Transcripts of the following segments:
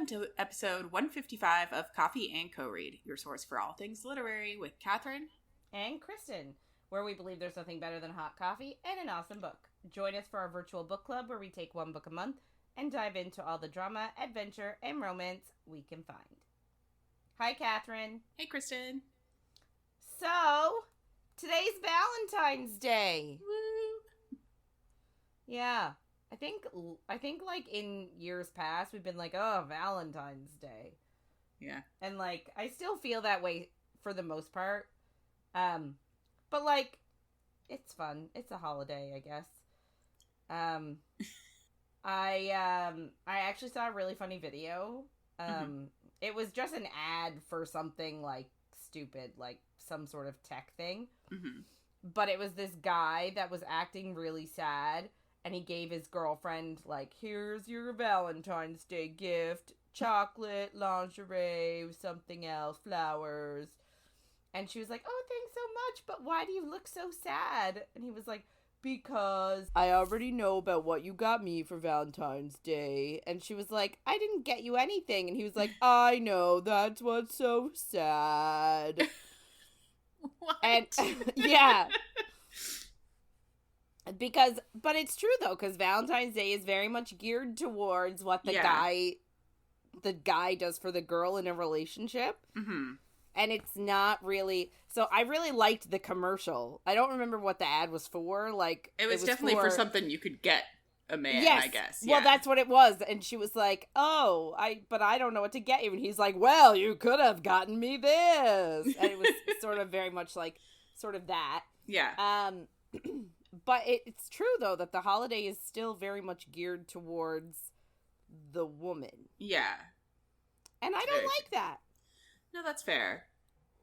to episode 155 of Coffee and Co-Read, your source for all things literary with Catherine and Kristen, where we believe there's nothing better than hot coffee and an awesome book. Join us for our virtual book club where we take one book a month and dive into all the drama, adventure, and romance we can find. Hi, Catherine. Hey, Kristen. So, today's Valentine's Day. Woo! Yeah. I think like in years past we've been like, oh, Valentine's Day. Yeah. And like I still feel that way for the most part. But like it's fun. It's a holiday, I guess. I actually saw a really funny video. It was just an ad for something like stupid, like some sort of tech thing. Mm-hmm. But it was this guy that was acting really sad. And he gave his girlfriend, like, here's your Valentine's Day gift. Chocolate, lingerie, something else, flowers. And she was like, oh, thanks so much, but why do you look so sad? And he was like, because I already know about what you got me for Valentine's Day. And she was like, I didn't get you anything. And he was like, I know, that's what's so sad. What? And, yeah. But it's true though, because Valentine's Day is very much geared towards what the guy does for the girl in a relationship. Mm-hmm. And it's not really, so I really liked the commercial. I don't remember what the ad was for. Like it was definitely for something you could get a man, yes. I guess. Yeah. Well, that's what it was. And she was like, oh, but I don't know what to get you. And he's like, well, you could have gotten me this. And it was sort of very much like sort of that. Yeah. But it's true, though, that the holiday is still very much geared towards the woman. Yeah. And I don't like that. No, that's fair.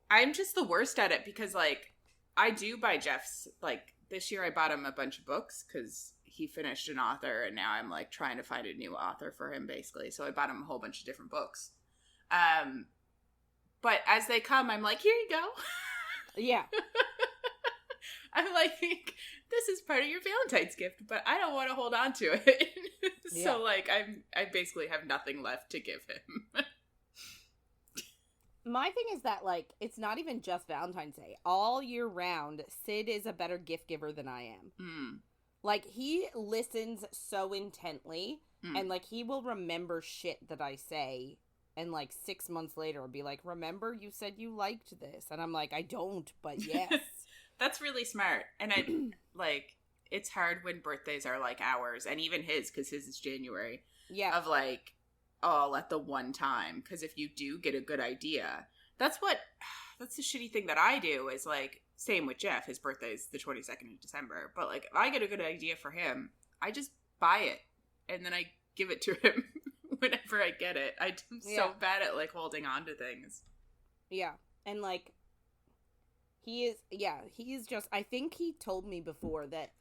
I'm just the worst at it because, like, I do buy Jeff's, like, this year I bought him a bunch of books because he finished an author and now I'm, like, trying to find a new author for him, basically. So I bought him a whole bunch of different books. But as they come, I'm like, here you go. Yeah. I'm like, this is part of your Valentine's gift, but I don't want to hold on to it. So, like, I basically have nothing left to give him. My thing is that, like, it's not even just Valentine's Day. All year round, Sid is a better gift giver than I am. Mm. Like, he listens so intently, and, like, he will remember shit that I say, and, like, 6 months later will be like, remember you said you liked this? And I'm like, I don't, but yes. That's really smart. And I like it's hard when birthdays are like ours and even his because his is January. Yeah. Of like, all at the one time. Because if you do get a good idea, that's the shitty thing that I do is like, same with Jeff. His birthday is the 22nd of December. But like, if I get a good idea for him, I just buy it and then I give it to him whenever I get it. I'm so bad at like holding on to things. Yeah. And like, he's just, I think he told me before that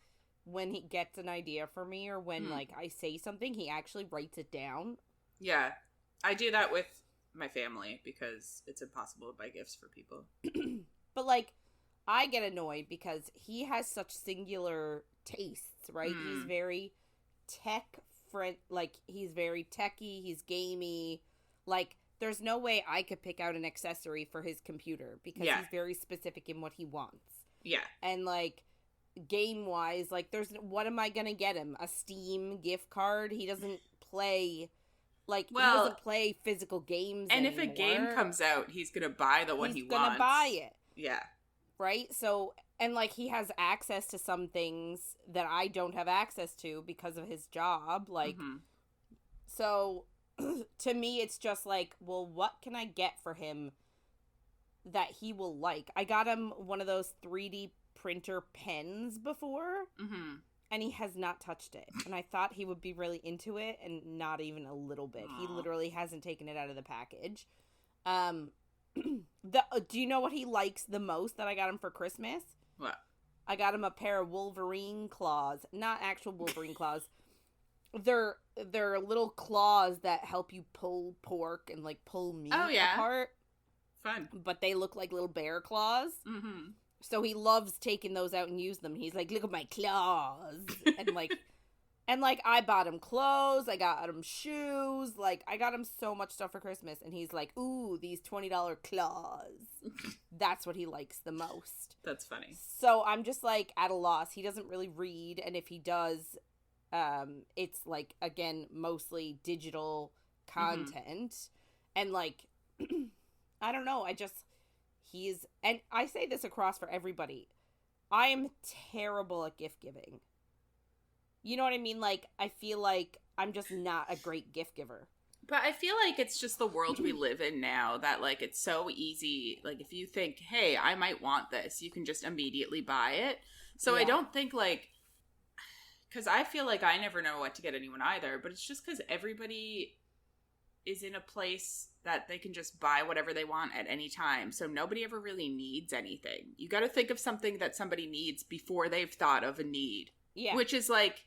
when he gets an idea for me or when, like, I say something, he actually writes it down. Yeah. I do that with my family because it's impossible to buy gifts for people. But, like, I get annoyed because he has such singular tastes, right? He's very he's very techy, he's gamey, like, there's no way I could pick out an accessory for his computer because he's very specific in what he wants. Yeah. And, like, game-wise, like, what am I going to get him? A Steam gift card? He doesn't play, like, he doesn't play physical games and anymore. If a game comes out, he's going to buy the one he wants. He's going to buy it. Yeah. Right? So, and, like, he has access to some things that I don't have access to because of his job. Like, so to me, it's just like, well, what can I get for him that he will like? I got him one of those 3D printer pens before, and he has not touched it. And I thought he would be really into it, and not even a little bit. Aww. He literally hasn't taken it out of the package. Do you know what he likes the most that I got him for Christmas? What? I got him a pair of Wolverine claws. Not actual Wolverine claws. They're little claws that help you pull pork and, like, pull meat apart. Fun. But they look like little bear claws. So he loves taking those out and use them. He's like, look at my claws. And, like, And, like, I bought him clothes, I got him shoes, like, I got him so much stuff for Christmas, and he's like, ooh, these $20 claws. That's what he likes the most. That's funny. So I'm just, like, at a loss. He doesn't really read, and if he does, it's, like, again, mostly digital content. And, like, I don't know, and I say this across for everybody, I am terrible at gift giving. You know what I mean? Like, I feel like I'm just not a great gift giver. But I feel like it's just the world we live in now that, like, it's so easy. Like, if you think, hey, I might want this, you can just immediately buy it. So I don't think, like, because I feel like I never know what to get anyone either, but it's just because everybody is in a place that they can just buy whatever they want at any time. So nobody ever really needs anything. You got to think of something that somebody needs before they've thought of a need. Yeah. Which is, like,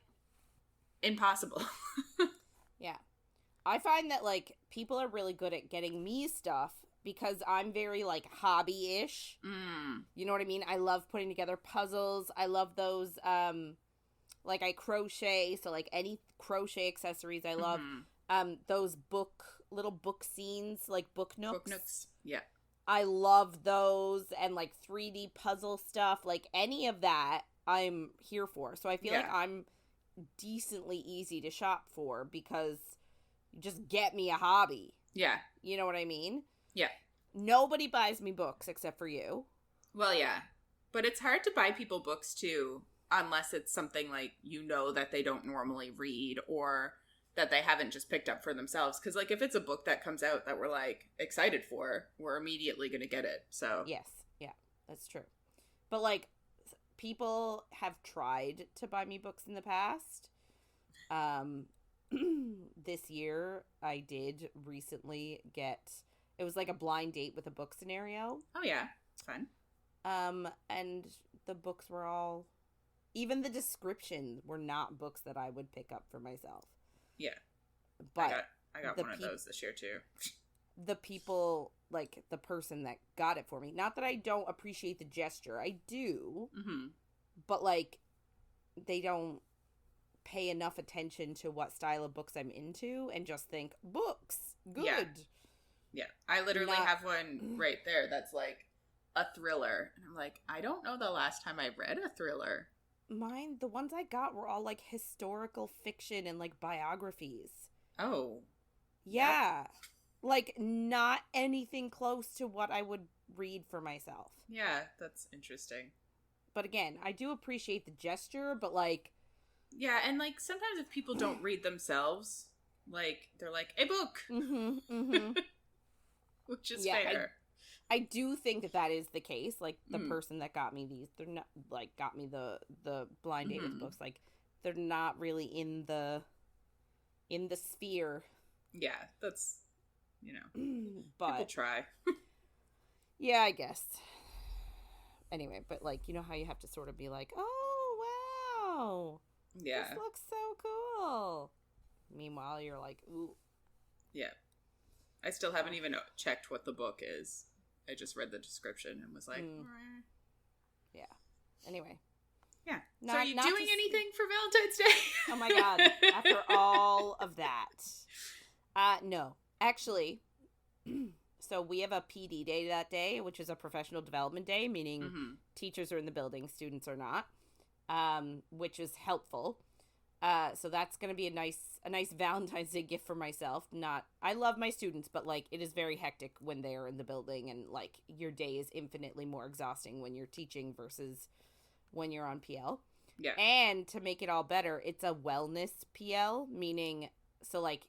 impossible. Yeah. I find that, like, people are really good at getting me stuff because I'm very, like, hobby-ish. You know what I mean? I love putting together puzzles. I love those, like, I crochet, so, like, any crochet accessories I love. Those little book scenes, like book nooks. Book nooks, yeah. I love those, and, like, 3D puzzle stuff. Like, any of that, I'm here for. So I feel like I'm decently easy to shop for because you just get me a hobby. Yeah. You know what I mean? Yeah. Nobody buys me books except for you. Well, yeah. But it's hard to buy people books, too, unless it's something, like, you know that they don't normally read or that they haven't just picked up for themselves. Because, like, if it's a book that comes out that we're, like, excited for, we're immediately going to get it. So. Yes. Yeah, that's true. But, like, people have tried to buy me books in the past. This year, I did recently it was like a blind date with a book scenario. Oh, yeah. It's fun. And the books were all, even the descriptions were not books that I would pick up for myself. Yeah. But I got one of those this year, too. The people, like, the person that got it for me, not that I don't appreciate the gesture, I do, but, like, they don't pay enough attention to what style of books I'm into and just think, books, good. Yeah. I literally have one right there that's, like, a thriller. And I'm like, I don't know the last time I read a thriller. The ones I got were all, like, historical fiction and, like, biographies. Oh. Yeah. Yep. Like, not anything close to what I would read for myself. Yeah, that's interesting. But again, I do appreciate the gesture, but, like... Yeah, and, like, sometimes if people don't read themselves, like, they're like, a book! Which is fair. I do think that is the case. Like, the person that got me these, they're not, like, got me the blind date with books. Like, they're not really in the sphere. Yeah, that's, you know, but people try. Yeah, I guess. Anyway, but, like, you know how you have to sort of be like, oh, wow. Yeah. This looks so cool. Meanwhile, you're like, ooh. Yeah. I still haven't even checked what the book is. I just read the description and was like, yeah. Anyway. Yeah. So are you doing anything for Valentine's Day? Oh my God. After all of that. No. Actually, so we have a PD day that day, which is a professional development day, meaning teachers are in the building, students are not, which is helpful. So that's going to be a nice Valentine's Day gift for myself. I love my students, but, like, it is very hectic when they're in the building, and, like, your day is infinitely more exhausting when you're teaching versus when you're on PL. Yeah. And to make it all better, it's a wellness PL, meaning, so, like,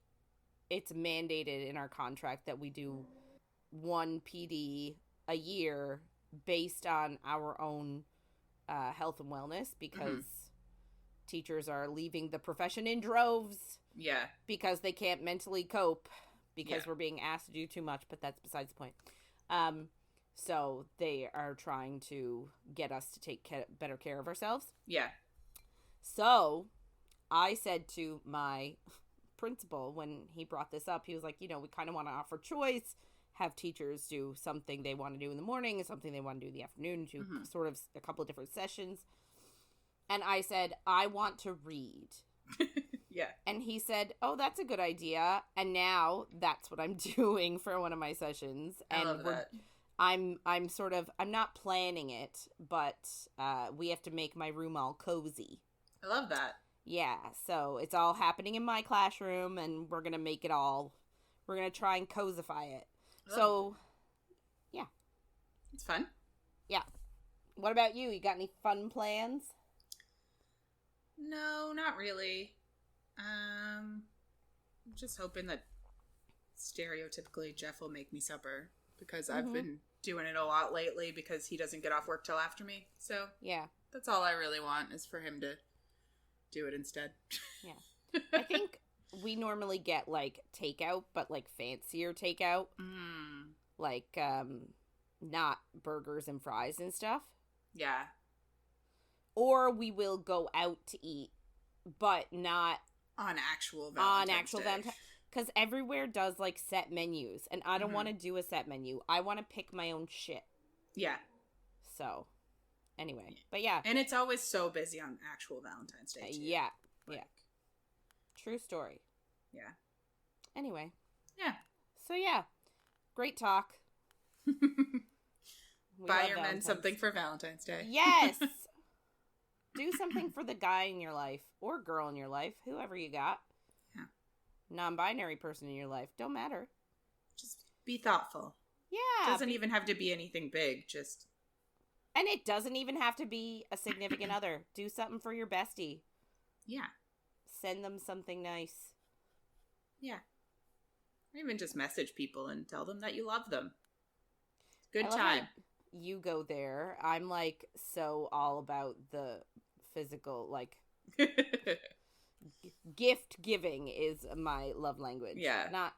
it's mandated in our contract that we do one PD a year based on our own health and wellness, because teachers are leaving the profession in droves. Yeah. Because they can't mentally cope because we're being asked to do too much, but that's besides the point. So they are trying to get us to take better care of ourselves. Yeah. So I said to my principal when he brought this up, he was like, you know, we kind of want to offer choice, have teachers do something they want to do in the morning and something they want to do in the afternoon, to sort of a couple of different sessions. And I said, I want to read. Yeah. And he said, "Oh, that's a good idea." And now that's what I'm doing for one of my sessions. I And love that. I'm not planning it, but we have to make my room all cozy. I love that. Yeah, so it's all happening in my classroom, and we're gonna try and cozify it. So, yeah. It's fun. Yeah. What about you? You got any fun plans? No, not really. I'm just hoping that stereotypically Jeff will make me supper, because I've been doing it a lot lately because he doesn't get off work till after me. So yeah, that's all I really want, is for him to do it instead. Yeah. I think we normally get like takeout, but like fancier takeout. Like not burgers and fries and stuff. Yeah. Or we will go out to eat, but not on actual Valentine's Day. Because everywhere does like set menus, and I don't want to do a set menu. I want to pick my own shit. Yeah. So, anyway, but yeah. And it's always so busy on actual Valentine's Day too. Yeah. True story. Yeah. Anyway. Yeah. So yeah, great talk. Buy your men something for Valentine's Day. Yes. Do something for the guy in your life, or girl in your life, whoever you got. Yeah. Non-binary person in your life. Don't matter. Just be thoughtful. Yeah. Doesn't even have to be anything big, just... And it doesn't even have to be a significant other. Do something for your bestie. Yeah. Send them something nice. Yeah. Or even just message people and tell them that you love them. Good time. Like you go there. I'm like so all about the physical, like gift giving is my love language. Yeah.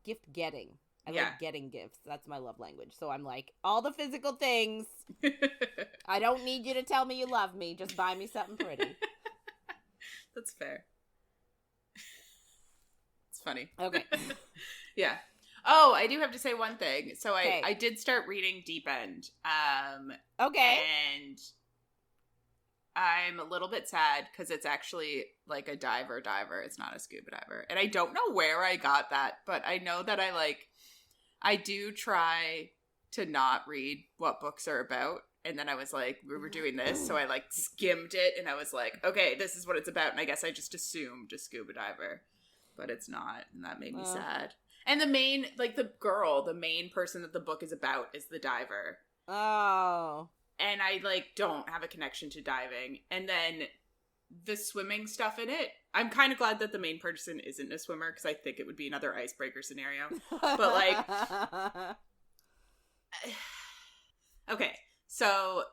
Gift getting. I like getting gifts. That's my love language. So I'm like, all the physical things. I don't need you to tell me you love me. Just buy me something pretty. That's fair. It's funny. Okay. Yeah. Oh, I do have to say one thing. So I did start reading Deep End. Okay. And I'm a little bit sad because it's actually like a diver. It's not a scuba diver. And I don't know where I got that, but I know that I do try to not read what books are about. And then I was like, we were doing this, so I like skimmed it, and I was like, okay, this is what it's about. And I guess I just assumed a scuba diver, but it's not, and that made me sad. And the main person that the book is about is the diver. Oh. And I don't have a connection to diving. And then the swimming stuff in it, I'm kind of glad that the main person isn't a swimmer, because I think it would be another icebreaker scenario. But okay. So,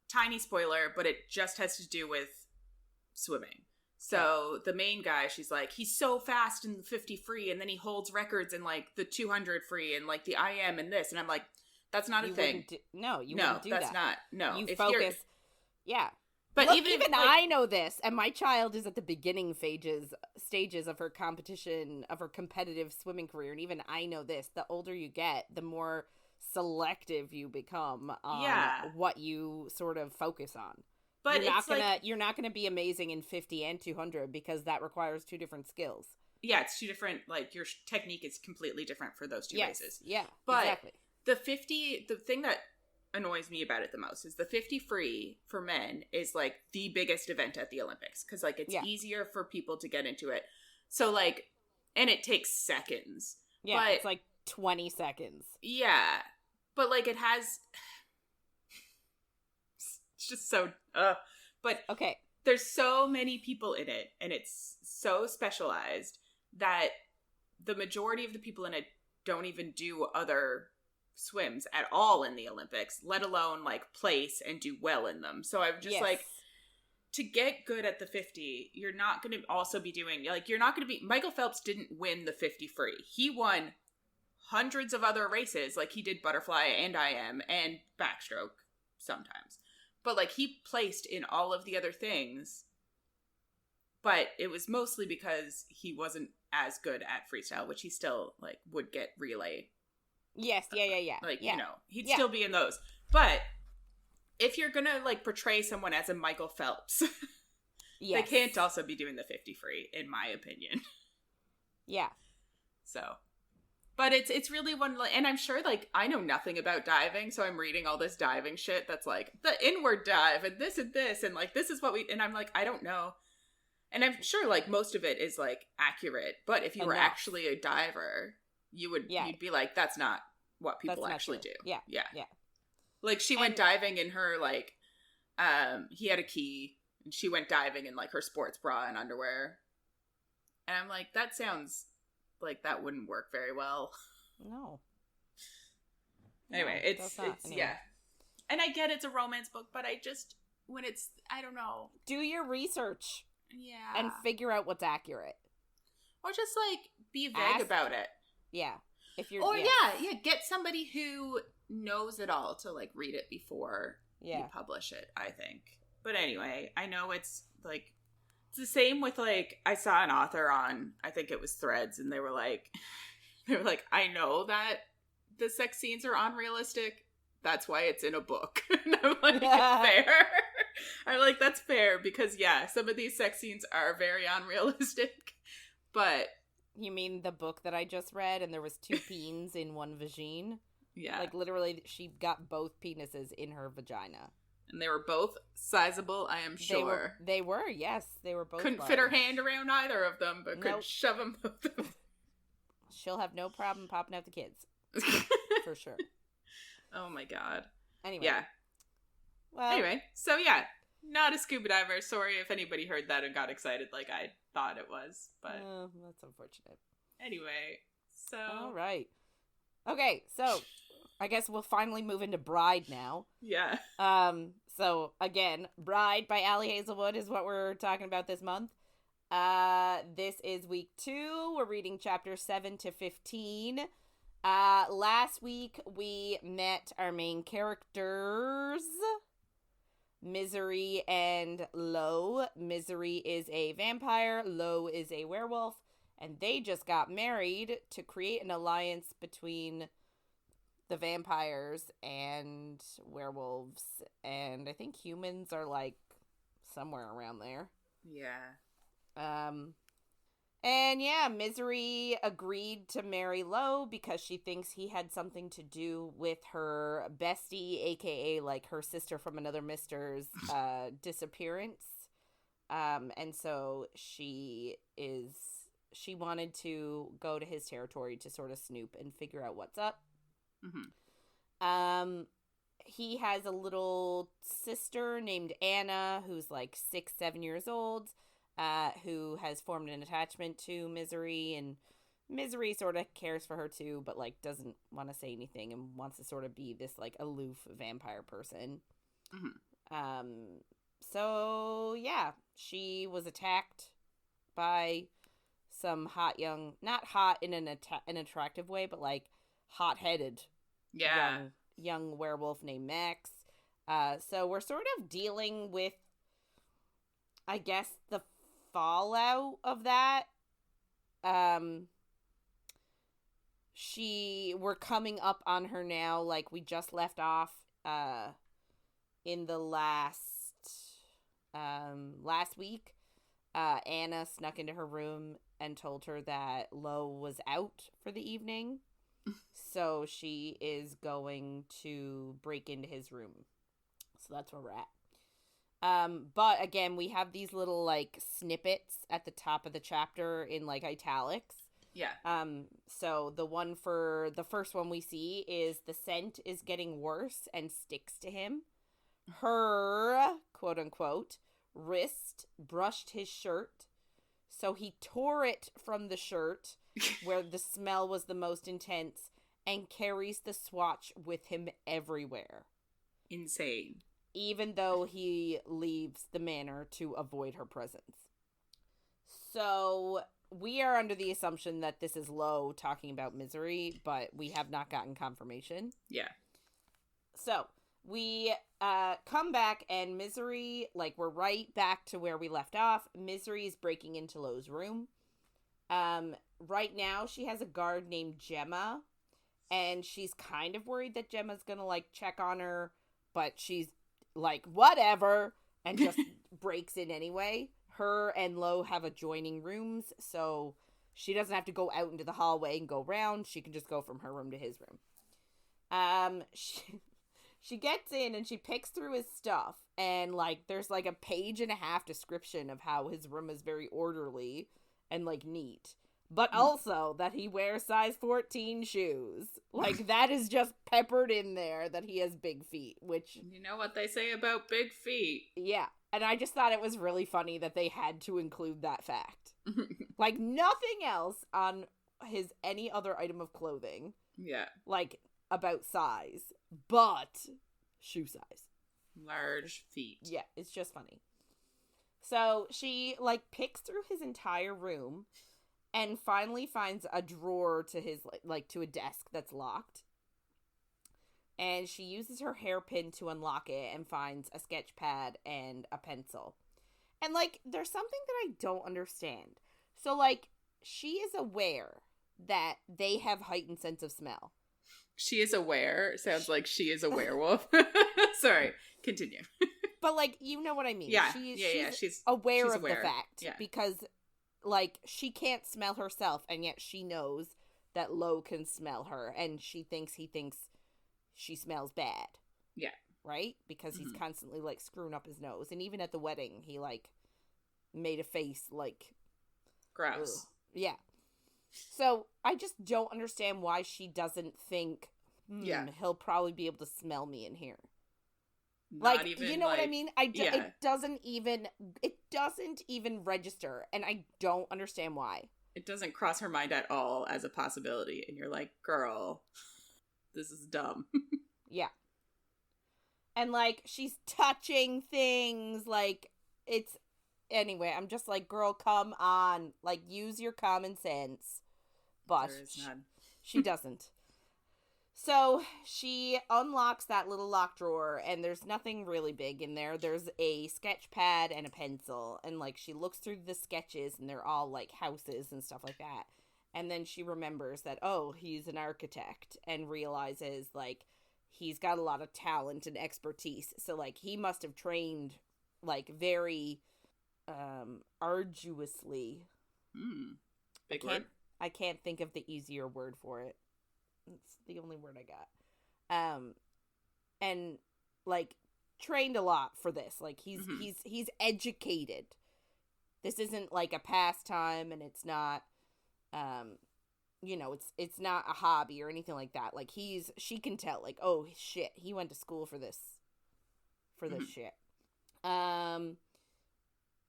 tiny spoiler, but it just has to do with swimming. So, the main guy, she's like, he's so fast in the 50 free, and then he holds records in, the 200 free, and, the IM and this. And I'm like, that's not a thing. Wouldn't do that. That's not. No. You focus. Yeah. But look, even I know this, and my child is at the beginning stages of her competitive swimming career, and even I know this. The older you get, the more selective you become on what you sort of focus on. But you're not gonna be amazing in 50 and 200, because that requires two different skills. Yeah, it's two different, your technique is completely different for those two races. Yeah, but exactly. The thing that annoys me about it the most is the 50 free for men is the biggest event at the Olympics, because it's easier for people to get into it. So and it takes seconds. Yeah, but it's 20 seconds. Yeah. But it has, it's just so, but okay. There's so many people in it, and it's so specialized that the majority of the people in it don't even do other swims at all in the Olympics, let alone place and do well in them. So I'm just to get good at the 50, you're not going to also be doing, you're not going to be, Michael Phelps didn't win the 50 free. He won hundreds of other races, he did butterfly and IM and backstroke sometimes. But he placed in all of the other things. But it was mostly because he wasn't as good at freestyle, which he still would get relay. Yes, yeah. He'd still be in those. But if you're gonna portray someone as a Michael Phelps, Yes. They can't also be doing the 50 free, in my opinion. Yeah. So, but it's really one, and I'm sure, like, I know nothing about diving, so I'm reading all this diving shit that's like, the inward dive, and this, and like, this is what and I'm like, I don't know. And I'm sure, like, most of it is, like, accurate, but if you were actually a diver, you'd be like, that's not what people actually do. Yeah. Yeah. Yeah. Like, she went diving in her, like, he had a key, and she went diving in, like, her sports bra and underwear. And I'm like, that sounds like that wouldn't work very well. No. Anyway, it's yeah. And I get it's a romance book, but I just, when it's, I don't know. Do your research. Yeah. And figure out what's accurate. Or just, like, be vague about it. Yeah. If you're, or, get somebody who knows it all to, like, read it before you publish it, I think. But anyway, I know it's, like, it's the same with, like, I saw an author on, I think it was Threads, and they were like, I know that the sex scenes are unrealistic. That's why it's in a book. And I'm like, fair. I'm like, that's fair, because, some of these sex scenes are very unrealistic. But... You mean the book that I just read, and there was 2 peens in one vagine? Yeah. Like, literally, she got both penises in her vagina. And they were both sizable, I am sure. They were, yes. They were both Couldn't large. fit her hand around either of them, but could shove them both of them. She'll have no problem popping out the kids. For sure. Oh my god. Anyway. Yeah. Well, anyway, so not a scuba diver. Sorry if anybody heard that and got excited like I thought it was, but... that's unfortunate. Anyway, so... All right. Okay, so... I guess we'll finally move into Bride now. Yeah. So, again, Bride by Ali Hazelwood is what we're talking about this month. This is week 2. We're reading chapters 7 to 15. Last week, we met our main characters, Misery and Lowe. Misery is a vampire. Lowe is a werewolf. And they just got married to create an alliance between... the vampires and werewolves, and I think humans are, like, somewhere around there. Yeah. And Misery agreed to marry Lowe because she thinks he had something to do with her bestie, aka, like, her sister from another mister's, disappearance. And so she wanted to go to his territory to sort of snoop and figure out what's up. Mm-hmm. He has a little sister named Anna who's like 6-7 years old, who has formed an attachment to Misery, and Misery sort of cares for her too, but like doesn't want to say anything and wants to sort of be this like aloof vampire person. Mm-hmm. So she was attacked by some not hot in an attractive way, but like hot-headed young werewolf named Max. So we're sort of dealing with, I guess, the fallout of that. We're coming up on her now, like we just left off in the last week. Anna snuck into her room and told her that Lowe was out for the evening. So she is going to break into his room. So that's where we're at. But again, we have these little like snippets at the top of the chapter in like italics. Yeah. So the first one we see is the scent is getting worse and sticks to him. Her, quote unquote, wrist brushed his shirt. So he tore it from the shirt where the smell was the most intense and carries the swatch with him everywhere. Insane. Even though he leaves the manor to avoid her presence. So we are under the assumption that this is Lowe talking about Misery, but we have not gotten confirmation. Yeah. So we come back and Misery, like we're right back to where we left off. Misery is breaking into Lowe's room. Right now she has a guard named Gemma, and she's kind of worried that Gemma's gonna like check on her, but she's like, whatever, and just breaks in anyway. her and Lowe have adjoining rooms, so she doesn't have to go out into the hallway and go round. She can just go from her room to his room. She gets in and she picks through his stuff, and, like, there's, like, a 1.5-page description of how his room is very orderly and, like, neat. But also that he wears size 14 shoes. Like, that is just peppered in there that he has big feet, which... You know what they say about big feet. Yeah. And I just thought it was really funny that they had to include that fact. Like, nothing else on his any other item of clothing. Yeah. Like, about size. But shoe size. Large feet. Yeah, it's just funny. So she, like, picks through his entire room and finally finds a drawer to his, like, to a desk that's locked. And she uses her hairpin to unlock it and finds a sketch pad and a pencil. And, like, there's something that I don't understand. So, like, she is aware that they have heightened sense of smell. She is aware. Sounds like she is a werewolf. Sorry, continue. But, like, you know what I mean. Yeah, she's aware she's of aware. the fact. Yeah. Because, like, she can't smell herself, and yet she knows that Lowe can smell her, and he thinks she smells bad. Yeah. Right? Because he's constantly, like, screwing up his nose. And even at the wedding, he, like, made a face, like... Gross. Ugh. Yeah. So, I just don't understand why she doesn't think, he'll probably be able to smell me in here. Not like, even, you know like, what I mean? It doesn't even register, and I don't understand why. It doesn't cross her mind at all as a possibility, and you're like, girl, this is dumb. Yeah. And, like, she's touching things, like, it's... Anyway, I'm just like, girl, come on. Like, use your common sense. But there is none. She doesn't. So, she unlocks that little lock drawer, and there's nothing really big in there. There's a sketch pad and a pencil, and, like, she looks through the sketches, and they're all, like, houses and stuff like that. And then she remembers that, oh, he's an architect, and realizes, like, he's got a lot of talent and expertise. So, like, he must have trained, like, very... arduously. Big word. I can't think of the easier word for it. It's the only word I got. And, like, trained a lot for this. Like, he's educated. This isn't, like, a pastime, and it's not, you know, it's not a hobby or anything like that. Like, she can tell, like, oh, shit, he went to school for this shit.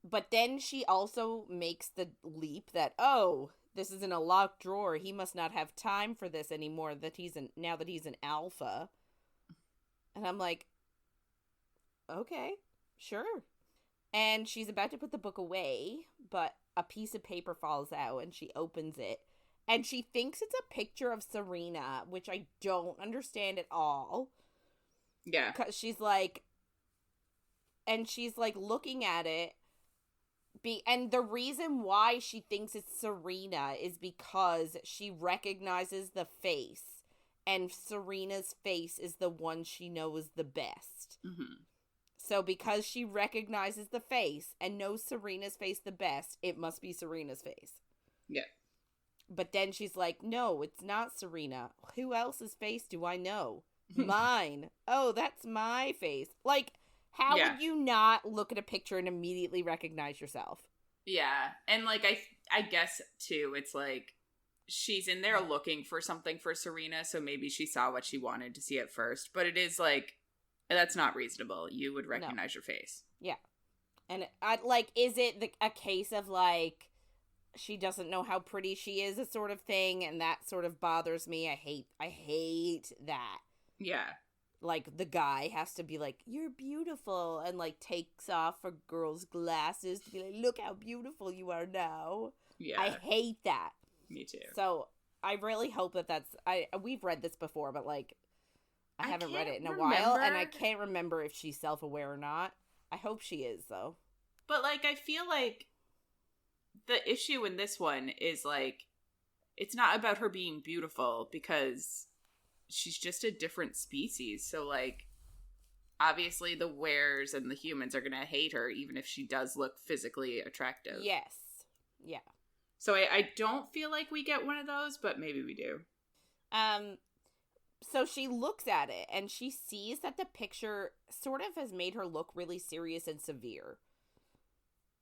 But then she also makes the leap that, oh, this isn't a locked drawer. He must not have time for this anymore now that he's an alpha. And I'm like, okay, sure. And she's about to put the book away, but a piece of paper falls out and she opens it. And she thinks it's a picture of Serena, which I don't understand at all. Yeah. Because she's like looking at it. And the reason why she thinks it's Serena is because she recognizes the face, and Serena's face is the one she knows the best. So because she recognizes the face and knows Serena's face the best, it must be Serena's face. Yeah. But then she's like, no, it's not Serena. Who else's face do I know? Mine. Oh, that's my face. Like... How would you not look at a picture and immediately recognize yourself? Yeah. And, like, I guess, too, it's like, she's in there looking for something for Serena, so maybe she saw what she wanted to see at first. But it is, like, that's not reasonable. You would recognize your face. Yeah. And, is it a case of, like, she doesn't know how pretty she is, a sort of thing, and that sort of bothers me? I hate that. Yeah. Like, the guy has to be like, you're beautiful, and, like, takes off a girl's glasses to be like, look how beautiful you are now. Yeah. I hate that. Me too. So, I really hope that's... We've read this before, but, like, I haven't read it in a while, and I can't remember if she's self-aware or not. I hope she is, though. But, like, I feel like the issue in this one is, like, it's not about her being beautiful, because... she's just a different species, so, like, obviously the wares and the humans are going to hate her, even if she does look physically attractive. Yes. Yeah. So I don't feel like we get one of those, but maybe we do. So she looks at it and she sees that the picture sort of has made her look really serious and severe.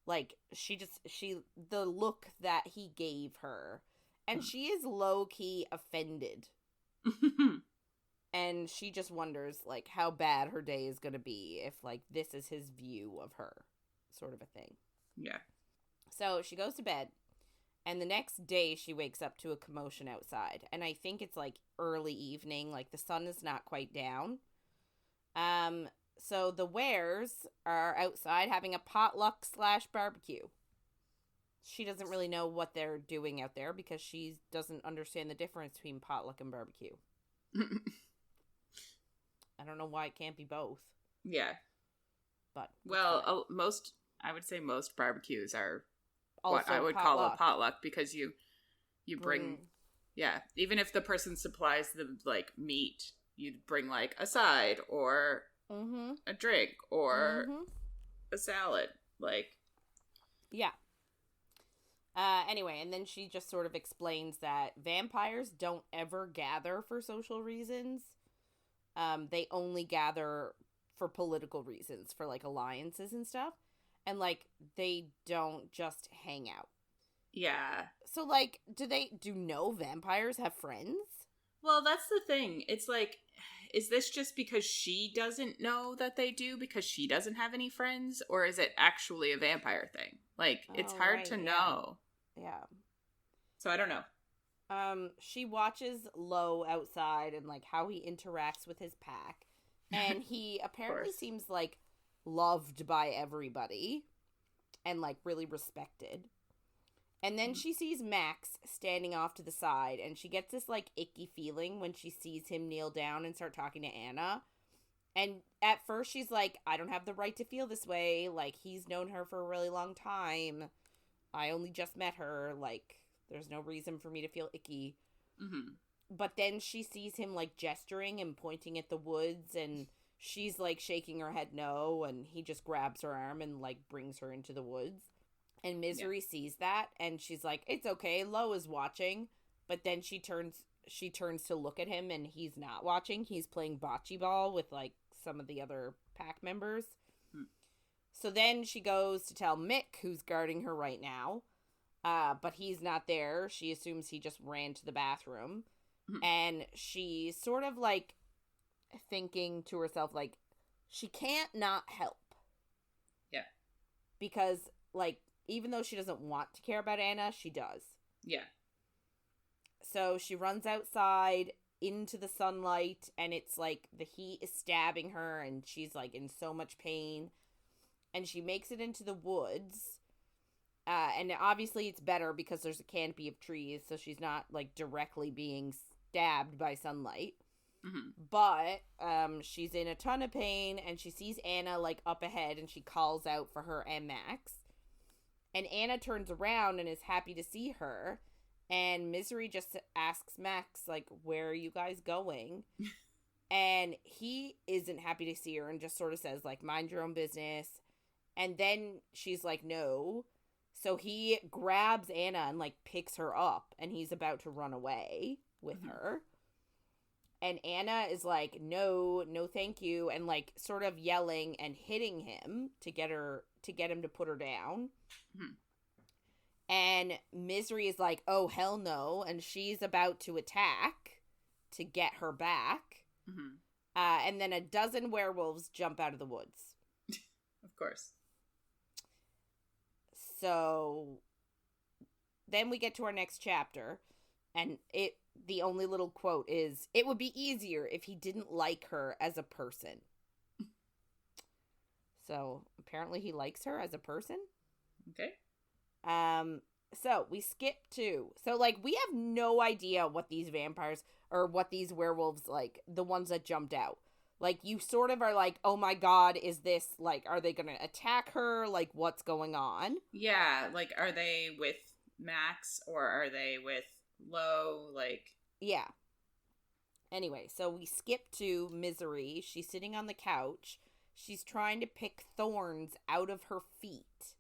Like, the look that he gave her. And she is low-key offended. And she just wonders, like, how bad her day is going to be if, like, this is his view of her. Sort of a thing. Yeah. So she goes to bed. And the next day, she wakes up to a commotion outside. And I think it's, like, early evening. Like, the sun is not quite down. So the Wares are outside having a potluck/barbecue. She doesn't really know what they're doing out there because she doesn't understand the difference between potluck and barbecue. I don't know why it can't be both. Yeah. But well, I would say most barbecues are also what I would call a potluck because you bring even if the person supplies the like meat, you'd bring like a side or a drink or a salad, like anyway, and then she just sort of explains that vampires don't ever gather for social reasons. They only gather for political reasons, for like alliances and stuff. And like they don't just hang out. Yeah. So like do no vampires have friends? Well, that's the thing. It's like, is this just because she doesn't know that they do because she doesn't have any friends, or is it actually a vampire thing? Like, it's hard to know. Yeah. So I don't know. She watches Lowe outside and like how he interacts with his pack, and he apparently seems like loved by everybody and like really respected. And then she sees Max standing off to the side, and she gets this like icky feeling when she sees him kneel down and start talking to Anna. And at first she's like, I don't have the right to feel this way, like he's known her for a really long time, I only just met her, like there's no reason for me to feel icky. But then she sees him like gesturing and pointing at the woods, and she's like shaking her head no, and he just grabs her arm and like brings her into the woods. And Misery sees that, and she's like, it's okay, Lowe is watching. But then she turns to look at him, and he's not watching. He's playing bocce ball with like some of the other pack members. So then she goes to tell Mick, who's guarding her right now, but he's not there. She assumes he just ran to the bathroom. And she's sort of like thinking to herself, like, she can't not help. Yeah. Because, like, even though she doesn't want to care about Anna, she does. Yeah. So she runs outside into the sunlight, and it's like the heat is stabbing her, and she's like in so much pain. And she makes it into the woods. And obviously it's better because there's a canopy of trees, so she's not like directly being stabbed by sunlight. But she's in a ton of pain, and she sees Anna like up ahead, and she calls out for her and Max. And Anna turns around and is happy to see her. And Misery just asks Max, like, where are you guys going? And he isn't happy to see her and just sort of says, like, mind your own business. And then she's like, no. So he grabs Anna and, like, picks her up. And he's about to run away with her. And Anna is like, no, thank you. And, like, sort of yelling and hitting him to get him to put her down. And Misery is like, oh, hell no. And she's about to attack to get her back. And then a dozen werewolves jump out of the woods. Of course. So then we get to our next chapter. And the only little quote is, it would be easier if he didn't like her as a person. So apparently he likes her as a person. Okay. So we skip to, so like we have no idea what these vampires or what these werewolves, like the ones that jumped out, like you sort of are like, oh my god, is this like, are they gonna attack her, like what's going on? Yeah, like are they with Max or are they with Lowe? Like, yeah. Anyway, so we skip to Misery. She's sitting on the couch. She's trying to pick thorns out of her feet.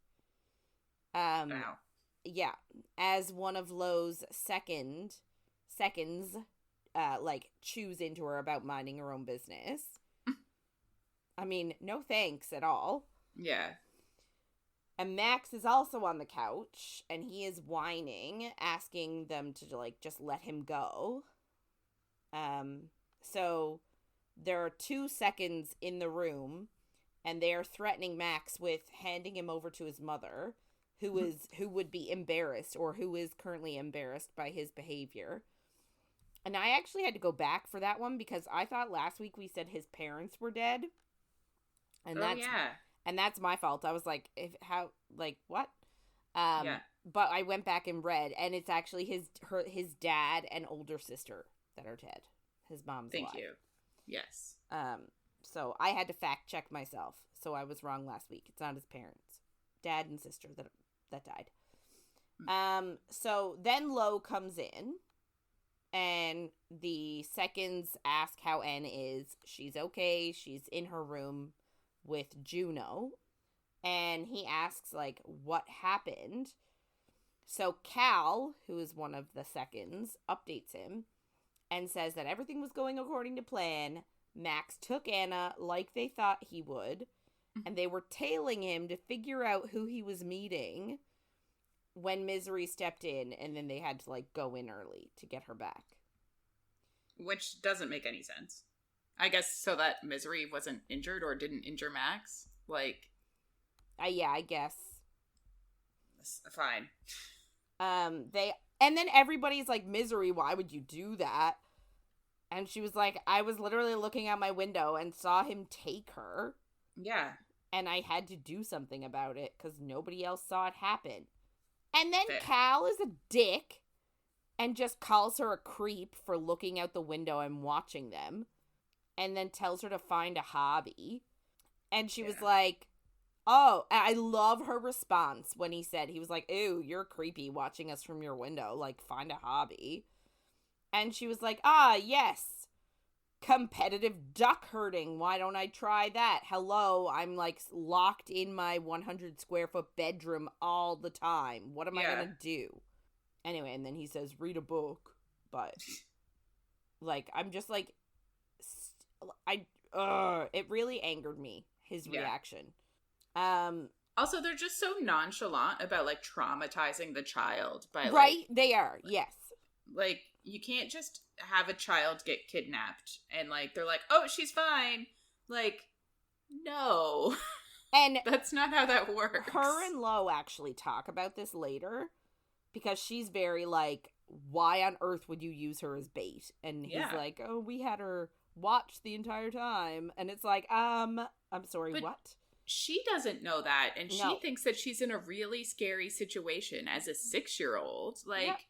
Wow. Yeah, as one of Lowe's seconds, chews into her about minding her own business. I mean, no thanks at all. Yeah. And Max is also on the couch, and he is whining, asking them to, like, just let him go. So there are 2 seconds in the room, and they are threatening Max with handing him over to his mother, who would be embarrassed, or who is currently embarrassed by his behavior. And I actually had to go back for that one, because I thought last week we said his parents were dead. And And that's my fault. I was like, what? Yeah. But I went back and read, and it's actually his dad and older sister that are dead. His mom's alive. Thank you. Yes. So I had to fact check myself. So I was wrong last week. It's not his parents. Dad and sister that died. So then Lowe comes in, and the seconds ask how Anne is. She's okay. She's in her room with Juno, and he asks, like, what happened. So Cal, who is one of the seconds, updates him and says that everything was going according to plan. Max took Anna like they thought he would, and they were tailing him to figure out who he was meeting when Misery stepped in, and then they had to, like, go in early to get her back. Which doesn't make any sense. I guess so that Misery wasn't injured or didn't injure Max. Like, yeah, I guess. Fine. And then everybody's like, Misery, why would you do that? And she was like, I was literally looking out my window and saw him take her. Yeah. And I had to do something about it because nobody else saw it happen. And then Fair. Cal is a dick and just calls her a creep for looking out the window and watching them. And then tells her to find a hobby. And she was like, oh, I love her response when he was like, ew, you're creepy watching us from your window. Like, find a hobby. And she was like, yes, competitive duck herding. Why don't I try that? Hello, I'm, like, locked in my 100 square foot bedroom all the time. What am I going to do? Anyway, and then he says, read a book. But, like, I'm just like, it really angered me, his reaction. Also, they're just so nonchalant about, like, traumatizing the child by, like, right? They are, yes. Like, you can't just have a child get kidnapped and, like, they're like, oh, she's fine. Like, no. And that's not how that works. Her and Lowe actually talk about this later, because she's very like, why on earth would you use her as bait? And he's like, oh, we had her watched the entire time. And it's like, I'm sorry, but what? She doesn't know that, and she thinks that she's in a really scary situation as a 6-year-old. Like,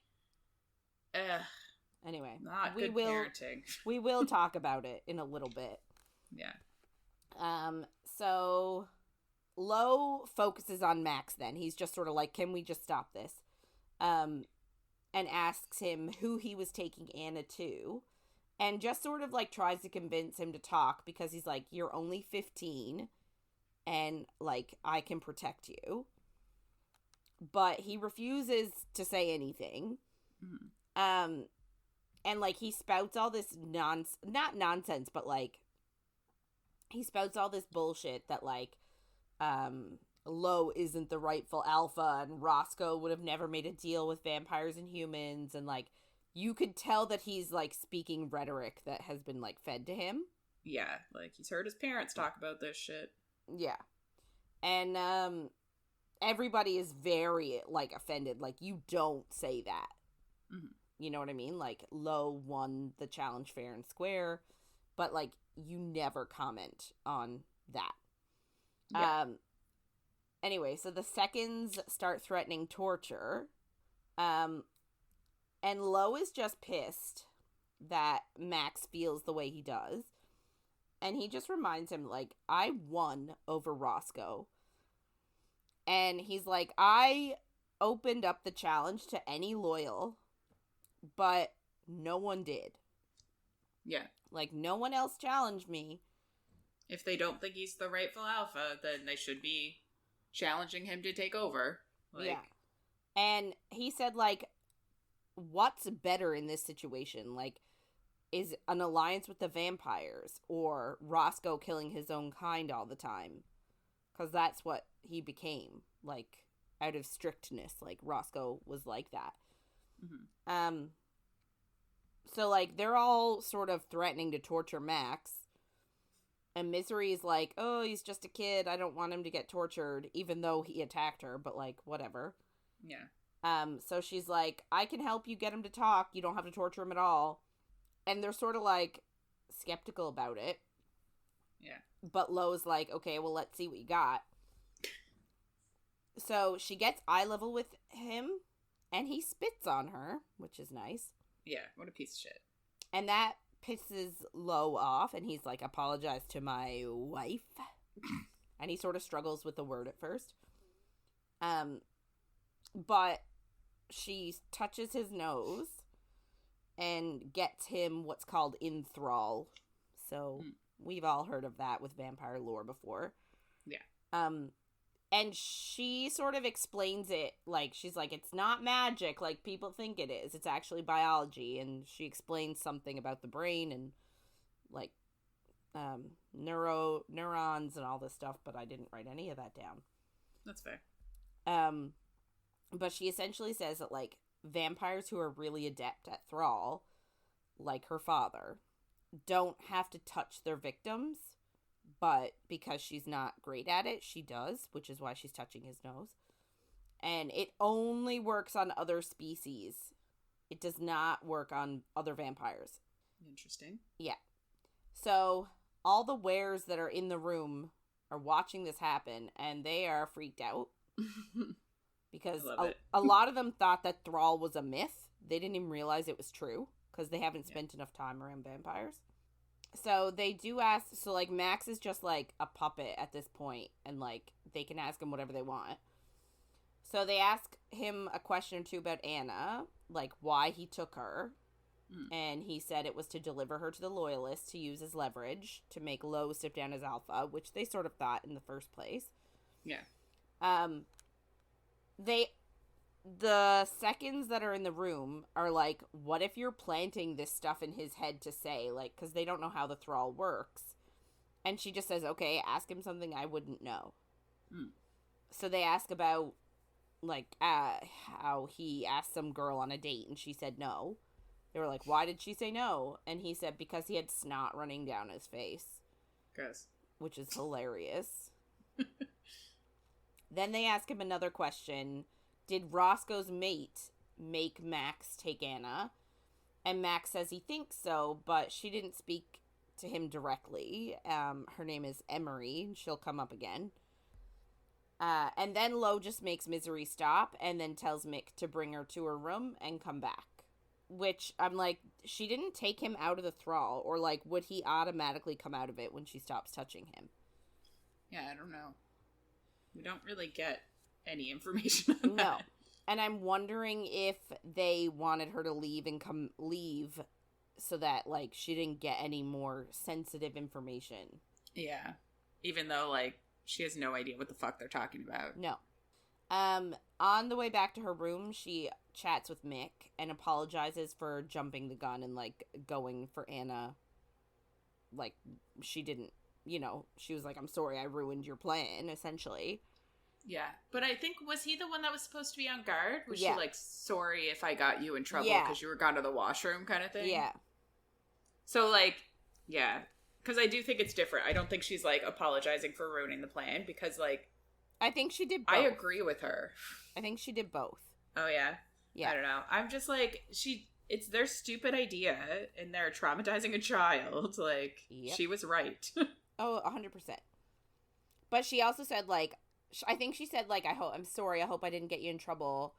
anyway, not good parenting. We will talk about it in a little bit. Yeah. So Lowe focuses on Max then. He's just sort of like, can we just stop this? And asks him who he was taking Anna to. And just sort of, like, tries to convince him to talk, because he's like, you're only 15, and, like, I can protect you. But he refuses to say anything. Mm-hmm. And, like, he spouts all this not nonsense, but, like, he spouts all this bullshit that, like, Lowe isn't the rightful alpha, and Roscoe would have never made a deal with vampires and humans, and, like, you could tell that he's, like, speaking rhetoric that has been, like, fed to him. Yeah, like, he's heard his parents talk about this shit. Yeah. And, everybody is very, like, offended. Like, you don't say that. Mm-hmm. You know what I mean? Like, Lowe won the challenge fair and square, but, like, you never comment on that. Yeah. Anyway, so the seconds start threatening torture. And Lowe is just pissed that Max feels the way he does. And he just reminds him, like, I won over Roscoe. And he's like, I opened up the challenge to any loyal, but no one did. Yeah. Like, no one else challenged me. If they don't think he's the rightful alpha, then they should be challenging him to take over. Like, yeah. And he said, like, what's better in this situation? Like, is an alliance with the vampires or Roscoe killing his own kind all the time? Because that's what he became, like, out of strictness. Like, Roscoe was like that. Mm-hmm. So, like, they're all sort of threatening to torture Max. And Misery's like, oh, he's just a kid. I don't want him to get tortured, even though he attacked her, but, like, whatever. Yeah. So she's like, I can help you get him to talk. You don't have to torture him at all. And they're sort of, like, skeptical about it. Yeah. But Lowe's like, okay, well, let's see what you got. So she gets eye level with him, and he spits on her, which is nice. Yeah, what a piece of shit. And that pisses Lowe off, and he's like, apologize to my wife. And he sort of struggles with the word at first. But she touches his nose and gets him what's called enthrall. So we've all heard of that with vampire lore before. Yeah. And she sort of explains it, like, she's like, it's not magic like people think it is. It's actually biology. And she explains something about the brain and, like, neurons and all this stuff, but I didn't write any of that down. That's fair. But she essentially says that, like, vampires who are really adept at thrall, like her father, don't have to touch their victims. But because she's not great at it, she does, which is why she's touching his nose. And it only works on other species. It does not work on other vampires. Interesting. Yeah. So all the wares that are in the room are watching this happen, and they are freaked out. Because a lot of them thought that thrall was a myth. They didn't even realize it was true, because they haven't spent enough time around vampires. So they do ask, so, like, Max is just, like, a puppet at this point, and, like, they can ask him whatever they want. So they ask him a question or two about Anna, like, why he took her, and he said it was to deliver her to the Loyalists to use as leverage to make Lowe step down as alpha, which they sort of thought in the first place. Yeah. The seconds that are in the room are like, what if you're planting this stuff in his head to say, like, because they don't know how the thrall works. And she just says, okay, ask him something I wouldn't know. So they ask about, like, how he asked some girl on a date and she said no. They were like, why did she say no? And he said because he had snot running down his face. Gross. Which is hilarious. Then they ask him another question. Did Roscoe's mate make Max take Anna? And Max says he thinks so, but she didn't speak to him directly. Her name is Emery, and she'll come up again. And then Lowe just makes Misery stop and then tells Mick to bring her to her room and come back. Which, I'm like, she didn't take him out of the thrall, or, like, would he automatically come out of it when she stops touching him? Yeah, I don't know. We don't really get any information on that. No. And I'm wondering if they wanted her to leave and leave so that, like, she didn't get any more sensitive information. Yeah. Even though, like, she has no idea what the fuck they're talking about. No. On the way back to her room, she chats with Mick and apologizes for jumping the gun and, like, going for Anna. Like, she didn't, you know, she was like, I'm sorry I ruined your plan, essentially. Yeah, but I think, was he the one that was supposed to be on guard? Was she like, sorry if I got you in trouble because you were gone to the washroom kind of thing? Yeah. So, like, yeah, because I do think it's different. I don't think she's, like, apologizing for ruining the plan because, like... I think she did both. I agree with her. I think she did both. Oh, yeah? Yeah. I don't know. I'm just, like, it's their stupid idea and they're traumatizing a child. Like, she was right. Oh, 100%. But she also said, like, I think she said, like, I'm sorry, I hope I didn't get you in trouble.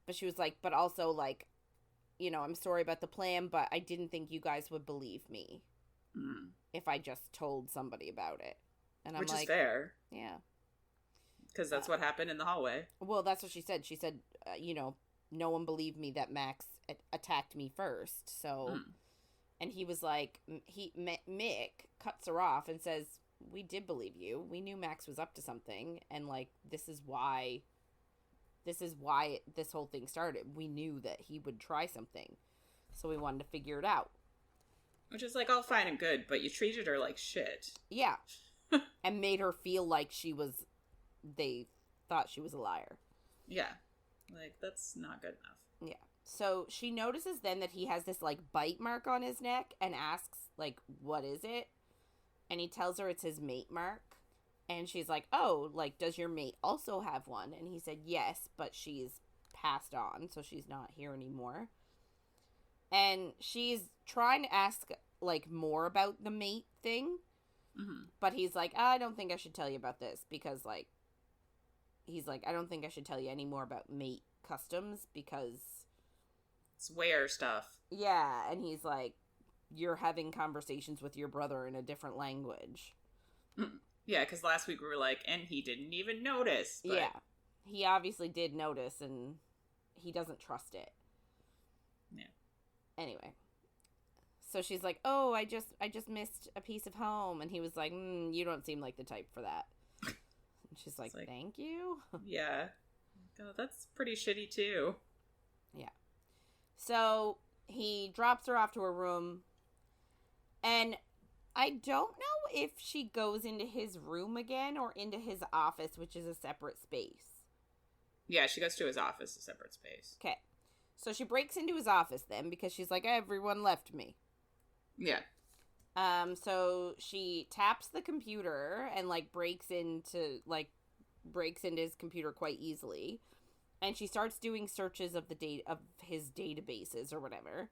But she was like, but also, like, you know, I'm sorry about the plan, but I didn't think you guys would believe me if I just told somebody about it. And I'm Which like, is fair. Yeah. Because that's what happened in the hallway. Well, that's what she said. She said, you know, no one believed me that Max attacked me first. So And he was like, Mick cuts her off and says, we did believe you. We knew Max was up to something. And, like, this is why this whole thing started. We knew that he would try something. So we wanted to figure it out. Which is, like, all fine and good, but you treated her like shit. Yeah. And made her feel like they thought she was a liar. Yeah. Like, that's not good enough. Yeah. So she notices then that he has this, like, bite mark on his neck and asks, like, what is it? And he tells her it's his mate mark. And she's like, oh, like, does your mate also have one? And he said, yes, but she's passed on, so she's not here anymore. And she's trying to ask, like, more about the mate thing. Mm-hmm. But he's like, I don't think I should tell you about this because, like, he's like, I don't think I should tell you any more about mate customs because... It's where stuff. Yeah, and he's like, you're having conversations with your brother in a different language. Yeah, because last week we were like, and he didn't even notice. But... Yeah, he obviously did notice, and he doesn't trust it. Yeah. Anyway, so she's like, oh, I just missed a piece of home, and he was like, you don't seem like the type for that. And she's like, thank you. Yeah. Oh, that's pretty shitty too. Yeah. So he drops her off to her room, and I don't know if she goes into his room again or into his office, which is a separate space. Yeah, she goes to his office, a separate space. Okay. So she breaks into his office then because she's like, everyone left me. Yeah. So she taps the computer and, like, breaks into his computer quite easily. And she starts doing searches of his databases or whatever.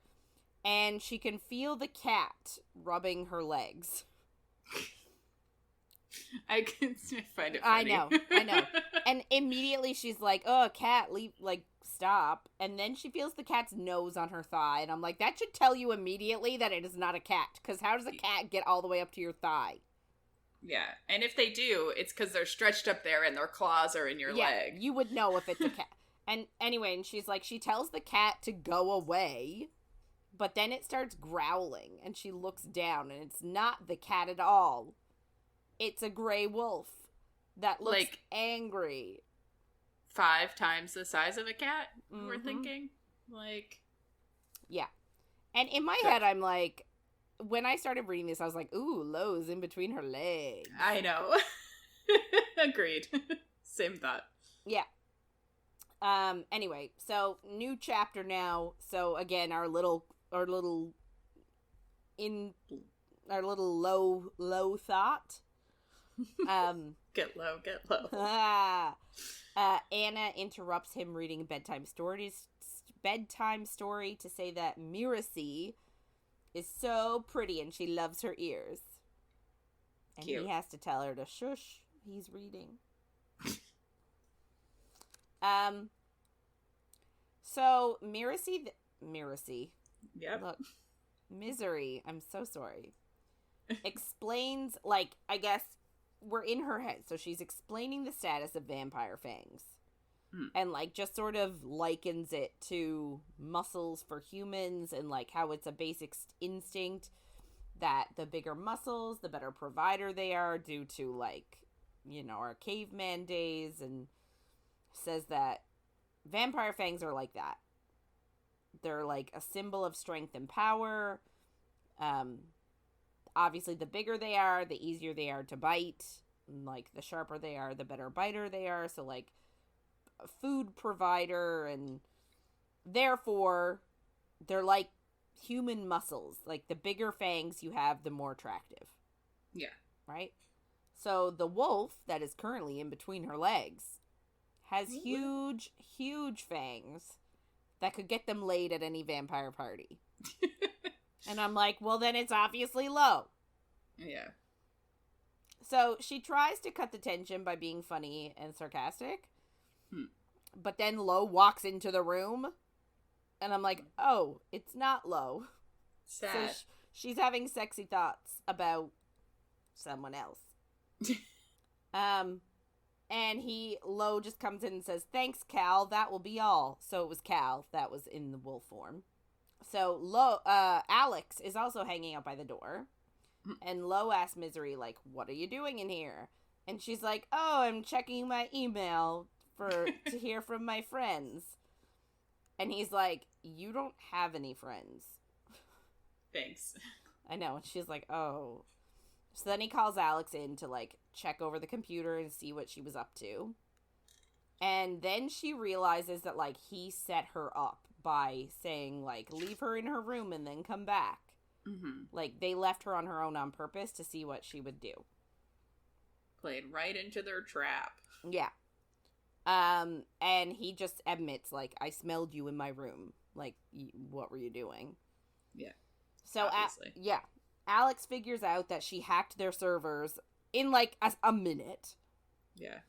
And she can feel the cat rubbing her legs. I can find it funny. I know. And immediately she's like, oh, cat, leave, like, stop. And then she feels the cat's nose on her thigh. And I'm like, that should tell you immediately that it is not a cat. Because how does a cat get all the way up to your thigh? Yeah. And if they do, it's because they're stretched up there and their claws are in your leg. You would know if it's a cat. And anyway, and she's like, she tells the cat to go away. But then it starts growling. And she looks down. And it's not the cat at all. It's a gray wolf that looks like angry. 5 times the size of a cat, we're thinking. Like... Yeah. And in my head, I'm like... When I started reading this, I was like, ooh, Lowe's in between her legs. I know. Agreed. Same thought. Yeah. Anyway, so new chapter now. So again, our little low thought. Get low. Anna interrupts him reading a bedtime story to say that Miracy is so pretty and she loves her ears. And Cute. He has to tell her to shush. He's reading. So Miracy. Yep. Look, Misery. I'm so sorry. Explains, like, I guess we're in her head, so she's explaining the status of vampire fangs. And, like, just sort of likens it to muscles for humans and, like, how it's a basic instinct that the bigger muscles, the better provider they are due to, like, you know, our caveman days, and says that vampire fangs are like that. They're, like, a symbol of strength and power. Obviously, the bigger they are, the easier they are to bite. And, like, the sharper they are, the better biter they are. So, like, a food provider, and therefore, they're like human muscles. Like, the bigger fangs you have, the more attractive. Yeah. Right? So, the wolf that is currently in between her legs has huge, huge fangs that could get them laid at any vampire party. And I'm like, well, then it's obviously Lowe. Yeah. So she tries to cut the tension by being funny and sarcastic. But then Lowe walks into the room. And I'm like, oh, it's not Lowe. Sad. So she's having sexy thoughts about someone else. And Lowe just comes in and says, thanks, Cal, that will be all. So it was Cal that was in the wolf form. So Alex is also hanging out by the door. And Lowe asks Misery, like, what are you doing in here? And she's like, oh, I'm checking my email to hear from my friends. And he's like, you don't have any friends. Thanks. I know. And she's like, oh. So then he calls Alex in to, like, check over the computer and see what she was up to. And then she realizes that, like, he set her up by saying, like, leave her in her room and then come back. Mm-hmm. Like, they left her on her own on purpose to see what she would do. Played right into their trap. Yeah. And he just admits, like, I smelled you in my room. Like, what were you doing? Yeah. So, Alex figures out that she hacked their servers in, like, a minute. Yeah.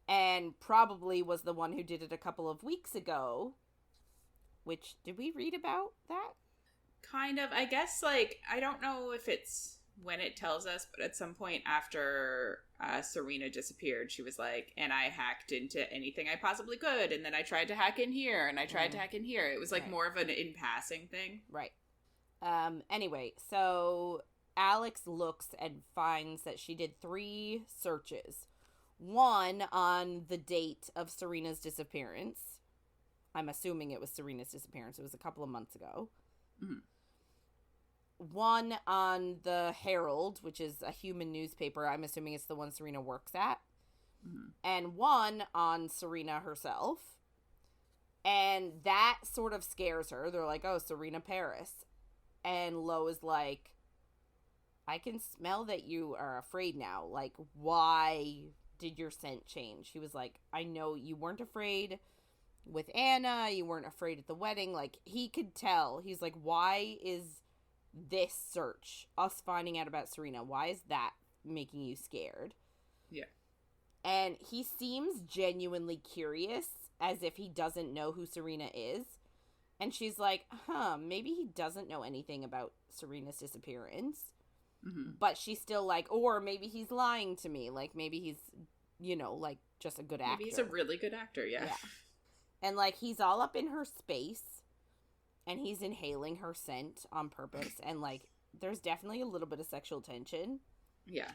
And probably was the one who did it a couple of weeks ago. Which, did we read about that? Kind of. I guess, like, I don't know if it's when it tells us, but at some point after Serena disappeared, she was like, and I hacked into anything I possibly could, and then I tried to hack in here, and I tried to hack in here. It was, like, more of an in-passing thing. Right. Anyway, so Alex looks and finds that she did 3 searches. One on the date of Serena's disappearance. I'm assuming it was Serena's disappearance. It was a couple of months ago. Mm-hmm. One on the Herald, which is a human newspaper. I'm assuming it's the one Serena works at. Mm-hmm. And one on Serena herself. And that sort of scares her. They're like, oh, Serena Paris. And Lowe is like, I can smell that you are afraid now. Like, why did your scent change? He was like, I know you weren't afraid with Anna. You weren't afraid at the wedding. Like, he could tell. He's like, why is this search, us finding out about Serena, why is that making you scared? Yeah. And he seems genuinely curious, as if he doesn't know who Serena is. And she's like, maybe he doesn't know anything about Serena's disappearance. Mm-hmm. But she's still like, or maybe he's lying to me. Like, maybe he's, like, just a good actor. Maybe he's a really good actor, yeah. And, like, he's all up in her space. And he's inhaling her scent on purpose. And, like, there's definitely a little bit of sexual tension. Yeah.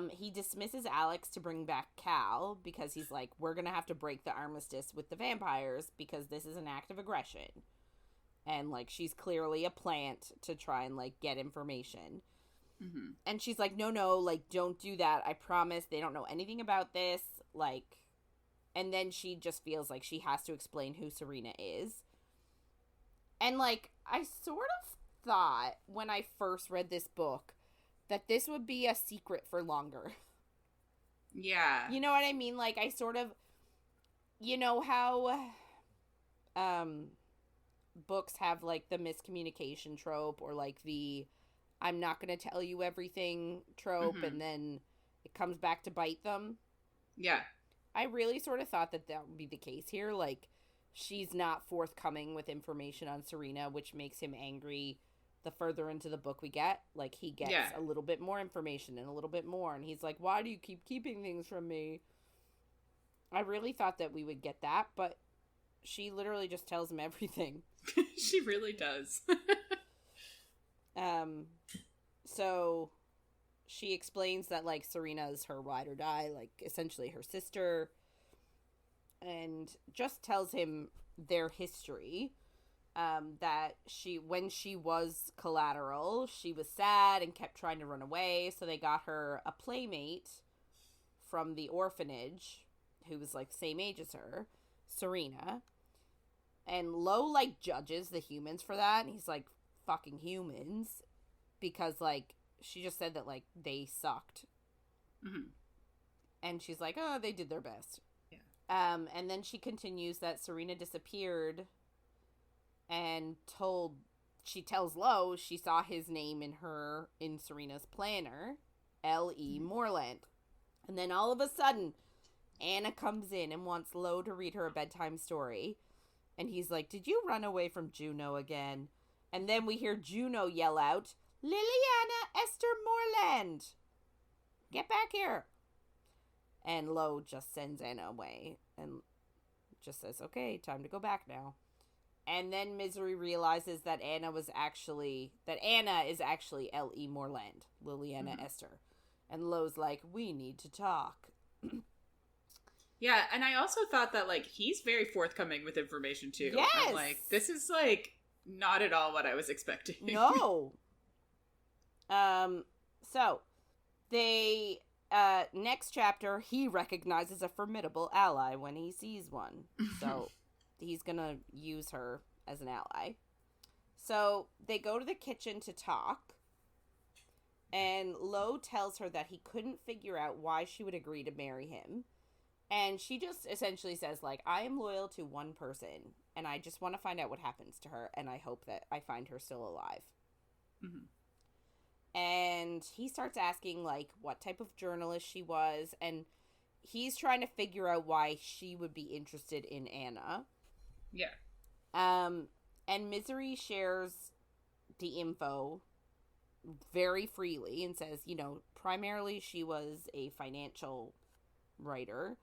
He dismisses Alex to bring back Cal because he's like, we're going to have to break the armistice with the vampires because this is an act of aggression. And, like, she's clearly a plant to try and, like, get information. Mm-hmm. And she's like, no, like, don't do that. I promise they don't know anything about this. Like, and then she just feels like she has to explain who Serena is. And, like, I sort of thought when I first read this book that this would be a secret for longer. Yeah. You know what I mean? Like, I sort of, how books have, like, the miscommunication trope or, like, the I'm not going to tell you everything trope, mm-hmm. and then it comes back to bite them. Yeah. I really sort of thought that would be the case here. Like, she's not forthcoming with information on Serena, which makes him angry the further into the book we get. Like, he gets a little bit more information and a little bit more, and he's like, why do you keep keeping things from me? I really thought that we would get that, but she literally just tells him everything. She really does. So she explains that, like, Serena's her ride or die, like, essentially her sister, and just tells him their history. That when she was collateral, she was sad and kept trying to run away, so they got her a playmate from the orphanage who was, like, same age as her, Serena. And Lowe, like, judges the humans for that, and he's like, fucking humans, because, like, she just said that, like, they sucked. Mm-hmm. And she's like, oh, they did their best. Yeah. And then she continues that Serena disappeared and she tells Lowe she saw his name in Serena's planner, L.E. Moreland. And then all of a sudden, Anna comes in and wants Lowe to read her a bedtime story. And he's like, did you run away from Juno again? And then we hear Juno yell out, Liliana Esther Moreland! Get back here! And Lowe just sends Anna away and just says, okay, time to go back now. And then Misery realizes that Anna is actually L.E. Morland, Liliana Esther. And Lowe's like, we need to talk. Yeah, and I also thought that, like, he's very forthcoming with information, too. Yes! I'm like, this is, like, not at all what I was expecting. No! So, they, next chapter, he recognizes a formidable ally when he sees one. So, he's gonna use her as an ally. So, they go to the kitchen to talk. And Lowe tells her that he couldn't figure out why she would agree to marry him. And she just essentially says, like, I am loyal to one person, and I just want to find out what happens to her, and I hope that I find her still alive. And he starts asking, like, what type of journalist she was, and he's trying to figure out why she would be interested in Anna. Yeah. And Misery shares the info very freely and says, you know, primarily she was a financial writer.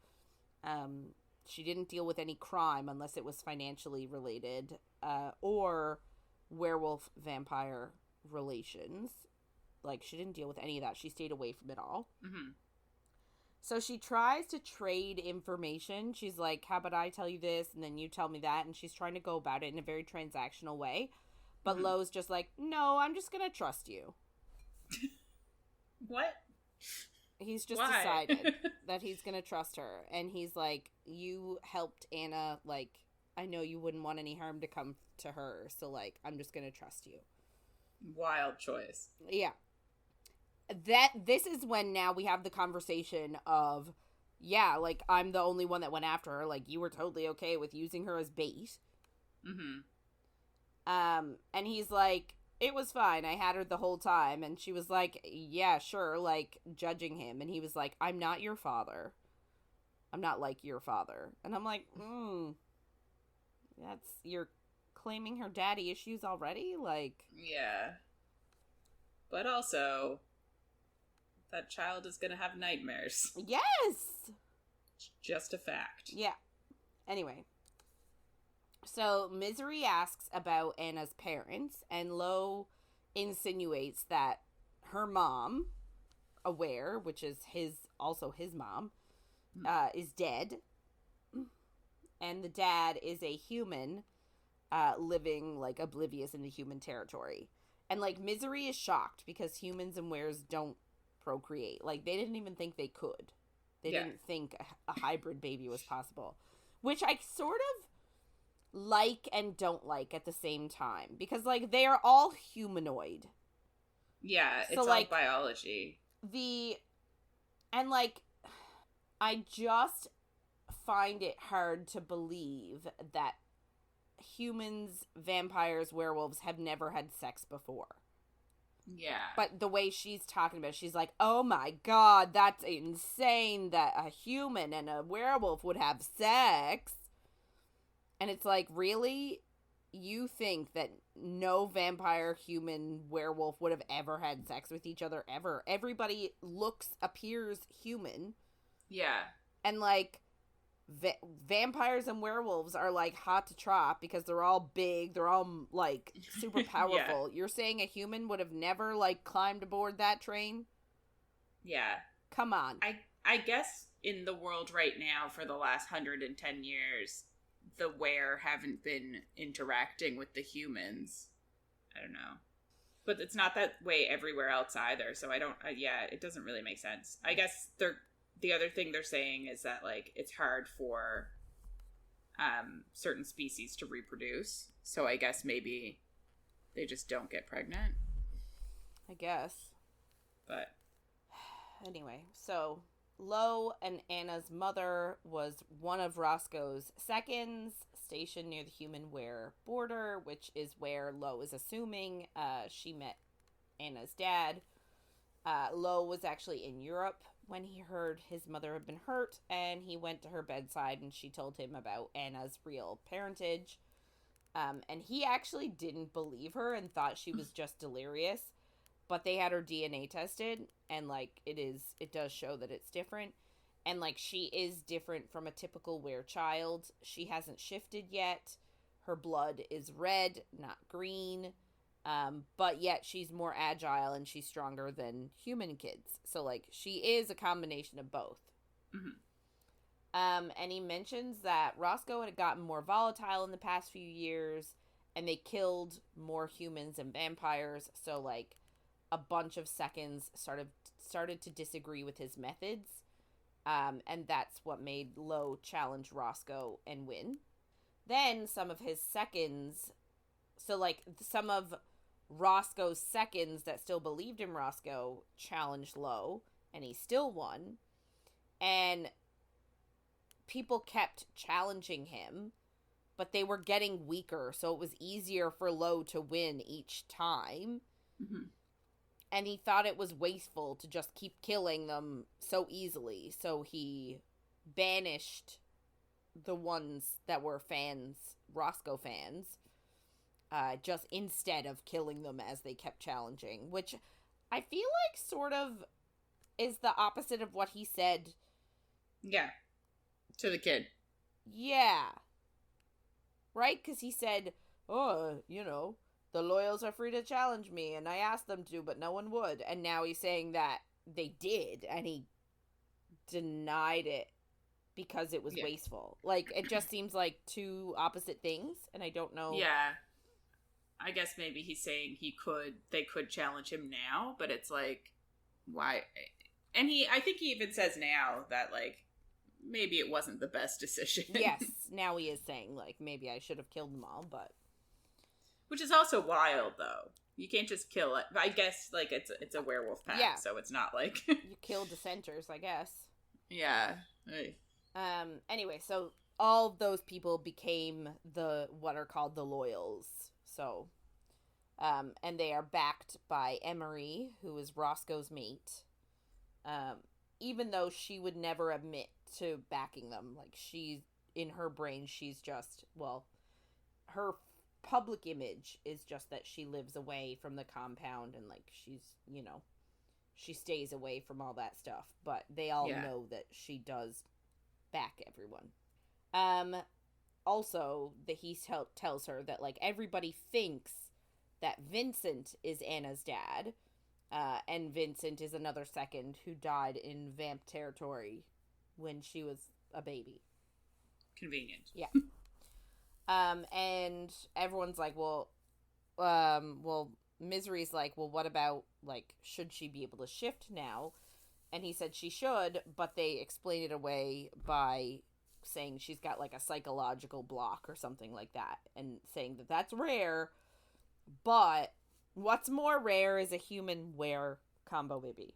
She didn't deal with any crime unless it was financially related, or werewolf vampire relations. Like, she didn't deal with any of that. She stayed away from it all. So she tries to trade information. She's like, how about I tell you this and then you tell me that? And she's trying to go about it in a very transactional way. But Lowe's just like, no, I'm just going to trust you. What? He's just decided that he's going to trust her. And he's like, you helped Anna. Like, I know you wouldn't want any harm to come to her. So, like, I'm just going to trust you. Wild choice. Yeah. This is when now we have the conversation of, yeah, like, I'm the only one that went after her. Like, you were totally okay with using her as bait. And he's like, it was fine. I had her the whole time. And she was like, yeah, sure, like, judging him. And he was like, I'm not your father. I'm not like your father. And I'm like, you're claiming her daddy issues already? Like, yeah. But also, that child is gonna have nightmares. Yes! It's just a fact. Yeah. Anyway. So, Misery asks about Anna's parents, and Lowe insinuates that her mom, Aware, which is also his mom, is dead. And the dad is a human living, like, oblivious in the human territory. And, like, Misery is shocked because humans and wares don't procreate. Like, they didn't even think they could. They didn't think a hybrid baby was possible. Which I sort of like and don't like at the same time. Because, like, they are all humanoid. Yeah, it's all like, biology. And, like, I just find it hard to believe that humans, vampires, werewolves have never had sex before. Yeah. But the way she's talking about it, she's like, oh my god, that's insane that a human and a werewolf would have sex. And it's like, really? You think that no vampire, human, werewolf would have ever had sex with each other ever? Everybody appears human. Yeah. And, like, vampires and werewolves are, like, hot to trot because they're all big, they're all, like, super powerful. You're saying a human would have never, like, climbed aboard that train? Yeah. Come on. I guess in the world right now for the last 110 years, the were haven't been interacting with the humans. I don't know. But it's not that way everywhere else either, so it doesn't really make sense. I guess the other thing they're saying is that, like, it's hard for certain species to reproduce. So I guess maybe they just don't get pregnant. I guess. But anyway, so Lowe and Anna's mother was one of Roscoe's seconds, stationed near the human-were border, which is where Lowe is assuming she met Anna's dad. Lowe was actually in Europe when he heard his mother had been hurt, and he went to her bedside and she told him about Anna's real parentage. And he actually didn't believe her and thought she was just delirious, but they had her DNA tested, and, like, it does show that it's different. And, like, she is different from a typical were child. She hasn't shifted yet. her blood is red, not green. But yet she's more agile and she's stronger than human kids. So, like, she is a combination of both. Mm-hmm. And he mentions that Roscoe had gotten more volatile in the past few years, and they killed more humans and vampires. So, like, a bunch of seconds started to disagree with his methods. And that's what made Lowe challenge Roscoe and win. Then some of his seconds, so, like, some of Roscoe's seconds that still believed in Roscoe challenged Lowe, and he still won. And people kept challenging him, but they were getting weaker, so it was easier for Lowe to win each time. Mm-hmm. And he thought it was wasteful to just keep killing them so easily, so he banished the ones that were fans, Roscoe fans, just instead of killing them as they kept challenging, which I feel like sort of is the opposite of what he said. Yeah. To the kid. Yeah. Right? Because he said, oh, you know, the loyals are free to challenge me, and I asked them to, but no one would. And now he's saying that they did, and he denied it because it was wasteful. Like, it just seems like two opposite things, and I don't know. Yeah. I guess maybe he's saying they could challenge him now, but it's like, why? And I think he even says now that, like, maybe it wasn't the best decision. Yes, now he is saying, like, maybe I should have killed them all, but... Which is also wild, though. You can't just kill it. I guess, like, it's a werewolf pack, so it's not like... You kill dissenters, I guess. Yeah. Anyway, so all of those people became what are called the loyals. So, and they are backed by Emery, who is Roscoe's mate. Even though she would never admit to backing them. Like, in her brain, she's just, well, her public image is just that she lives away from the compound and, like, she's, you know, she stays away from all that stuff. But they all know that she does back everyone. Also, he tells her that, like, everybody thinks that Vincent is Anna's dad. And Vincent is another second who died in vamp territory when she was a baby. Convenient. Yeah. And everyone's like, well, Misery's like, well, what about, like, should she be able to shift now? And he said she should, but they explain it away by saying she's got, like, a psychological block or something like that, and saying that that's rare, but what's more rare is a human were combo baby.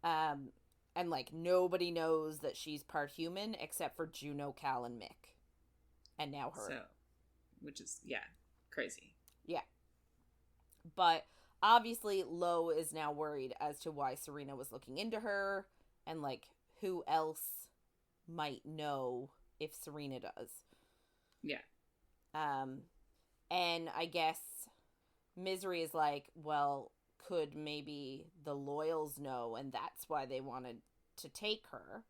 And, like, nobody knows that she's part human except for Juno, Cal, and Mick. And now her. So, which is, crazy. Yeah. But obviously Lowe is now worried as to why Serena was looking into her, and, like, who else might know if Serena does. Yeah. And I guess Misery is like, well, could maybe the loyals know, and that's why they wanted to take her.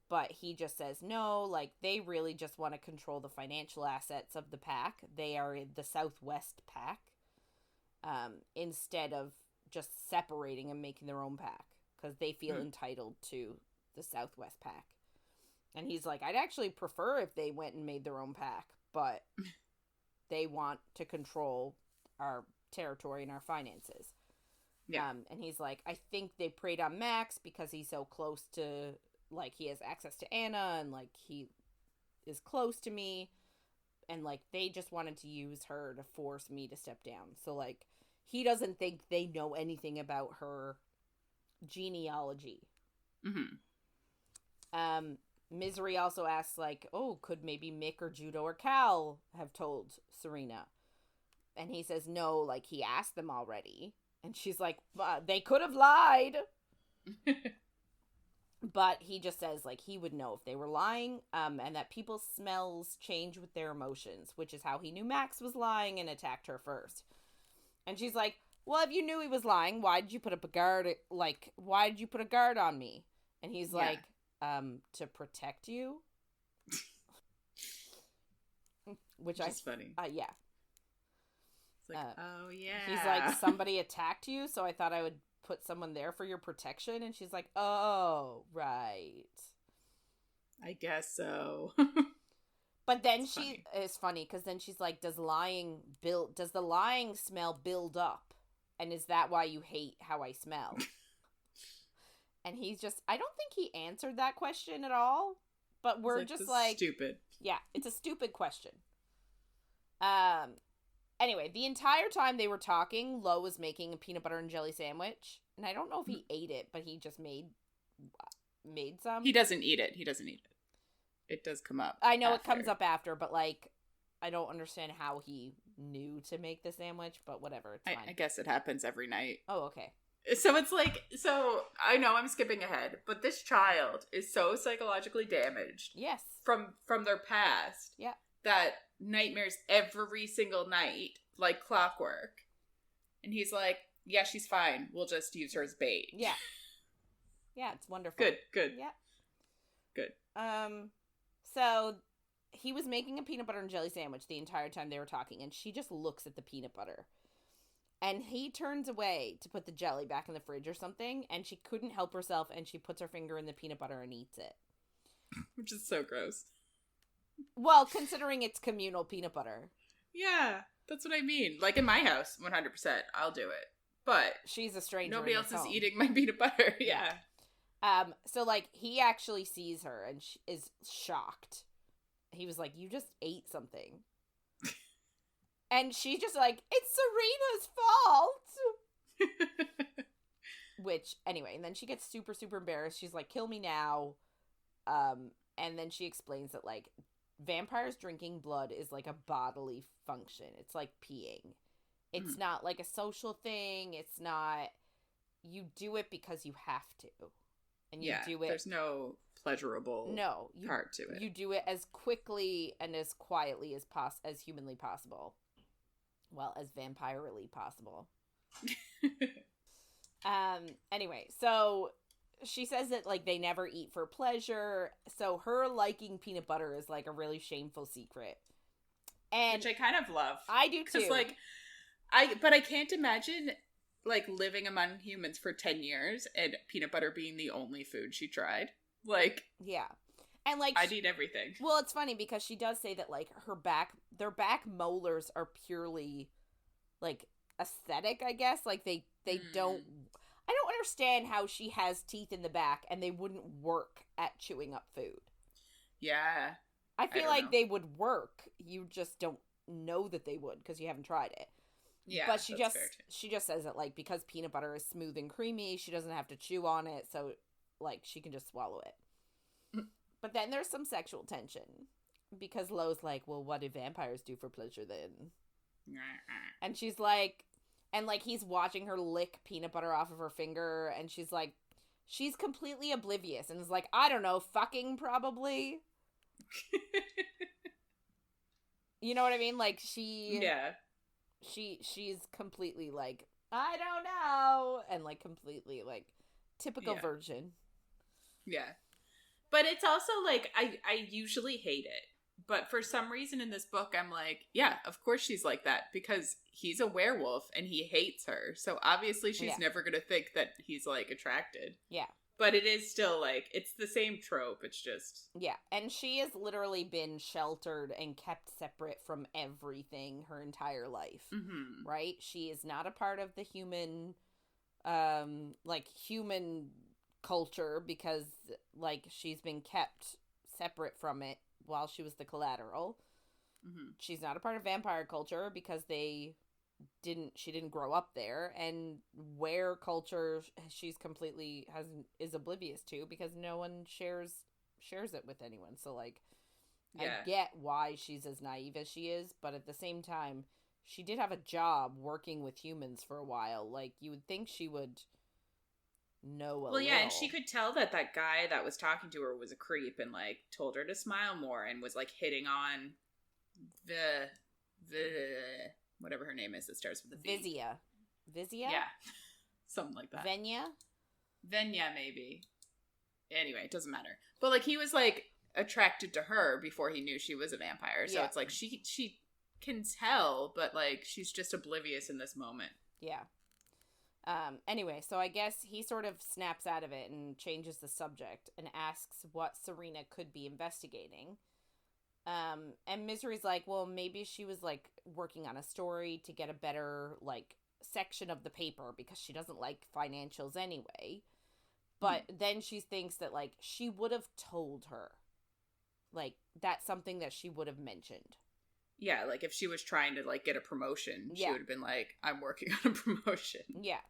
But he just says no, like, they really just want to control the financial assets of the pack. They are in the Southwest pack, instead of just separating and making their own pack, because they feel entitled to the Southwest pack. And he's like, I'd actually prefer if they went and made their own pack, but they want to control our territory and our finances. Yeah. And he's like, I think they preyed on Max because he's so close to, like, he has access to Anna, and, like, he is close to me, and, like, they just wanted to use her to force me to step down. So, like, he doesn't think they know anything about her genealogy. Misery also asks, like, oh, could maybe Mick or Judo or Cal have told Serena? And he says no, like, he asked them already. And she's like, they could have lied. But he just says, like, he would know if they were lying, and that people's smells change with their emotions, which is how he knew Max was lying and attacked her first. And she's like, well, if you knew he was lying, why did you put up a guard? Like, why did you put a guard on me? And he's like, to protect you. Which is funny. Yeah. It's like, oh yeah. He's like, somebody attacked you, so I thought I would put someone there for your protection. And she's like, oh, right. I guess so. But then it's funny because then she's like, does the lying smell build up? And is that why you hate how I smell? And he's just, I don't think he answered that question at all. But we're like, just like, stupid. Yeah, it's a stupid question. Anyway, the entire time they were talking, Lowe was making a peanut butter and jelly sandwich. And I don't know if he ate it, but he just made some. He doesn't eat it. It does come up. I know after. It comes up after, but like, I don't understand how he knew to make the sandwich, but whatever. It's fine. I guess it happens every night. Oh, okay. So it's like, I know I'm skipping ahead, but this child is so psychologically damaged. Yes. From their past. Yeah. That nightmares every single night, like clockwork. And he's like, yeah, she's fine. We'll just use her as bait. Yeah. Yeah, it's wonderful. Good. Yeah. Good. So he was making a peanut butter and jelly sandwich the entire time they were talking, and she just looks at the peanut butter. And he turns away to put the jelly back in the fridge or something, and she couldn't help herself, and she puts her finger in the peanut butter and eats it. Which is so gross. Well, considering it's communal peanut butter. Yeah, that's what I mean. Like in my house, 100%, I'll do it. But she's a stranger. Nobody else is eating my peanut butter. Yeah. So like he actually sees her and she is shocked. He was like, "You just ate something." And she's just like, "It's Serena's fault." Which, anyway, and then she gets super, super embarrassed. She's like, "Kill me now." And then she explains that, like, vampires drinking blood is like a bodily function. It's like peeing. It's not like a social thing. It's not, you do it because you have to. And you do it. There's no pleasurable part to it. You do it as quickly and as quietly as humanly possible. Well, as vampirely possible. Anyway, so she says that, like, they never eat for pleasure. So her liking peanut butter is, like, a really shameful secret. And which I kind of love. I do, too. Because, like, but I can't imagine, like, living among humans for 10 years and peanut butter being the only food she tried. Like, yeah. And, like, I'd eat everything. Well, it's funny because she does say that, like, their back molars are purely, like, aesthetic, I guess. Like, they don't, I don't understand how she has teeth in the back and they wouldn't work at chewing up food. Yeah. I feel like they would work. You just don't know that they would because you haven't tried it. Yeah, but she just says that, like, because peanut butter is smooth and creamy, she doesn't have to chew on it, so, like, she can just swallow it. But then there's some sexual tension because Lowe's like, well, what do vampires do for pleasure then? And she's like, and, like, he's watching her lick peanut butter off of her finger, and she's like, she's completely oblivious and is like, I don't know, fucking probably. You know what I mean? Like, she's completely like, I don't know, and, like, completely, like, typical virgin. Yeah. But it's also, like, I usually hate it. But for some reason in this book, I'm like, yeah, of course she's like that. Because he's a werewolf and he hates her. So obviously she's never going to think that he's, like, attracted. Yeah. But it is still, like, it's the same trope. It's just... Yeah. And she has literally been sheltered and kept separate from everything her entire life. Mm-hmm. Right? She is not a part of the human, human culture because, like, she's been kept separate from it while she was the collateral. Mm-hmm. She's not a part of vampire culture because she didn't grow up there, and were culture she's completely is oblivious to because no one shares it with anyone. So, like, I get why she's as naive as she is, but at the same time, she did have a job working with humans for a while. Like, you would think she would know a little. And she could tell that guy that was talking to her was a creep and, like, told her to smile more and was, like, hitting on the whatever her name is that starts with a V. Vizia? Yeah. Something like that. Venya, maybe. Anyway, it doesn't matter. But, like, he was, like, attracted to her before he knew she was a vampire. So it's like she can tell, but like she's just oblivious in this moment. Yeah. Anyway, so I guess he sort of snaps out of it and changes the subject and asks what Serena could be investigating. And Misery's like, well, maybe she was like working on a story to get a better like section of the paper because she doesn't like financials anyway. But then she thinks that like she would have told her. Like that's something that she would have mentioned. Yeah, like if she was trying to like get a promotion, she would have been like, I'm working on a promotion. Yeah.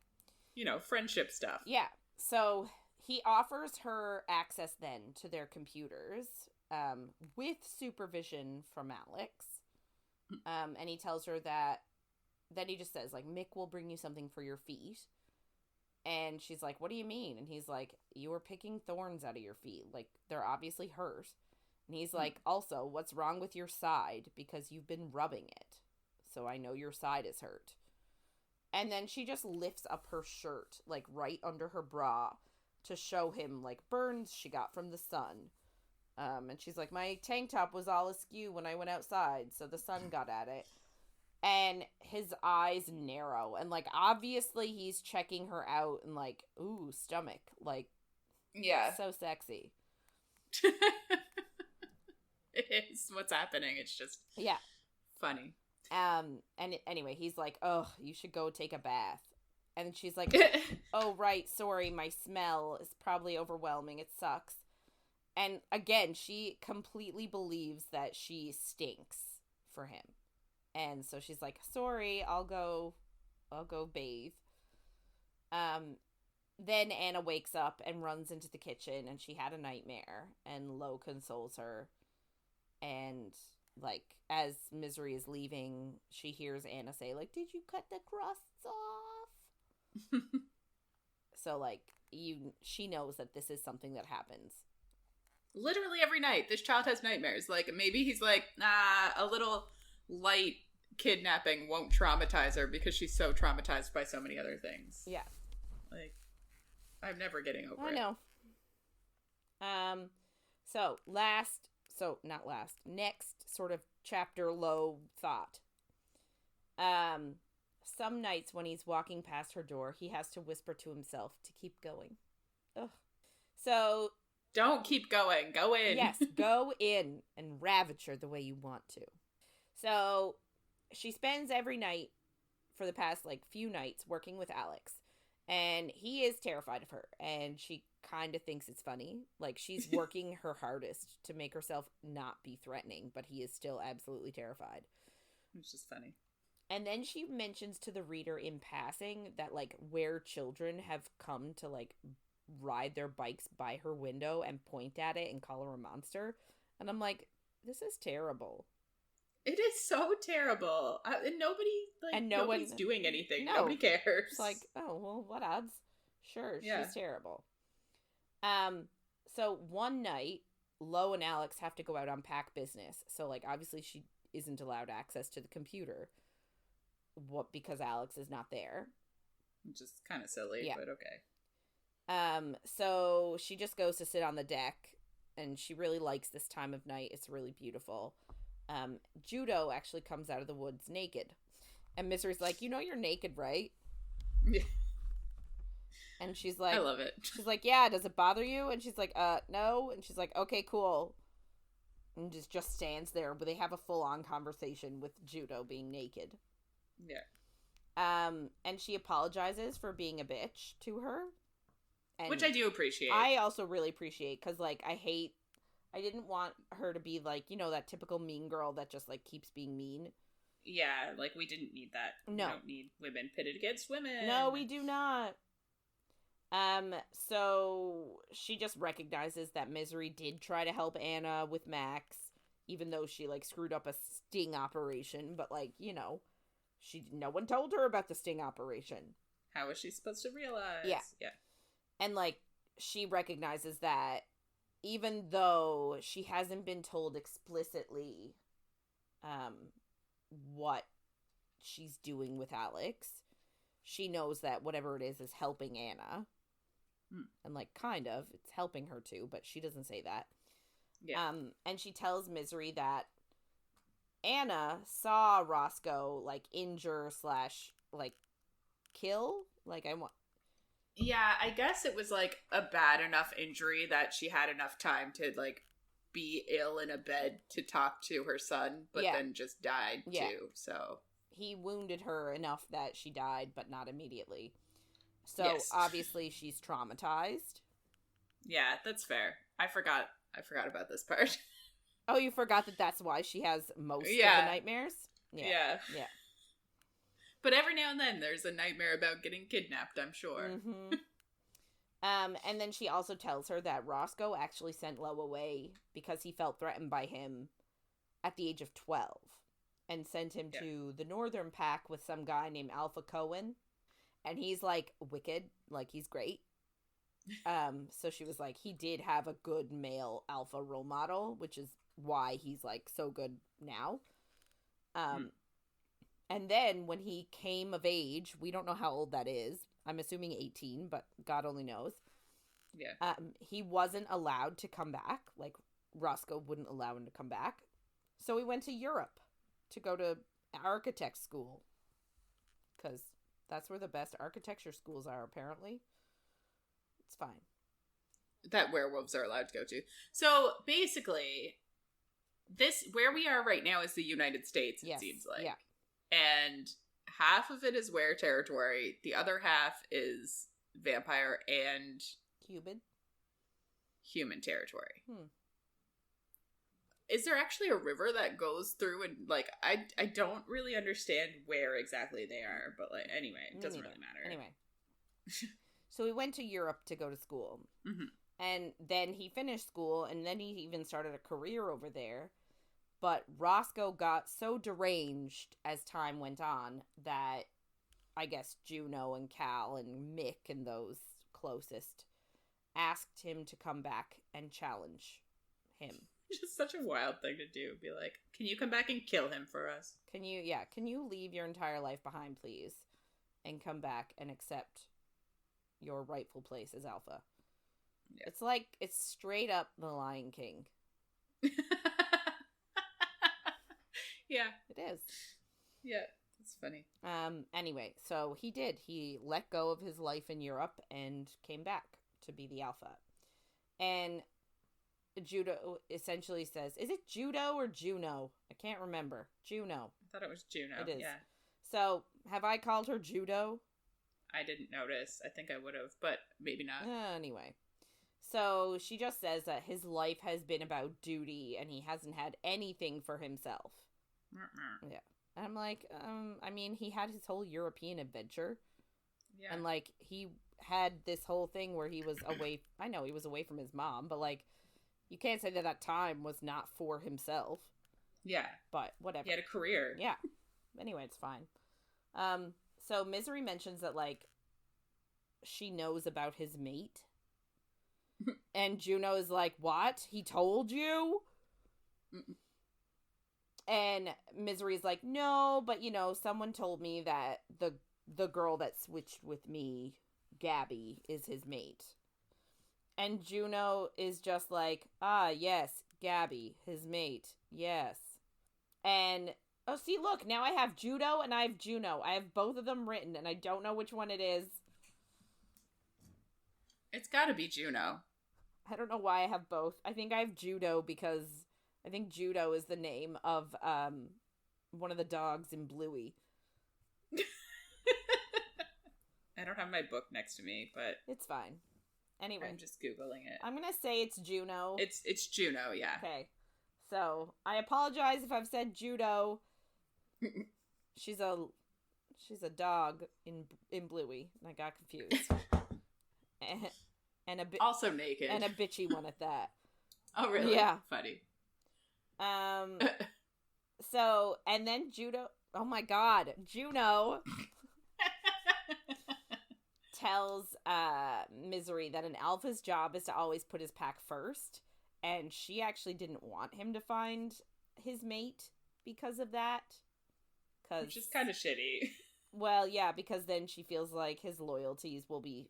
You know, friendship stuff. Yeah. So he offers her access then to their computers with supervision from Alex. And he tells her that, then he just says, like, Mick will bring you something for your feet. And she's like, what do you mean? And he's like, you were picking thorns out of your feet. Like, they're obviously hurt. And he's like, also, what's wrong with your side? Because you've been rubbing it. So I know your side is hurt. And then she just lifts up her shirt, like, right under her bra to show him, like, burns she got from the sun. And she's like, my tank top was all askew when I went outside, so the sun got at it. And his eyes narrow. And, like, obviously he's checking her out and, like, ooh, stomach. Like, yeah. So sexy. It's what's happening. It's just funny. Anyway, he's like, oh, you should go take a bath. And she's like, oh, right, sorry, my smell is probably overwhelming. It sucks. And again, she completely believes that she stinks for him. And so she's like, sorry, I'll go bathe. Then Anna wakes up and runs into the kitchen, and she had a nightmare, and Lowe consoles her. And, like, as Misery is leaving, she hears Anna say, like, did you cut the crusts off? So, like, she knows that this is something that happens. Literally every night, this child has nightmares. Like, maybe he's like, a little light kidnapping won't traumatize her because she's so traumatized by so many other things. Yeah. Like, I'm never getting over it. I know. Next sort of chapter low thought. Some nights when he's walking past her door, he has to whisper to himself to keep going. Ugh. So... Don't keep going. Go in. Yes, go in and ravage her the way you want to. So she spends every night for the past, like, few nights working with Alex. And he is terrified of her. And she kind of thinks it's funny. Like, she's working her hardest to make herself not be threatening. But he is still absolutely terrified. It's just funny. And then she mentions to the reader in passing that, like, where children have come to, like, ride their bikes by her window and point at it and call her a monster. And I'm like, this is terrible. It is so terrible. And nobody, like, and nobody's doing anything. No. Nobody cares. It's like, oh, well, what odds? Sure, she's terrible. So one night, Lowe and Alex have to go out on pack business. So, like, obviously she isn't allowed access to the computer. Because Alex is not there. Which is kind of silly, but okay. So she just goes to sit on the deck, and she really likes this time of night. It's really beautiful. Judo actually comes out of the woods naked, and Misery's like, you know you're naked, right? Yeah. And she's like, I love it. She's like, yeah, does it bother you? And she's like, no. And she's like, okay, cool. And just stands there, but they have a full-on conversation with Judo being naked. Yeah. And she apologizes for being a bitch to her. And which I do appreciate. I also really appreciate, because, like, I didn't want her to be, like, you know, that typical mean girl that just, like, keeps being mean. Yeah, like, we didn't need that. No. We don't need women pitted against women. No, we do not. So she just recognizes that Misery did try to help Anna with Max, even though she, like, screwed up a sting operation, but, like, you know, no one told her about the sting operation. How was she supposed to realize? Yeah. And, like, she recognizes that even though she hasn't been told explicitly what she's doing with Alex, she knows that whatever it is helping Anna. And, like, kind of. It's helping her too, but she doesn't say that. Yeah. And she tells Misery that Anna saw Roscoe, like, injure / like, kill. Like, Yeah, I guess it was, like, a bad enough injury that she had enough time to, like, be ill in a bed to talk to her son, but then just died, too, so... He wounded her enough that she died, but not immediately. So, obviously, she's traumatized. Yeah, that's fair. I forgot about this part. Oh, you forgot that that's why she has most of the nightmares? Yeah. But every now and then, there's a nightmare about getting kidnapped, I'm sure. Mm-hmm. And then she also tells her that Roscoe actually sent Lowe away because he felt threatened by him at the age of 12 and sent him to the Northern Pack with some guy named Alpha Cohen. And he's, like, wicked. Like, he's great. So she was like, he did have a good male alpha role model, which is why he's, like, so good now. And then when he came of age, we don't know how old that is. I'm assuming 18, but God only knows. Yeah. He wasn't allowed to come back. Like, Roscoe wouldn't allow him to come back. So he went to Europe to go to architect school. Because that's where the best architecture schools are, apparently. It's fine. That werewolves are allowed to go to. So, basically, where we are right now is the United States, it seems like. Yeah. And half of it is were territory. The other half is vampire and... human territory. Is there actually a river that goes through and, like, I don't really understand where exactly they are, but, like, anyway, it doesn't really matter. Anyway. So he went to Europe to go to school. Mm-hmm. And then he finished school, and then he even started a career over there. But Roscoe got so deranged as time went on that I guess Juno and Cal and Mick and those closest asked him to come back and challenge him. Just such a wild thing to do. Be like, can you come back and kill him for us? Can you leave your entire life behind, please? And come back and accept your rightful place as Alpha. Yeah. It's straight up The Lion King. Yeah. It is. Yeah, it's funny. Anyway, so he did. He let go of his life in Europe and came back to be the Alpha. And Judo essentially says, is it Judo or Juno? I can't remember. Juno. I thought it was Juno. It is. Yeah. So, have I called her Judo? I didn't notice. I think I would have, but maybe not. Anyway. So, she just says that his life has been about duty and he hasn't had anything for himself. Yeah. And I'm like, I mean, he had his whole European adventure. Yeah. And, like, he had this whole thing where he was away. I know he was away from his mom, but, like, you can't say that time was not for himself. Yeah. But whatever. He had a career. Yeah. Anyway, it's fine. So Misery mentions that, like, she knows about his mate. And Juno is like, what? He told you? Mm-mm. And Misery's like, no, but, you know, someone told me that the girl that switched with me, Gabby, is his mate. And Juno is just like, yes, Gabby, his mate, yes. And, oh, see, look, now I have Judo and I have Juno. I have both of them written, and I don't know which one it is. It's gotta be Juno. I don't know why I have both. I think I have Judo because I think Judo is the name of one of the dogs in Bluey. I don't have my book next to me, but... It's fine. Anyway. I'm just Googling it. I'm gonna say it's Juno. It's Juno, yeah. Okay. So, I apologize if I've said Judo. She's a dog in Bluey, and I got confused. and also naked. And a bitchy one at that. Oh, really? Yeah. Funny. So, and then Judo... Oh my god. Juno... tells Misery that an alpha's job is to always put his pack first, and she actually didn't want him to find his mate because of that. Which is kind of shitty. Well, yeah, because then she feels like his loyalties will be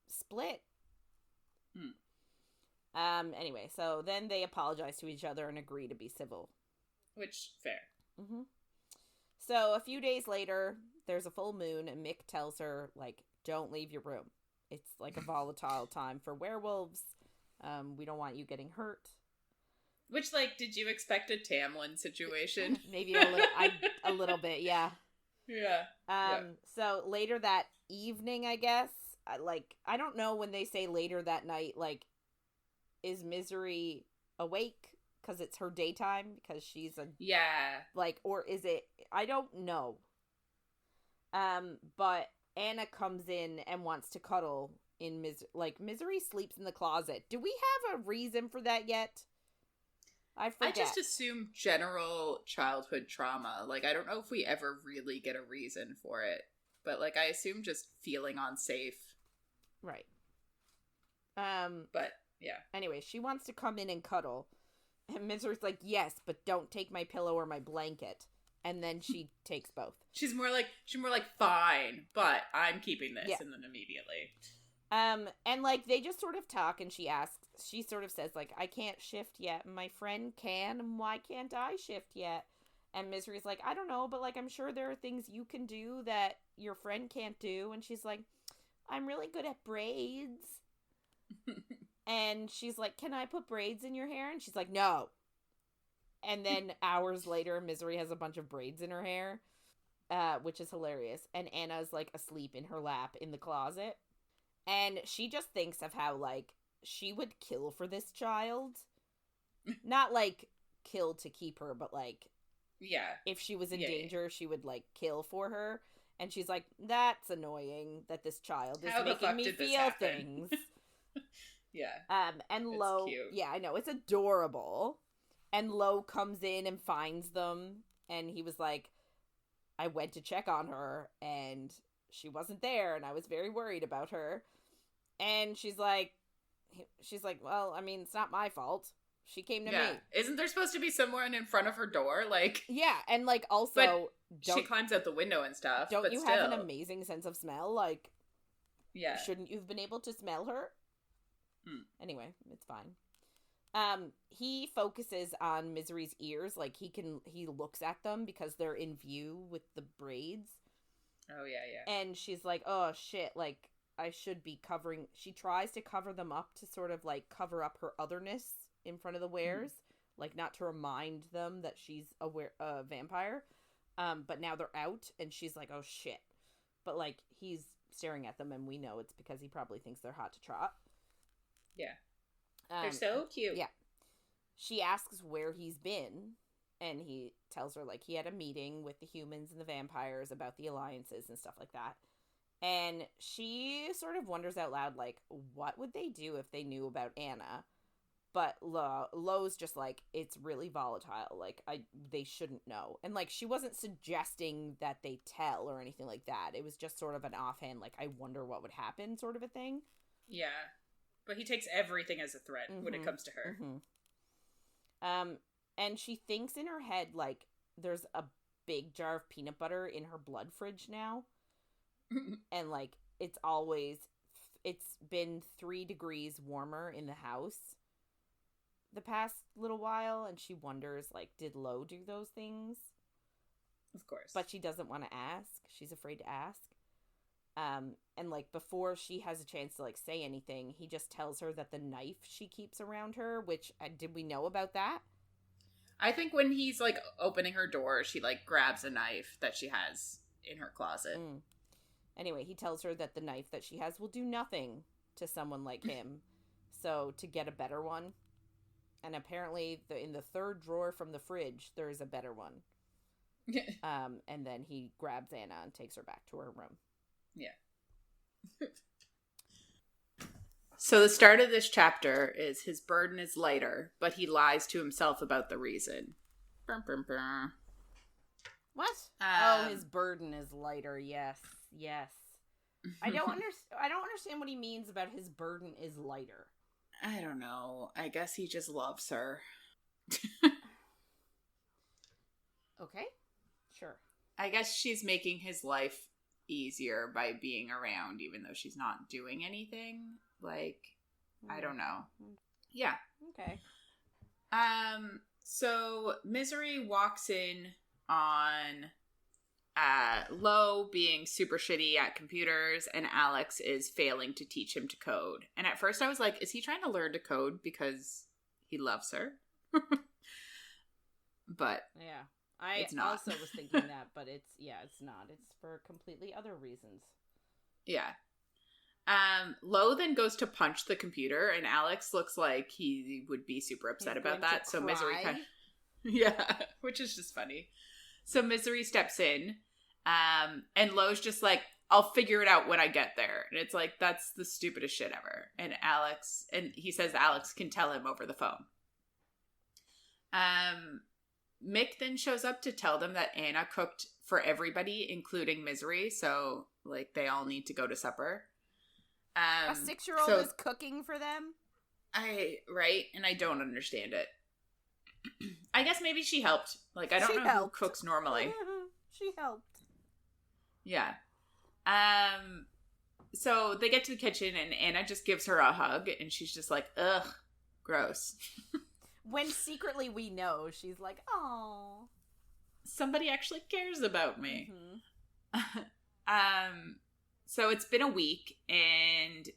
split. Anyway, so then they apologize to each other and agree to be civil. Which, fair. Mm-hmm. So a few days later, there's a full moon, and Mick tells her, like, don't leave your room. It's like a volatile time for werewolves. We don't want you getting hurt. Which, like, did you expect a Tamlin situation? Maybe a little bit, yeah. Yeah. So later that evening, I guess, I don't know when they say later that night, like, is Misery awake because it's her daytime because she's or is it, I don't know. But Anna comes in and wants to cuddle in Misery sleeps in the closet. Do we have a reason for that yet? I forget. I just assume general childhood trauma. Like, I don't know if we ever really get a reason for it. But, like, I assume just feeling unsafe. Right. But, yeah. Anyway, she wants to come in and cuddle. And Misery's like, yes, but don't take my pillow or my blanket. And then she takes both. She's more like, fine, but I'm keeping this. Yeah. And then immediately. And, like, they just sort of talk, and she sort of says, like, I can't shift yet. My friend can, and why can't I shift yet? And Misery's like, I don't know, but, like, I'm sure there are things you can do that your friend can't do. And she's like, I'm really good at braids. And she's like, can I put braids in your hair? And she's like, no. And then hours later, Misery has a bunch of braids in her hair, which is hilarious. And Anna's, like, asleep in her lap in the closet. And she just thinks of how, like, she would kill for this child. Not, like, kill to keep her, but, like, yeah, if she was in danger, she would, like, kill for her. And she's like, that's annoying that this child is making me feel things. Yeah. And Lowe, cute. Yeah, I know, it's adorable. And Lowe comes in and finds them, and he was like, I went to check on her, and she wasn't there, and I was very worried about her. And she's like, well, I mean, it's not my fault. She came to me. Isn't there supposed to be someone in front of her door? Like, yeah, and, like, also, she climbs out the window and stuff. Don't you have an amazing sense of smell? Like, yeah, shouldn't you have been able to smell her? Anyway, it's fine. He focuses on Misery's ears. Like, he looks at them because they're in view with the braids. Oh, yeah. And she's like, oh, shit, like, I should be covering... She tries to cover them up to sort of, like, cover up her otherness in front of the wares. Like, not to remind them that she's a vampire. But now they're out, and she's like, oh, shit. But, like, he's staring at them, and we know it's because he probably thinks they're hot to trot. Yeah. They're so cute. Yeah. She asks where he's been, and he tells her, like, he had a meeting with the humans and the vampires about the alliances and stuff like that. And she sort of wonders out loud, like, what would they do if they knew about Anna? But Lowe's just like, it's really volatile. Like, they shouldn't know. And, like, she wasn't suggesting that they tell or anything like that. It was just sort of an offhand, like, I wonder what would happen sort of a thing. Yeah. But he takes everything as a threat when it comes to her. And she thinks in her head, like, there's a big jar of peanut butter in her blood fridge now. And, like, it's been 3 degrees warmer in the house the past little while. And she wonders, like, did Lowe do those things? Of course. But she doesn't want to ask. She's afraid to ask. And, like, before she has a chance to, like, say anything, he just tells her that the knife she keeps around her, which, did we know about that? I think when he's, like, opening her door, she, like, grabs a knife that she has in her closet. Anyway, he tells her that the knife that she has will do nothing to someone like him. So, to get a better one. And apparently, in the 3rd drawer from the fridge, there is a better one. And then he grabs Anna and takes her back to her room. Yeah. So the start of this chapter is his burden is lighter, but he lies to himself about the reason. What? His burden is lighter. Yes. I don't understand what he means about his burden is lighter. I don't know. I guess he just loves her. Okay. Sure. I guess she's making his life easier by being around, even though she's not doing anything. Like, I don't know. Yeah. Okay. So Misery walks in on Lowe being super shitty at computers, and Alex is failing to teach him to code. And at first I was like, is he trying to learn to code because he loves her? But yeah, I it's not. also was thinking that, but it's not. It's for completely other reasons. Yeah. Lowe then goes to punch the computer, and Alex looks like he would be super upset about that. So Misery yeah, which is just funny. So Misery steps in, and Lowe's just like, I'll figure it out when I get there. And it's like, that's the stupidest shit ever. And he says Alex can tell him over the phone. Mick then shows up to tell them that Anna cooked for everybody, including Misery. So, like, they all need to go to supper. A 6-year-old is cooking for them? Right? And I don't understand it. I guess maybe she helped. Like, I don't know who cooks normally. She helped. Yeah. So they get to the kitchen and Anna just gives her a hug and she's just like, ugh, gross. When secretly we know she's like, oh, somebody actually cares about me. Mm-hmm. So it's been a week and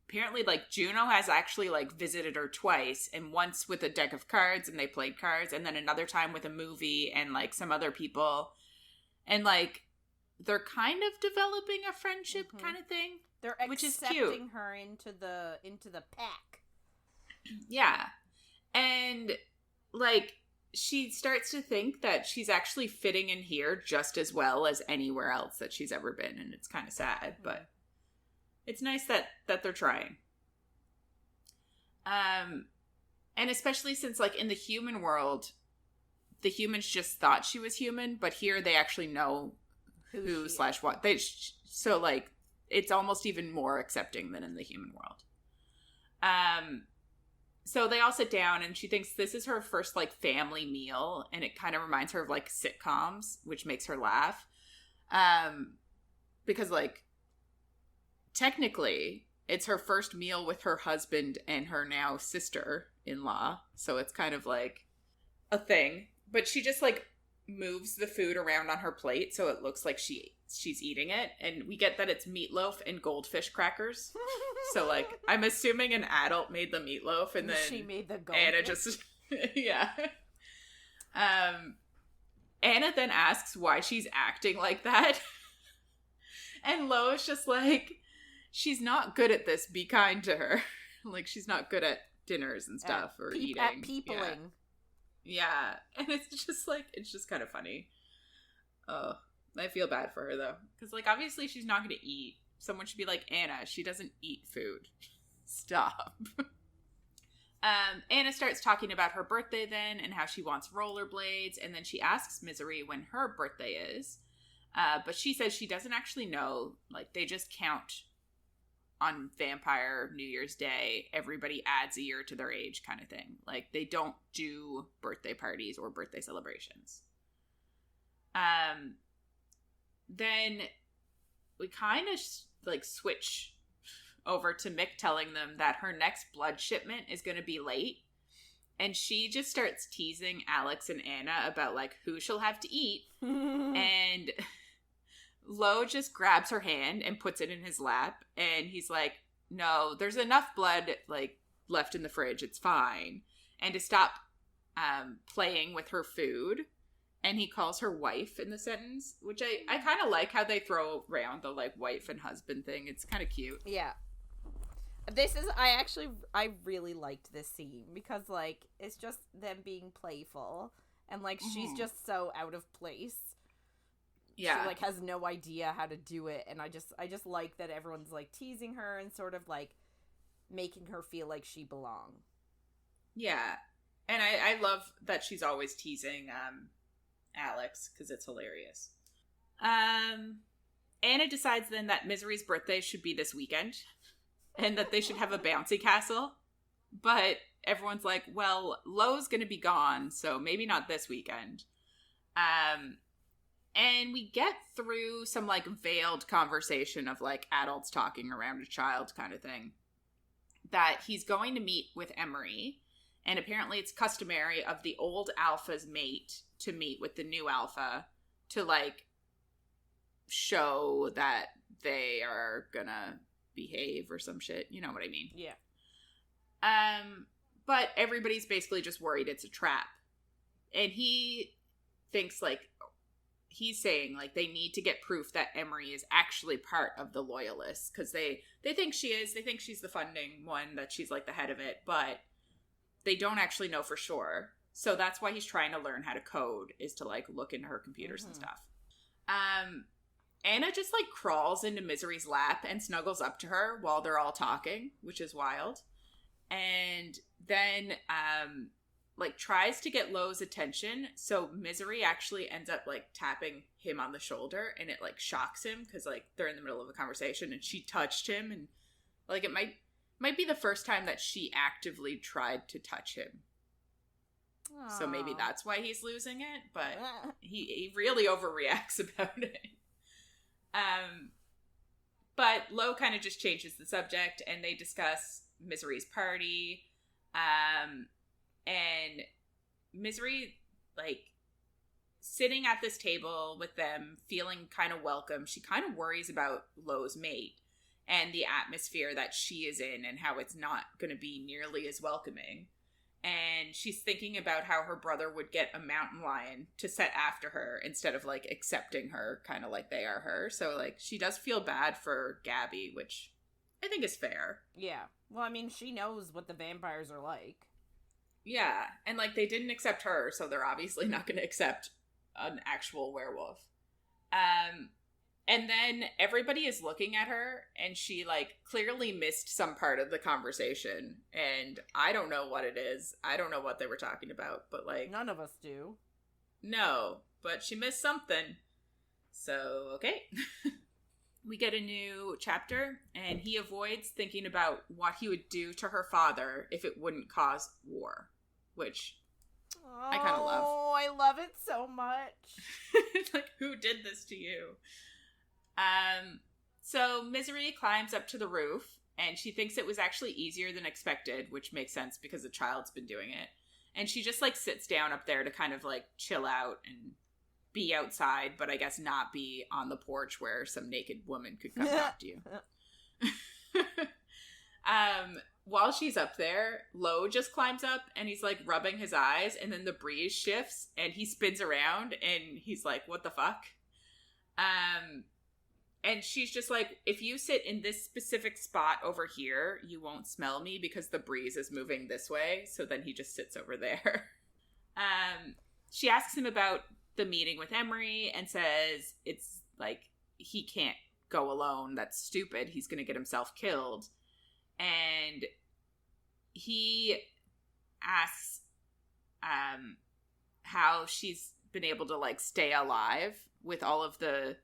apparently like Juno has actually like visited her twice, and once with a deck of cards and they played cards, and then another time with a movie and like some other people, and like they're kind of developing a friendship kind of thing. They're which is cute. Accepting her into the pack. Yeah. And like she starts to think that she's actually fitting in here just as well as anywhere else that she's ever been, and it's kind of sad, but it's nice that they're trying. And especially since like in the human world, the humans just thought she was human, but here they actually know who / what they so like it's almost even more accepting than in the human world. So they all sit down and she thinks this is her first like family meal, and it kind of reminds her of like sitcoms, which makes her laugh. Because like technically it's her first meal with her husband and her now sister-in-law, so it's kind of like a thing. But she just like moves the food around on her plate so it looks like she's eating it, and we get that it's meatloaf and goldfish crackers. So like I'm assuming an adult made the meatloaf and then she made the goldfish. Anna just yeah. Anna then asks why she's acting like that. And Lowe is just like, she's not good at this, be kind to her. Like she's not good at dinners and stuff or eating. At peopling. Yeah. And it's just like, it's just kind of funny. Oh, I feel bad for her though. Because like obviously she's not going to eat. Someone should be like, Anna, she doesn't eat food. Stop. Anna starts talking about her birthday then and how she wants rollerblades, and then she asks Misery when her birthday is. But she says she doesn't actually know. Like, they just count on Vampire New Year's Day. Everybody adds a year to their age kind of thing. Like, they don't do birthday parties or birthday celebrations. Then we kind of like switch over to Mick telling them that her next blood shipment is going to be late, and she just starts teasing Alex and Anna about like who she'll have to eat. And Lowe just grabs her hand and puts it in his lap, and he's like, no, there's enough blood like left in the fridge, it's fine. And to stop playing with her food. And he calls her wife in the sentence, which I kind of like how they throw around the like wife and husband thing. It's kind of cute. Yeah. I really liked this scene because like it's just them being playful, and like she's just so out of place. Yeah. She like has no idea how to do it, and I just like that everyone's like teasing her and sort of like making her feel like she belongs. Yeah. And I love that she's always teasing Alex, because it's hilarious. Anna decides then that Misery's birthday should be this weekend, and that they should have a bouncy castle. But everyone's like, well, Lowe's gonna be gone, so maybe not this weekend. And we get through some like veiled conversation of like adults talking around a child kind of thing. that he's going to meet with Emery, and apparently it's customary of the old alpha's mate to meet with the new alpha to, like, show that they are gonna behave or some shit. You know what I mean? Yeah. But everybody's basically just worried it's a trap. And he thinks, like, he's saying, like, they need to get proof that Emery is actually part of the Loyalists, because they think she is. They think she's the funding one, that she's, like, the head of it, but they don't actually know for sure. So that's why he's trying to learn how to code, is to, like, look into her computers and stuff. Anna just, like, crawls into Misery's lap and snuggles up to her while they're all talking, which is wild. And then, like, tries to get Lowe's attention. So Misery actually ends up, like, tapping him on the shoulder, and it, like, shocks him because, like, they're in the middle of a conversation and she touched him, and, like, it might be the first time that she actively tried to touch him. Aww. So maybe that's why he's losing it, but he really overreacts about it. But Lowe kind of just changes the subject, and they discuss Misery's party, and Misery, like, sitting at this table with them, feeling kind of welcome. She kind of worries about Lowe's mate and the atmosphere that she is in and how it's not going to be nearly as welcoming. And she's thinking about how her brother would get a mountain lion to set after her instead of, like, accepting her kind of like they are her. So, like, she does feel bad for Gabby, which I think is fair. Yeah. Well, I mean, she knows what the vampires are like. Yeah. And, like, they didn't accept her, so they're obviously not going to accept an actual werewolf. And then everybody is looking at her, and she, like, clearly missed some part of the conversation. And I don't know what it is. I don't know what they were talking about, but, like... None of us do. No, but she missed something. So, okay. We get a new chapter, and he avoids thinking about what he would do to her father if it wouldn't cause war. Which I kind of love. Oh, I love it so much. Like, who did this to you? So Misery climbs up to the roof, and she thinks it was actually easier than expected, which makes sense because the child's been doing it. And she just, like, sits down up there to kind of, like, chill out and be outside, but I guess not be on the porch where some naked woman could come talk to you. While she's up there, Lowe just climbs up, and he's, like, rubbing his eyes, and then the breeze shifts, and he spins around, and he's like, what the fuck? And she's just like, if you sit in this specific spot over here, you won't smell me because the breeze is moving this way. So then he just sits over there. She asks him about the meeting with Emery and says it's like, he can't go alone. That's stupid. He's going to get himself killed. And he asks how she's been able to, like, stay alive with all of the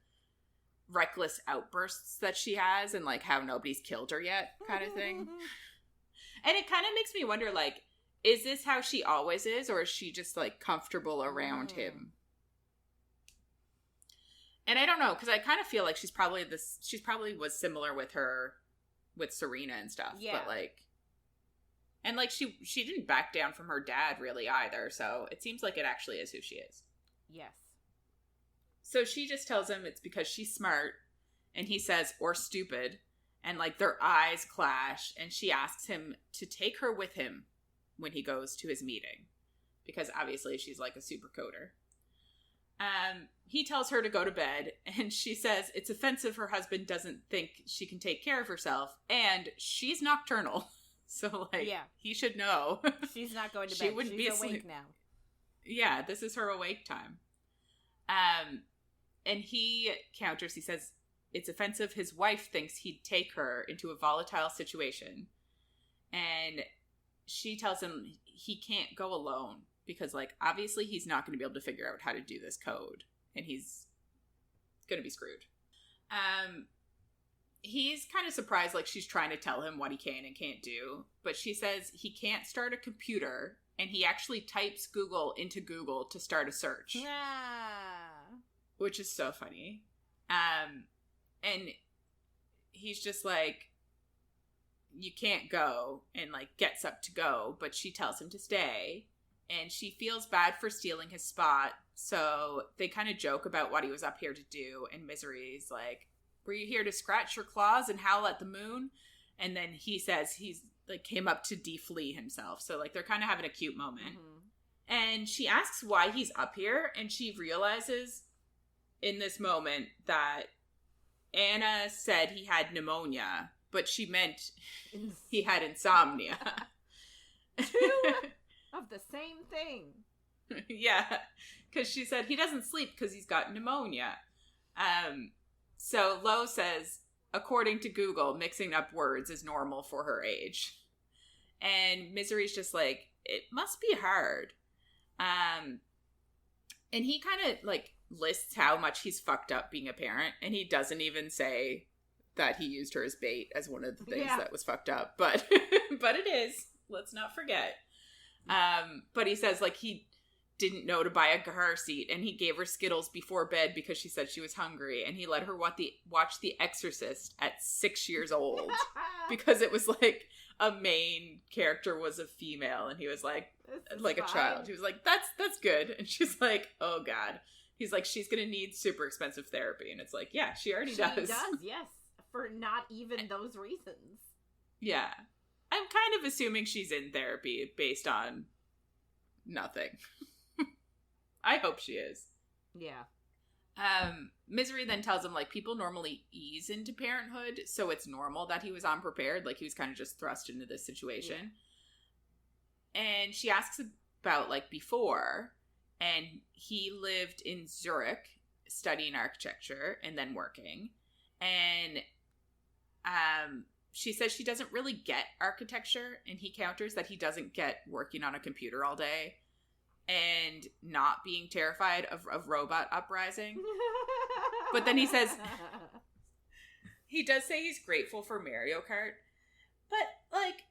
reckless outbursts that she has, and, like, how nobody's killed her yet, kind of thing. And it kind of makes me wonder, like, is this how she always is, or is she just, like, comfortable around him? And I don't know, because I kind of feel like she's probably was similar with Serena and stuff. Yeah. But, like, and, like, she didn't back down from her dad really either, so it seems like it actually is who she is. Yes. So she just tells him it's because she's smart, and he says, or stupid, and, like, their eyes clash, and she asks him to take her with him when he goes to his meeting, because obviously she's, like, a super coder. He tells her to go to bed, and she says it's offensive her husband doesn't think she can take care of herself, and she's nocturnal, so, like, yeah. He should know. She's not going to bed. She's awake now. Yeah, this is her awake time. And he counters, he says, it's offensive his wife thinks he'd take her into a volatile situation. And she tells him he can't go alone because, like, obviously he's not going to be able to figure out how to do this code. And he's going to be screwed. He's kind of surprised, like, she's trying to tell him what he can and can't do. But she says he can't start a computer, and he actually types Google into Google to start a search. Yeah. Which is so funny. And he's just like, you can't go, and like gets up to go, but she tells him to stay, and she feels bad for stealing his spot. So they kind of joke about what he was up here to do, and Misery's like, were you here to scratch your claws and howl at the moon? And then he says he's like came up to deflee himself. So like they're kind of having a cute moment. Mm-hmm. And she asks why he's up here, and she realizes in this moment that Anna said he had pneumonia, but she meant he had insomnia. Two of the same thing. Yeah, because she said he doesn't sleep because he's got pneumonia. So Lowe says, according to Google, mixing up words is normal for her age. And Misery's just like, it must be hard. And he kind of like lists how much he's fucked up being a parent, and he doesn't even say that he used her as bait as one of the things that was fucked up, but but it is, let's not forget. But he says like he didn't know to buy a car seat, and he gave her Skittles before bed because she said she was hungry, and he let her watch The Exorcist at 6 years old because it was like a main character was a female, and he was like a child. He was like, that's good. And she's like, oh god. He's like, she's gonna need super expensive therapy. And it's like, yeah, she already does. She does, yes. For not even those reasons. Yeah. I'm kind of assuming she's in therapy based on nothing. I hope she is. Yeah. Misery then tells him, like, people normally ease into parenthood, so it's normal that he was unprepared. Like, he was kind of just thrust into this situation. Yeah. And she asks about, like, before, and he lived in Zurich studying architecture and then working. And she says she doesn't really get architecture, and he counters that he doesn't get working on a computer all day and not being terrified of robot uprising. But then he says, he does say he's grateful for Mario Kart, but like,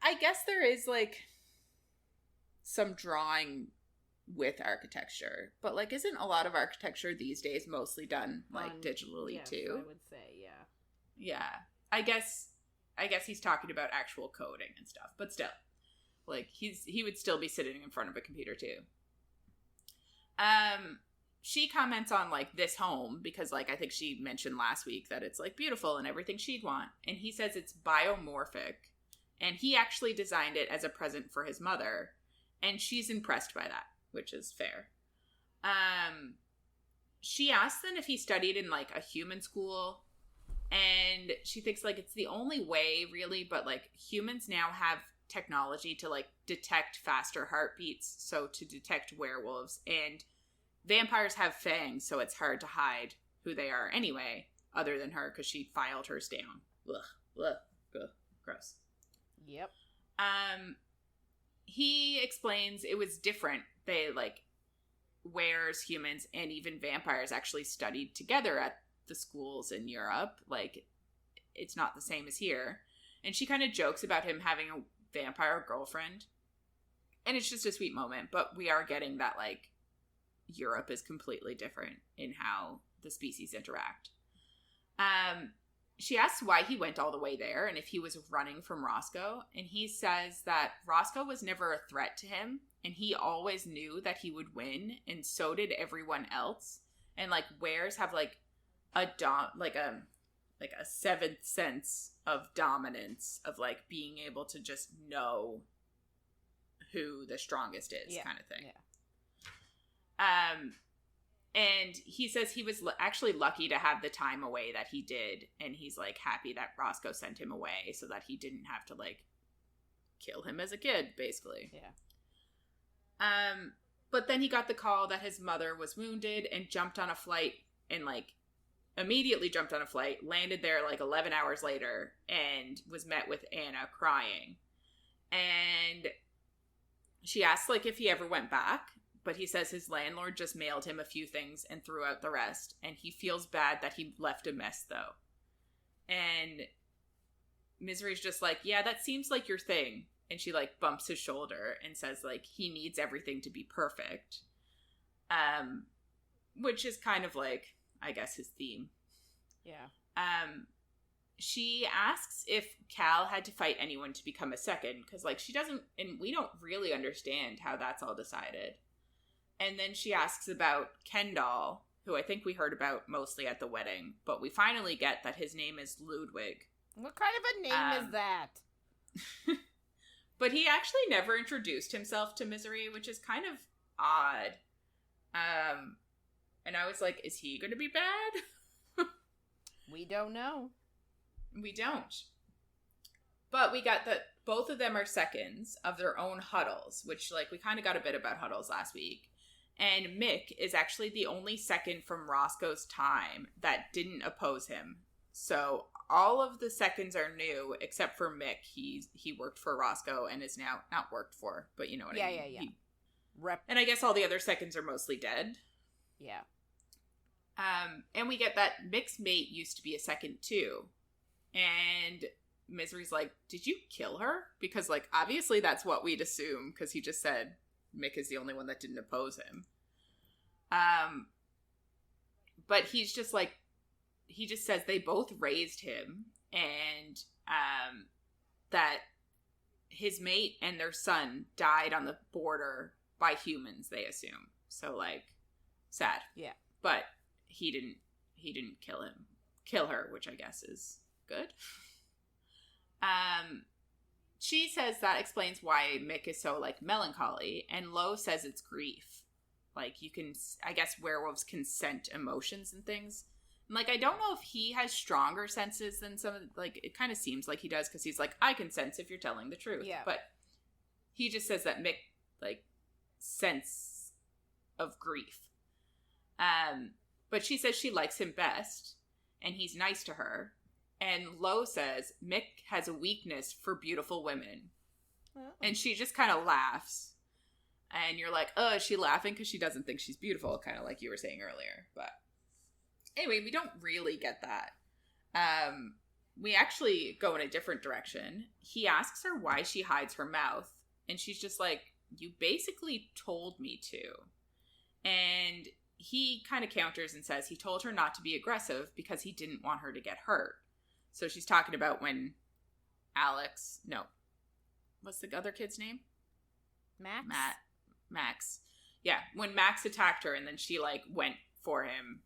I guess there is like some drawing with architecture, but like, isn't a lot of architecture these days mostly done like digitally too? I would say, yeah. Yeah. I guess he's talking about actual coding and stuff, but still. Like, he would still be sitting in front of a computer, too. She comments on, like, this home, because, like, I think she mentioned last week that it's, like, beautiful and everything she'd want. And he says it's biomorphic, and he actually designed it as a present for his mother. And she's impressed by that, which is fair. She asks then if he studied in, like, a human school, and she thinks, like, it's the only way, really, but, like, humans now have technology to like detect faster heartbeats, so to detect werewolves, and vampires have fangs, so it's hard to hide who they are anyway, other than her because she filed hers down. Ugh, gross. Yep. He explains it was different. They like weres, humans, and even vampires actually studied together at the schools in Europe. Like, it's not the same as here. And she kind of jokes about him having a vampire girlfriend, and it's just a sweet moment, but we are getting that like Europe is completely different in how the species interact. She asks why he went all the way there and if he was running from Roscoe, and he says that Roscoe was never a threat to him, and he always knew that he would win, and so did everyone else. And like wares have like a seventh sense of dominance, of like being able to just know who the strongest is, kind of thing. Yeah. And he says he was actually lucky to have the time away that he did, and he's like happy that Roscoe sent him away so that he didn't have to like kill him as a kid, basically. Yeah. But then he got the call that his mother was wounded and jumped on a flight, and like immediately jumped on a flight, landed there like 11 hours later, and was met with Anna crying. And she asked like if he ever went back, but he says his landlord just mailed him a few things and threw out the rest, and he feels bad that he left a mess though. And Misery's just like, yeah, that seems like your thing. And she like bumps his shoulder and says like he needs everything to be perfect. Which is kind of like, I guess, his theme. Yeah. she asks if Cal had to fight anyone to become a second, because, like, she doesn't, and we don't really understand how that's all decided. And then she asks about Kendall, who I think we heard about mostly at the wedding, but we finally get that his name is Ludwig. What kind of a name is that? But he actually never introduced himself to Misery, which is kind of odd. And I was like, is he going to be bad? We don't know. We don't. But we got that both of them are seconds of their own huddles, which, like, we kind of got a bit about huddles last week. And Mick is actually the only second from Roscoe's time that didn't oppose him. So all of the seconds are new, except for Mick. He worked for Roscoe and is now not worked for, but you know what I mean. Yeah. And I guess all the other seconds are mostly dead. Yeah. And we get that Mick's mate used to be a second too. And Misery's like, did you kill her? Because, like, obviously that's what we'd assume, because he just said Mick is the only one that didn't oppose him. But he's just like, he just says they both raised him, and that his mate and their son died on the border by humans, they assume. So, like, sad. Yeah. But he didn't kill her, which I guess is good. She says that explains why Mick is so, like, melancholy, and Lowe says it's grief. Like, you can, I guess werewolves can scent emotions and things. And, like, I don't know if he has stronger senses than some of, like, it kind of seems like he does, because he's like, I can sense if you're telling the truth. Yeah. But he just says that Mick, like, sense of grief. But she says she likes him best, and he's nice to her. And Lowe says Mick has a weakness for beautiful women. Oh. And she just kind of laughs. And you're like, oh, is she laughing because she doesn't think she's beautiful? Kind of like you were saying earlier. But anyway, we don't really get that. We actually go in a different direction. He asks her why she hides her mouth. And she's just like, you basically told me to. And he kind of counters and says he told her not to be aggressive because he didn't want her to get hurt. So she's talking about when what's the other kid's name? Max. Yeah, when Max attacked her and then she, like, went for him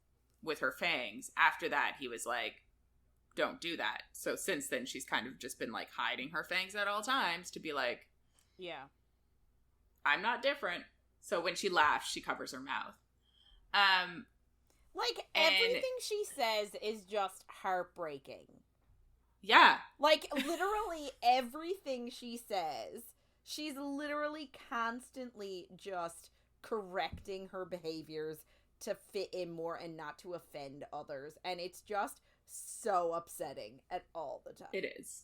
with her fangs. After that, he was like, don't do that. So since then, she's kind of just been, like, hiding her fangs at all times to be like, yeah, I'm not different. So when she laughs, she covers her mouth. Like, everything she says is just heartbreaking. Yeah. Like, literally everything she says, she's literally constantly just correcting her behaviors to fit in more and not to offend others. And it's just so upsetting at all the time. It is.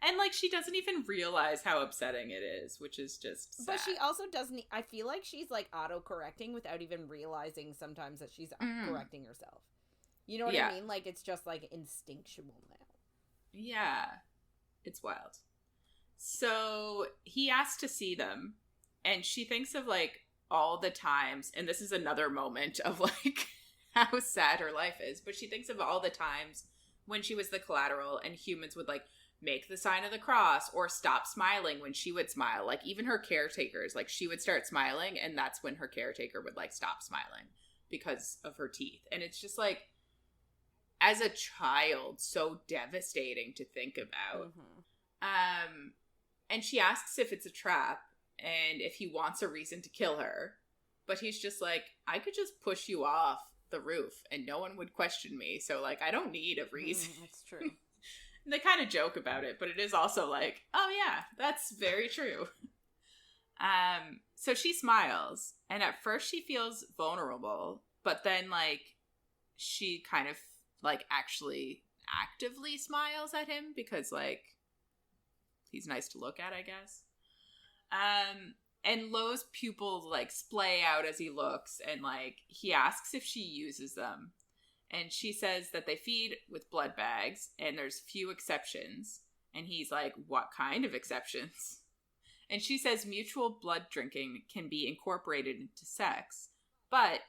And, like, she doesn't even realize how upsetting it is, which is just sad. But she also doesn't, I feel like she's, like, auto-correcting without even realizing sometimes that she's correcting herself. You know what I mean? Like, it's just, like, instinctual now. Yeah. It's wild. So, he asks to see them, and she thinks of, like, all the times, and this is another moment of, like, how sad her life is, but she thinks of all the times when she was the collateral, and humans would, like, make the sign of the cross or stop smiling when she would smile. Like, even her caretakers, like, she would start smiling, and that's when her caretaker would, like, stop smiling because of her teeth. And it's just, like, as a child, so devastating to think about. And she asks if it's a trap and if he wants a reason to kill her, but he's just like, I could just push you off the roof and no one would question me, so, like, I don't need a reason. That's true. And they kind of joke about it, but it is also like, oh yeah, that's very true. So she smiles, and at first she feels vulnerable, but then, like, she kind of, like, actually actively smiles at him because, like, he's nice to look at, I guess. And Lowe's pupils, like, splay out as he looks, and, like, he asks if she uses them. And she says that they feed with blood bags, and there's few exceptions. And he's like, what kind of exceptions? And she says mutual blood drinking can be incorporated into sex, but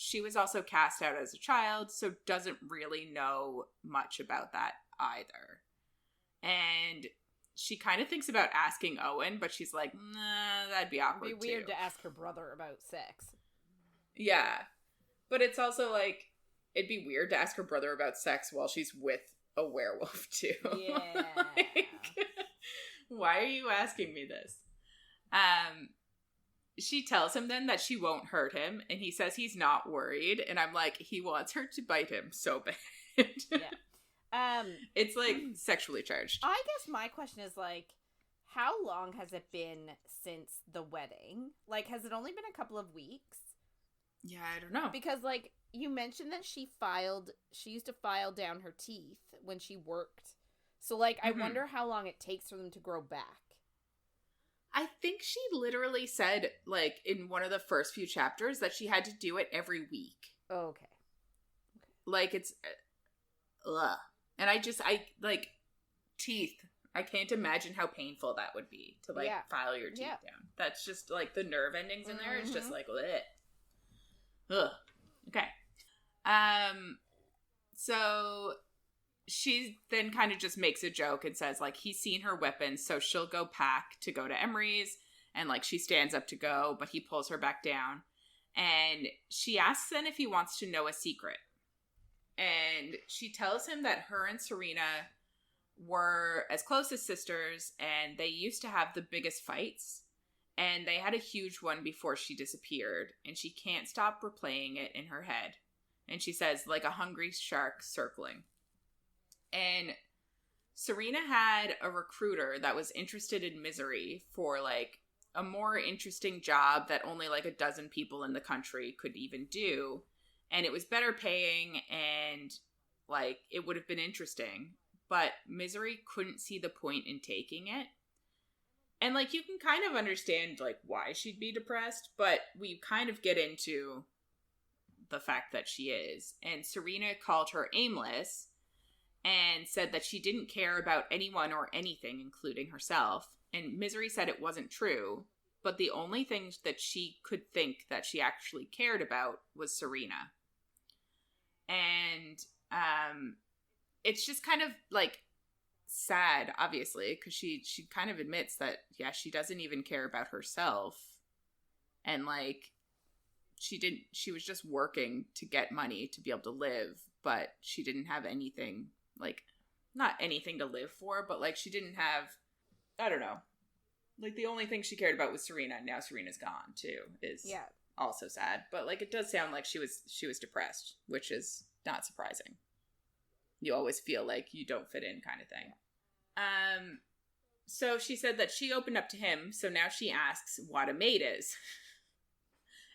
she was also cast out as a child, so doesn't really know much about that either. And she kind of thinks about asking Owen, but she's like, nah, that'd be awkward. It'd be weird to ask her brother about sex. Yeah. But it's also like, it'd be weird to ask her brother about sex while she's with a werewolf too. Yeah. Like, why are you asking me this? She tells him then that she won't hurt him, and he says he's not worried, and I'm like, he wants her to bite him so bad. Yeah. It's like sexually charged. I guess my question is like, how long has it been since the wedding? Like, has it only been a couple of weeks? Yeah, I don't know. Because, like, you mentioned that she used to file down her teeth when she worked. So, like, I wonder how long it takes for them to grow back. I think she literally said, like, in one of the first few chapters that she had to do it every week. Oh, okay. Like, it's, ugh. And I, like, teeth. I can't imagine how painful that would be to, like, file your teeth down. That's just, like, the nerve endings in there. It's just, like, bleh. Ugh. Okay. So she then kind of just makes a joke and says, like, he's seen her weapons, so she'll go pack to go to Emery's, and, like, she stands up to go, but he pulls her back down. And she asks then if he wants to know a secret. And she tells him that her and Serena were as close as sisters, and they used to have the biggest fights. And they had a huge one before she disappeared, and she can't stop replaying it in her head. And she says, like a hungry shark circling. And Serena had a recruiter that was interested in Misery for, like, a more interesting job that only, like, a dozen people in the country could even do. And it was better paying, and, like, it would have been interesting. But Misery couldn't see the point in taking it. And, like, you can kind of understand, like, why she'd be depressed, but we kind of get into the fact that she is. And Serena called her aimless and said that she didn't care about anyone or anything, including herself. And Misery said it wasn't true, but the only thing that she could think that she actually cared about was Serena. And it's just kind of, like, sad, obviously, because she kind of admits that, yeah, she doesn't even care about herself. And, like, she was just working to get money to be able to live, but she didn't have anything, like, not anything to live for, but, like, she didn't have, I don't know, like, the only thing she cared about was Serena, and now Serena's gone, too, is also sad. But, like, it does sound like she was depressed, which is not surprising. You always feel like you don't fit in, kind of thing. So she said that she opened up to him, so now she asks what a mate is.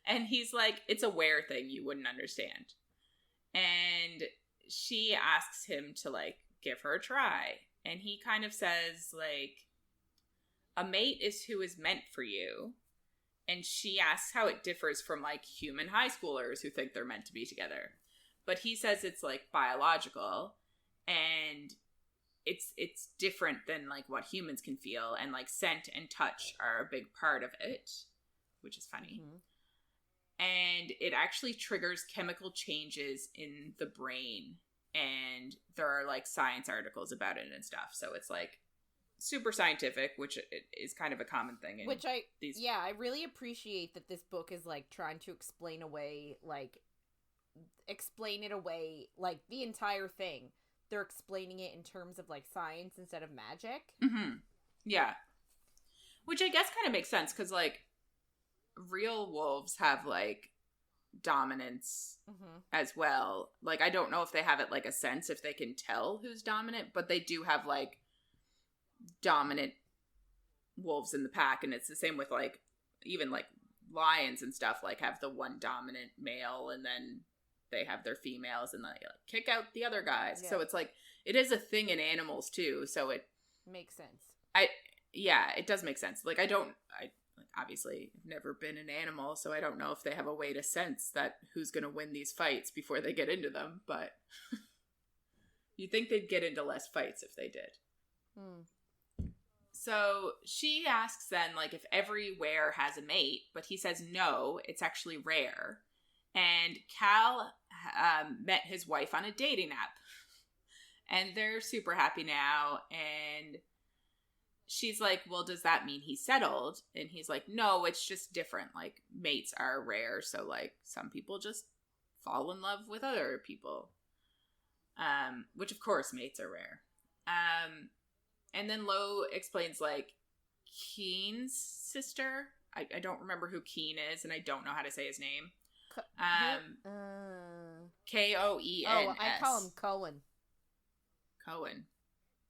And he's like, it's a wear thing you wouldn't understand. And she asks him to, like, give her a try. And he kind of says, like, a mate is who is meant for you. And she asks how it differs from, like, human high schoolers who think they're meant to be together. But he says it's, like, biological, and it's different than, like, what humans can feel, and, like, scent and touch are a big part of it, which is funny. Mm-hmm. And it actually triggers chemical changes in the brain, and there are, like, science articles about it and stuff, so it's, like, super scientific, which is kind of a common thing in I really appreciate that this book is, like, trying to explain it away, like, the entire thing. They're explaining it in terms of, like, science instead of magic. Mm-hmm. Yeah. Which I guess kind of makes sense, because, like, real wolves have, like, dominance as well. Like, I don't know if they have it, like, a sense if they can tell who's dominant, but they do have, like, dominant wolves in the pack, and it's the same with, like, even, like, lions and stuff, like, have the one dominant male, and then they have their females, and they, like, kick out the other guys. Yeah. So it's, like, it is a thing in animals, too, so it makes sense. It does make sense. Like, obviously, I've never been an animal, so I don't know if they have a way to sense that who's going to win these fights before they get into them, but you'd think they'd get into less fights if they did. So she asks then, like, if every were has a mate, but he says no, it's actually rare. And Cal met his wife on a dating app. And they're super happy now. And she's like, well, does that mean he's settled? And he's like, no, it's just different. Like, mates are rare. So, like, some people just fall in love with other people. Which, of course, mates are rare. And then Lowe explains, like, Keen's sister. I don't remember who Keen is, and I don't know how to say his name. Koens. Oh, I call him Cohen. Cohen.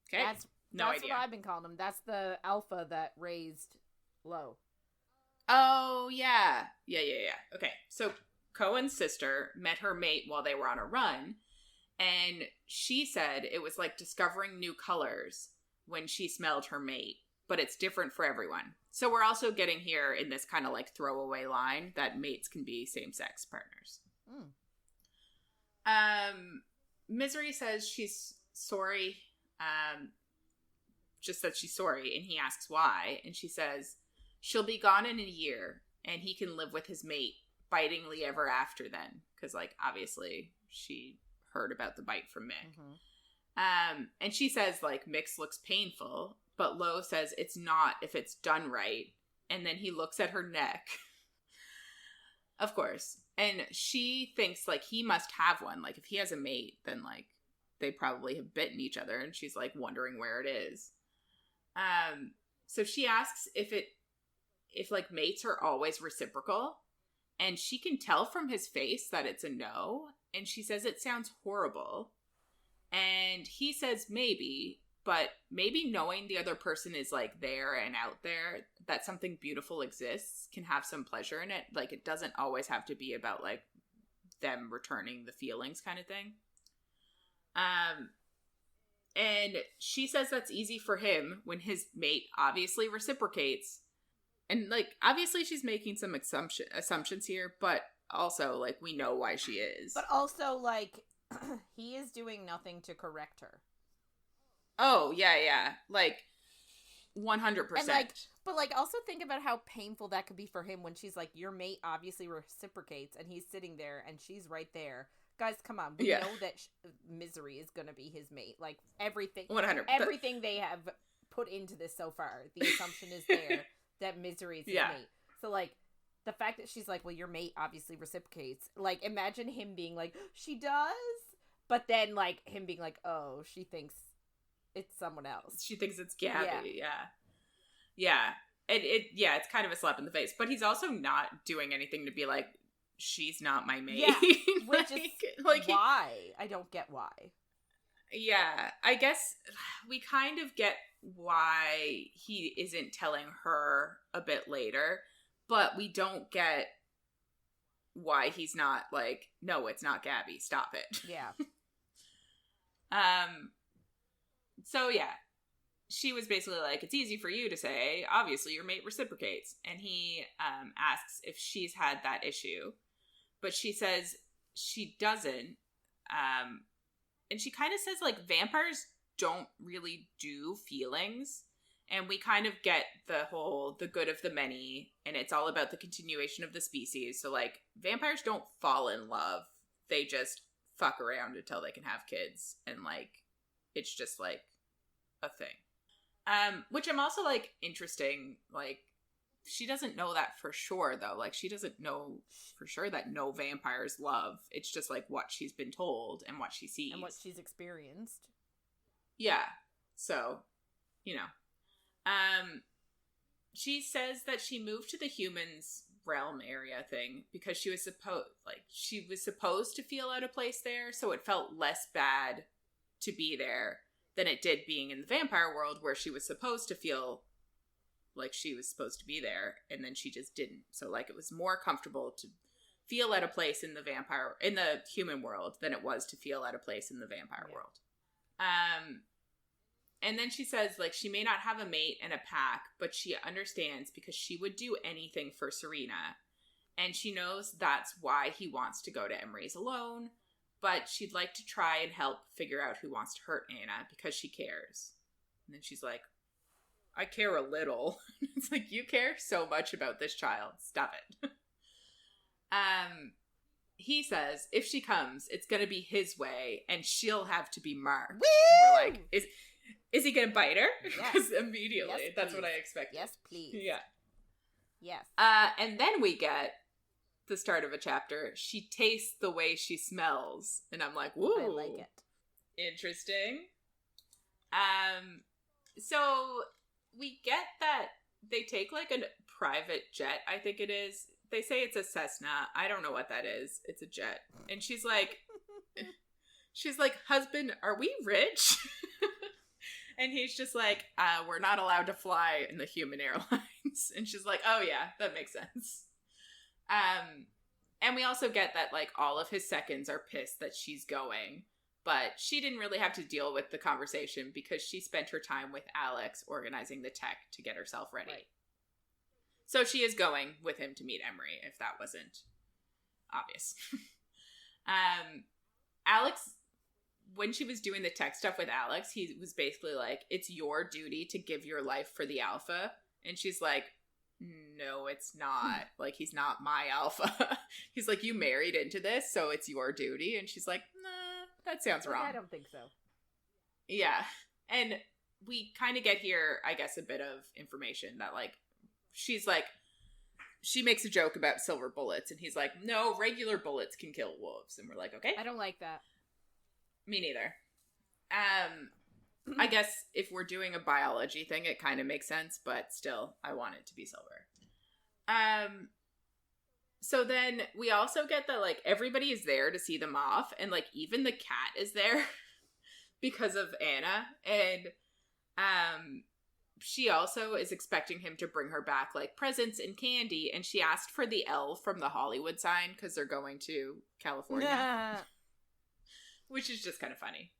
Okay. That's idea. What I've been calling him. That's the alpha that raised Lowe. Oh, yeah. Yeah. Okay. So Cohen's sister met her mate while they were on a run, and she said it was like discovering new colors when she smelled her mate, but it's different for everyone. So we're also getting here in this kind of like throwaway line that mates can be same-sex partners. Misery says she's sorry, just that she's sorry, and he asks why, and she says she'll be gone in a year, and he can live with his mate bitingly ever after then, because like obviously she heard about the bite from Mick. And she says like Mick's looks painful, but Lowe says it's not if it's done right, and then he looks at her neck. Of course. And she thinks like he must have one, like if he has a mate then like they probably have bitten each other, and she's like wondering where it is. So she asks if like mates are always reciprocal, and she can tell from his face that it's a no, and she says it sounds horrible, and he says maybe, but maybe knowing the other person is like there and out there, that something beautiful exists, can have some pleasure in it. Like it doesn't always have to be about like them returning the feelings kind of thing. And she says that's easy for him when his mate obviously reciprocates. And like obviously she's making some assumptions here, but also like we know why she is. But also like he is doing nothing to correct her. Oh, yeah. Like 100%. And like, but like also think about how painful that could be for him when she's like, your mate obviously reciprocates, and he's sitting there and she's right there. Guys, come on. We know that Misery is going to be his mate. Like everything 100%. Everything they have put into this so far, the assumption is there that Misery is his mate. So like the fact that she's like, well, your mate obviously reciprocates. Like imagine him being like, she does? But then like him being like, oh, she thinks it's someone else. She thinks it's Gabby. Yeah. It's kind of a slap in the face. But he's also not doing anything to be like, she's not my mate. Yeah, which is like why? I don't get why. Yeah, I guess we kind of get why he isn't telling her a bit later, but we don't get why he's not like, no, it's not Gabby, stop it. Yeah. So yeah, she was basically like, it's easy for you to say, obviously your mate reciprocates. And he asks if she's had that issue, but she says she doesn't. And she kind of says like vampires don't really do feelings. And we kind of get the good of the many, and it's all about the continuation of the species. So like vampires don't fall in love. They just fuck around until they can have kids. And like, it's just like a thing. Which I'm also like interesting. Like she doesn't know that for sure though. Like she doesn't know for sure that no vampires love. It's just like what she's been told and what she sees. And what she's experienced. Yeah. So, you know. She says that she moved to the humans realm area thing because she was supposed to feel out of place there, so it felt less bad to be there than it did being in the vampire world where she was supposed to feel like she was supposed to be there, and then she just didn't. So like it was more comfortable to feel out of place in the human world than it was to feel out of place in the vampire world. And then she says like she may not have a mate and a pack, but she understands because she would do anything for Serena, and she knows that's why he wants to go to Emery's alone. But she'd like to try and help figure out who wants to hurt Anna because she cares. And then she's like, I care a little. It's like, you care so much about this child. Stop it. he says if she comes, it's going to be his way and she'll have to be marked. Woo! And we're like, is he going to bite her? Because Yes. immediately, Yes, that's please. what I expected. Yes, please. Yeah. Yes. And then we get the start of a chapter. She tastes the way she smells. And I'm like, woo. I like it. Interesting. So we get that they take like a private jet, I think it is. They say it's a Cessna. I don't know what that is. It's a jet. And she's like, husband, are we rich? And he's just like, we're not allowed to fly in the human airlines. And she's like, oh yeah, that makes sense. And we also get that like all of his seconds are pissed that she's going, but she didn't really have to deal with the conversation because she spent her time with Alex organizing the tech to get herself ready. Right. So she is going with him to meet Emery, if that wasn't obvious. Alex, when she was doing the tech stuff with Alex, he was basically like, it's your duty to give your life for the alpha. And she's like, no, it's not. Like, he's not my alpha. He's like, you married into this, so it's your duty. And she's like, nah, that sounds wrong. I don't think so. Yeah. And we kind of get here, I guess, a bit of information that, like, she's like, she makes a joke about silver bullets, and he's like, no, regular bullets can kill wolves. And we're like, okay. I don't like that. Me neither. I guess if we're doing a biology thing, it kind of makes sense, but still, I want it to be silver. So then we also get that, like, everybody is there to see them off, and, like, even the cat is there because of Anna, and, she also is expecting him to bring her back, like, presents and candy, and she asked for the L from the Hollywood sign, because they're going to California. Which is just kind of funny.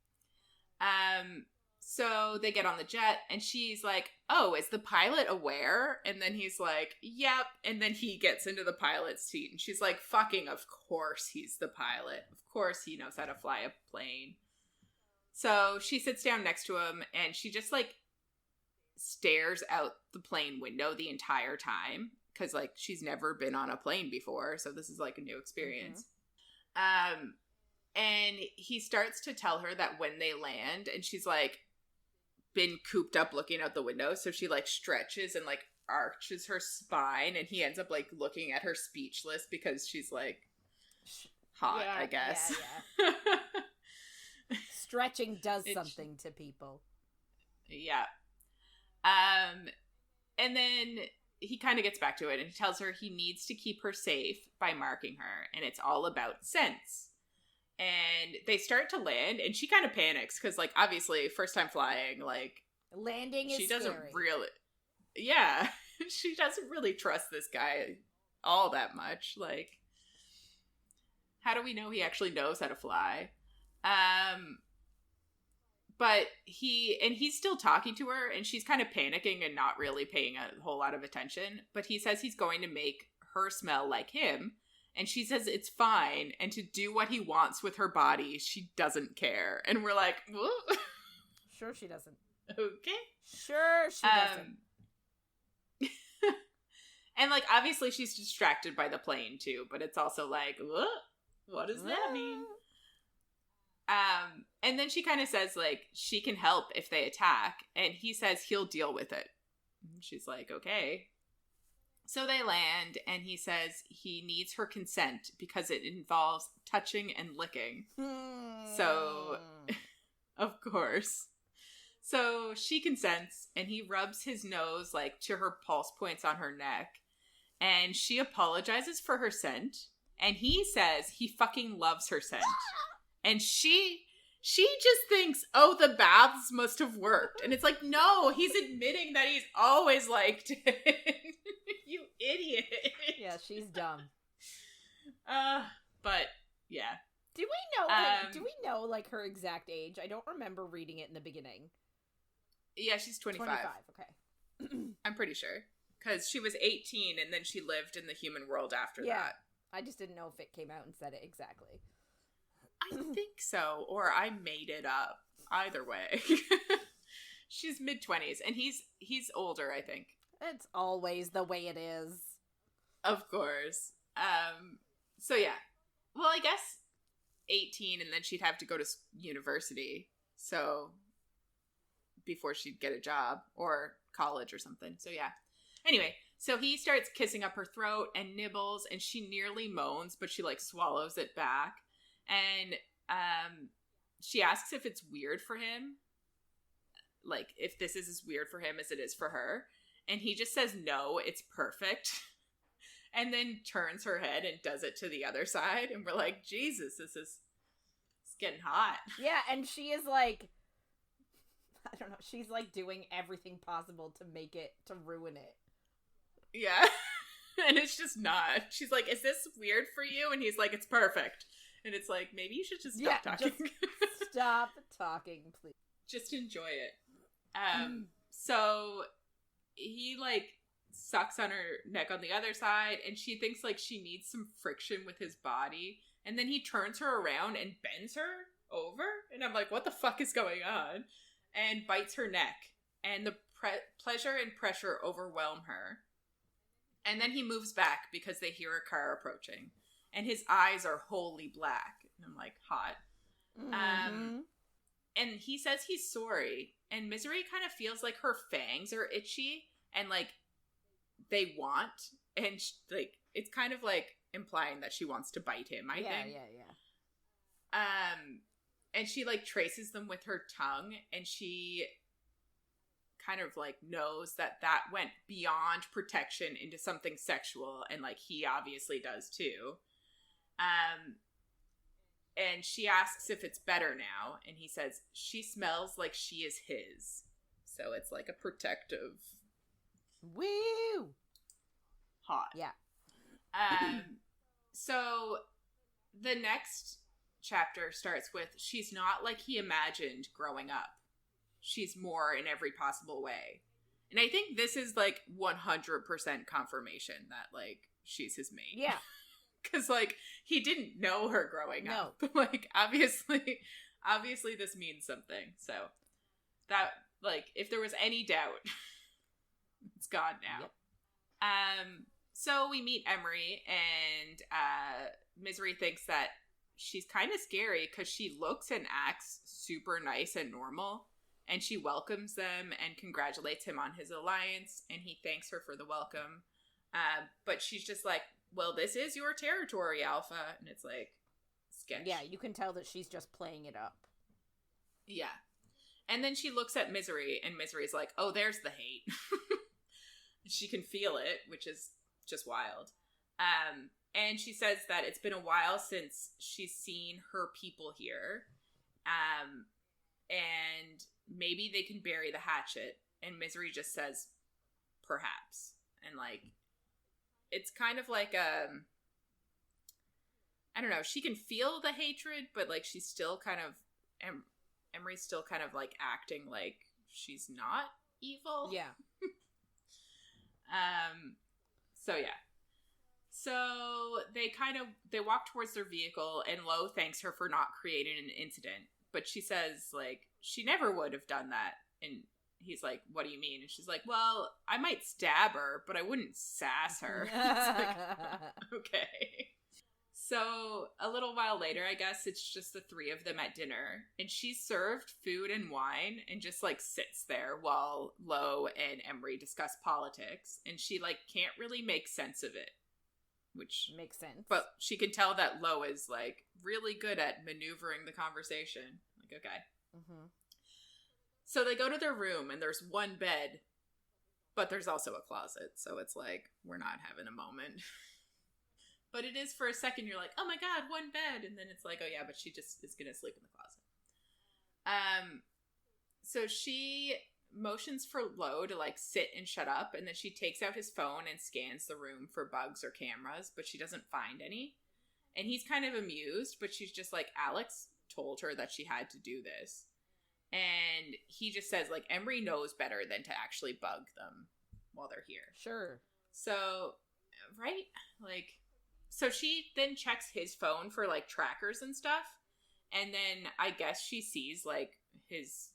So they get on the jet, and she's like, oh, is the pilot aware? And then he's like, yep. And then he gets into the pilot's seat, and she's like, fucking of course he's the pilot. Of course he knows how to fly a plane. So she sits down next to him, and she just, like, stares out the plane window the entire time. Because, like, she's never been on a plane before, so this is, like, a new experience. Mm-hmm. And he starts to tell her that when they land, and she's, like, been cooped up looking out the window, so she, like, stretches and, like, arches her spine, and he ends up, like, looking at her speechless because she's, like, hot, yeah, I guess. Yeah. Stretching does something to people. Yeah. And then he kind of gets back to it, and he tells her he needs to keep her safe by marking her, and it's all about sense. And they start to land, and she kind of panics because, like, obviously, first time flying, like, landing is she doesn't scary. Really, yeah, she doesn't really trust this guy all that much. Like, how do we know he actually knows how to fly? But he's still talking to her, and she's kind of panicking and not really paying a whole lot of attention. But he says he's going to make her smell like him. And she says it's fine, and to do what he wants with her body, she doesn't care. And we're like, whoa. Sure she doesn't. Okay. Sure she doesn't. And, like, obviously she's distracted by the plane, too. But it's also like, what does that mean? And then she kind of says, like, she can help if they attack. And he says he'll deal with it. And she's like, okay. So they land, and he says he needs her consent because it involves touching and licking. So, of course. So she consents, and he rubs his nose, like, to her pulse points on her neck. And she apologizes for her scent. And he says he fucking loves her scent. And she just thinks, oh, the baths must have worked. And it's like, no, he's admitting that he's always liked it. You idiot. Yeah, she's dumb. But yeah. Do we know like her exact age? I don't remember reading it in the beginning. Yeah, she's 25. 25, okay. I'm pretty sure. Because she was 18 and then she lived in the human world after that. I just didn't know if it came out and said it exactly. I think so, or I made it up. Either way. She's mid-20s, and he's older, I think. It's always the way it is. Of course. So yeah. well, I guess 18, and then she'd have to go to university. So before she'd get a job or college or something. So yeah. Anyway, so he starts kissing up her throat and nibbles, and she nearly moans, but she like swallows it back. And she asks if it's weird for him. Like, if this is as weird for him as it is for her. And he just says, no, it's perfect. And then turns her head and does it to the other side. And we're like, Jesus, it's getting hot. Yeah, and she is like, I don't know, she's like doing everything possible to make it, to ruin it. Yeah. And it's just not. She's like, is this weird for you? And he's like, it's perfect. And it's like, maybe you should just stop talking. Just stop talking, please. Just enjoy it. So he like sucks on her neck on the other side, and she thinks like she needs some friction with his body, and then he turns her around and bends her over, and I'm like, what the fuck is going on? And bites her neck, and the pleasure and pressure overwhelm her. And then he moves back because they hear a car approaching, and his eyes are wholly black, and I'm like, hot. And he says he's sorry, and Misery kind of feels like her fangs are itchy, and like they want, and like it's kind of like implying that she wants to bite him. I think. Yeah. And she like traces them with her tongue, and she kind of like knows that went beyond protection into something sexual, and like he obviously does too. And she asks if it's better now, and he says she smells like she is his. So it's like a protective. Woo! Hot. Yeah. So the next chapter starts with, she's not like he imagined growing up. She's more in every possible way. And I think this is like 100% confirmation that like she's his mate. Yeah. Because, like, he didn't know her growing up. Like, obviously this means something. So, that, like, if there was any doubt, it's gone now. Yep. So we meet Emery, and Misery thinks that she's kind of scary because she looks and acts super nice and normal. And she welcomes them and congratulates him on his alliance, and he thanks her for the welcome. But she's just like, well, this is your territory, Alpha. And it's like, sketch. Yeah, you can tell that she's just playing it up. Yeah. And then she looks at Misery, and Misery's like, oh, there's the hate. She can feel it, which is just wild. And she says that it's been a while since she's seen her people here. And maybe they can bury the hatchet. And Misery just says, perhaps. And, like, it's kind of like I don't know, she can feel the hatred, but like she's still kind of Emery's still kind of like acting like she's not evil. Yeah. So yeah. So they walk towards their vehicle, and Lowe thanks her for not creating an incident, but she says like she never would have done that. And he's like, what do you mean? And she's like, well, I might stab her, but I wouldn't sass her. It's like, okay. So a little while later, I guess it's just the three of them at dinner, and she's served food and wine and just like sits there while Lowe and Emery discuss politics, and she like can't really make sense of it, which makes sense. But she can tell that Lowe is like really good at maneuvering the conversation. Like, okay. Mm-hmm. So they go to their room, and there's one bed, but there's also a closet. So it's like, we're not having a moment. But it is for a second, you're like, oh my god, one bed. And then it's like, oh yeah, but she just is going to sleep in the closet. So she motions for Lowe to like sit and shut up. And then she takes out his phone and scans the room for bugs or cameras, but she doesn't find any. And he's kind of amused, but she's just like, Alex told her that she had to do this. And he just says, like, Emery knows better than to actually bug them while they're here. Sure. So, right? Like, so she then checks his phone for, like, trackers and stuff. And then I guess she sees, like, his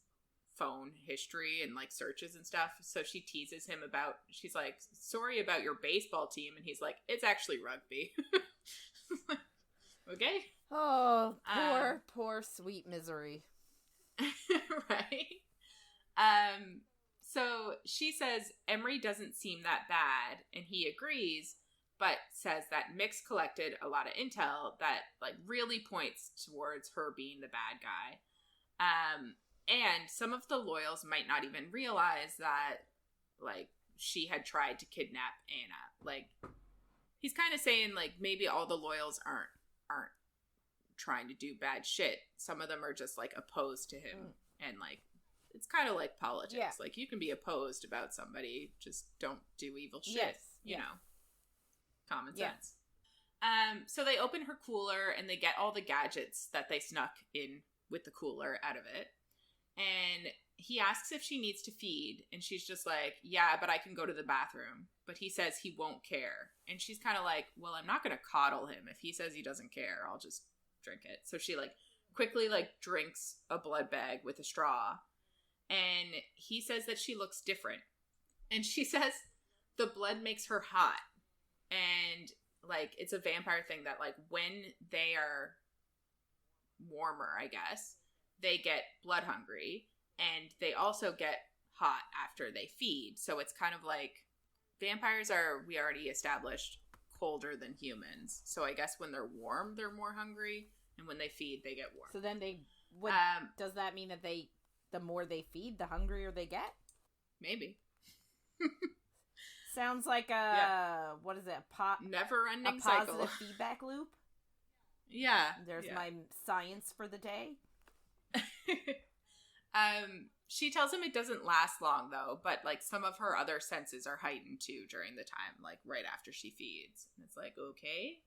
phone history and, like, searches and stuff. So she teases him about, she's like, sorry about your baseball team. And he's like, it's actually rugby. Okay? Oh, poor sweet misery. Right? So she says Emery doesn't seem that bad, and he agrees, but says that Mix collected a lot of intel that, like, really points towards her being the bad guy. And some of the Loyals might not even realize that, like, she had tried to kidnap Anna. Like, he's kind of saying, like, maybe all the Loyals aren't trying to do bad shit. Some of them are just, like, opposed to him. And, like, it's kind of like politics. Yeah. Like, you can be opposed about somebody, just don't do evil shit. Yes. You know. Common sense. So they open her cooler, and they get all the gadgets that they snuck in with the cooler out of it. And he asks if she needs to feed, and she's just like, yeah, but I can go to the bathroom. But he says he won't care. And she's kind of like, well, I'm not going to coddle him. If he says he doesn't care, I'll just drink it. So she, like, quickly, like, drinks a blood bag with a straw. And he says that she looks different. And she says the blood makes her hot. And, like, it's a vampire thing that, like, when they are warmer, I guess, they get blood hungry, and they also get hot after they feed. So it's kind of like vampires are, we already established, colder than humans. So I guess when they're warm, they're more hungry, and when they feed, they get warm. So then does that mean that the more they feed, the hungrier they get? Maybe. Sounds like a, what is it? Never-ending cycle. Positive feedback loop? Yeah. There's my science for the day. She tells him it doesn't last long, though, but, like, some of her other senses are heightened, too, during the time, like, right after she feeds. And it's like, okay.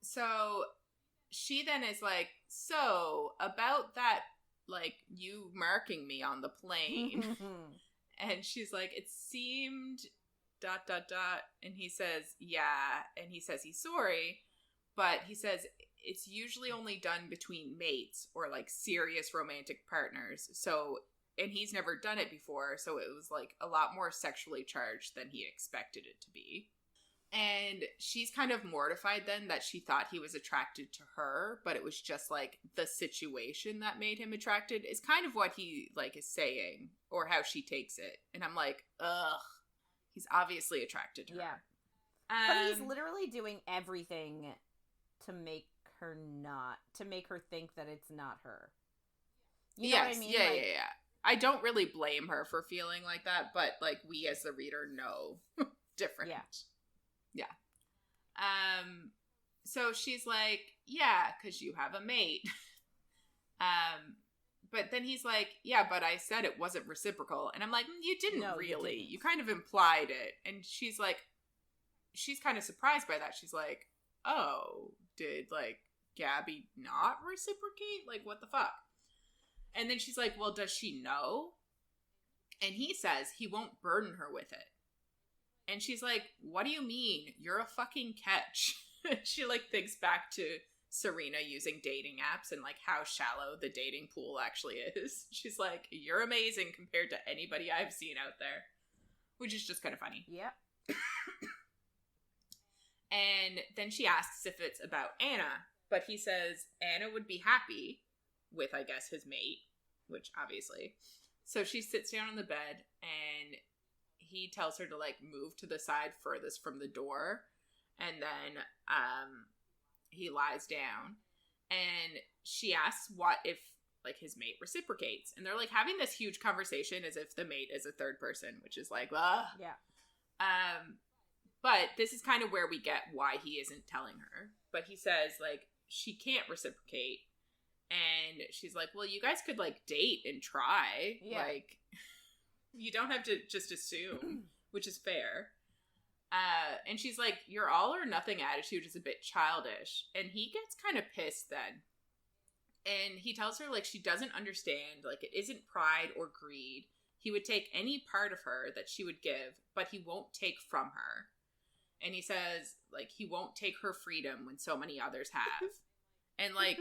So she then is like, so, about that, like, you marking me on the plane. And she's like, it seemed ... And he says, yeah. And he says he's sorry. But he says it's usually only done between mates or, like, serious romantic partners. So, and he's never done it before. So it was, like, a lot more sexually charged than he expected it to be. And she's kind of mortified then that she thought he was attracted to her, but it was just, like, the situation that made him attracted is kind of what he, like, is saying, or how she takes it. And I'm like, ugh, he's obviously attracted to her. Yeah. But he's literally doing everything to make her think that it's not her. You know what I mean? Yeah, like, yeah. I don't really blame her for feeling like that, but, like, we as the reader know different. Yeah. Yeah. So she's like, yeah, because you have a mate. But then he's like, yeah, but I said it wasn't reciprocal. And I'm like, you didn't really. You kind of implied it. And she's like, she's kind of surprised by that. She's like, oh, did, like, Gabby not reciprocate? Like, what the fuck? And then she's like, well, does she know? And he says he won't burden her with it. And she's like, what do you mean? You're a fucking catch. She, like, thinks back to Serena using dating apps and, like, how shallow the dating pool actually is. She's like, you're amazing compared to anybody I've seen out there. Which is just kind of funny. Yep. And then she asks if it's about Anna. But he says Anna would be happy with, I guess, his mate. Which, obviously. So she sits down on the bed and he tells her to, like, move to the side furthest from the door. And then he lies down. And she asks what if, like, his mate reciprocates. And they're, like, having this huge conversation as if the mate is a third person, which is like, ugh. Yeah. But this is kind of where we get why he isn't telling her. But he says, like, she can't reciprocate. And she's like, well, you guys could, like, date and try. Yeah. Like, you don't have to just assume, which is fair. And she's like, your all or nothing attitude is a bit childish. And he gets kind of pissed then. And he tells her, like, she doesn't understand. Like, it isn't pride or greed. He would take any part of her that she would give, but he won't take from her. And he says, like, he won't take her freedom when so many others have. And, like,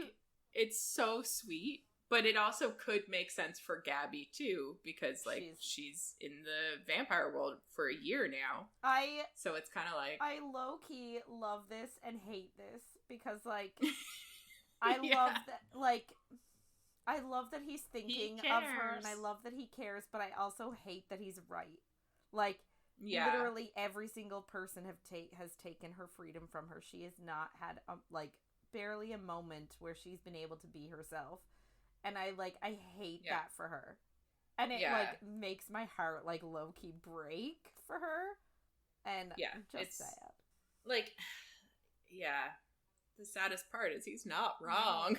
it's so sweet. But it also could make sense for Gabby, too, because, like, she's in the vampire world for a year now. So it's kind of like... I low-key love this and hate this, because, like, I love that, like, I love that he's thinking of her, and I love that he cares, but I also hate that he's right. Like, literally every single person has taken her freedom from her. She has not had, like, barely a moment where she's been able to be herself. And I hate that for her. And it, like, makes my heart, like, low-key break for her. And it's sad. Like, the saddest part is he's not wrong.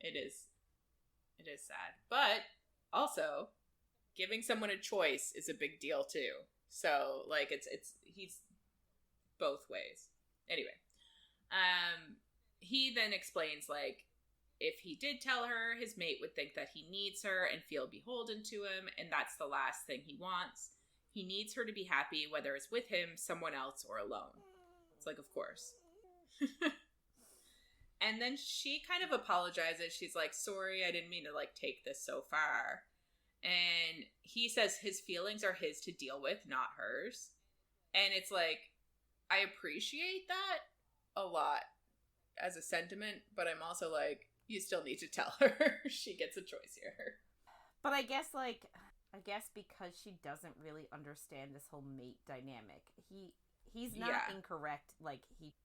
It is. It is sad. But, also, giving someone a choice is a big deal, too. So, like, he's both ways. Anyway. He then explains, like, if he did tell her, his mate would think that he needs her and feel beholden to him, and that's the last thing he wants. He needs her to be happy, whether it's with him, someone else, or alone. It's like, of course. And then she kind of apologizes. She's like, sorry, I didn't mean to, like, take this so far. And he says his feelings are his to deal with, not hers. And it's like, I appreciate that a lot as a sentiment, but I'm also like, you still need to tell her. She gets a choice here. But I guess because she doesn't really understand this whole mate dynamic, he's not incorrect. Like,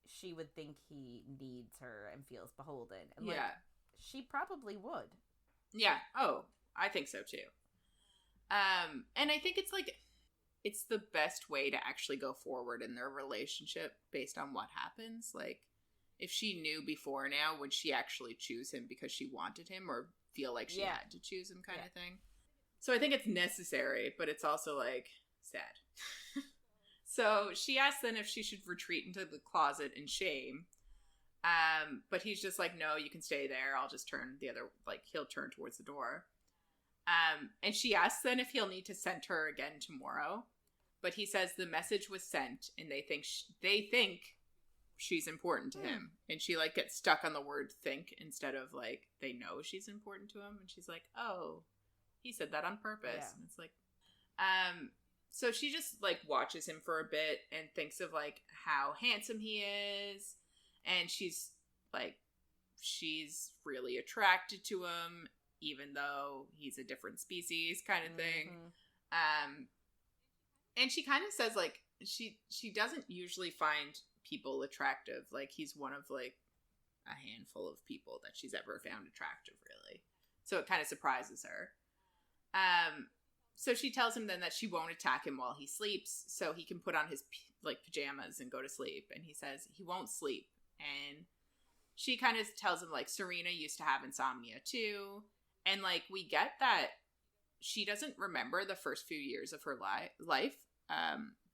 she would think he needs her and feels beholden. And, like, she probably would. Yeah. Oh, I think so too. And I think it's like, it's the best way to actually go forward in their relationship based on what happens. Like, if she knew before now, would she actually choose him because she wanted him or feel like she had to choose him kind of thing? So I think it's necessary, but it's also, like, sad. So she asks then if she should retreat into the closet in shame. But he's just like, no, you can stay there. I'll just turn he'll turn towards the door. And she asks then if he'll need to send her again tomorrow. But he says the message was sent and they think she's important to him. And she, like, gets stuck on the word think instead of, like, they know she's important to him. And she's like, oh, he said that on purpose. Yeah. And it's like, so she just, like, watches him for a bit and thinks of, like, how handsome he is. And she's, like, she's really attracted to him, even though he's a different species kind of thing. And she kind of says, like, she doesn't usually find people attractive. Like, he's one of, like, a handful of people that she's ever found attractive, really. So it kind of surprises her. So she tells him then that she won't attack him while he sleeps, so he can put on his, like, pajamas and go to sleep. And he says he won't sleep. And she kind of tells him, like, Serena used to have insomnia too. And, like, we get that she doesn't remember the first few years of her life,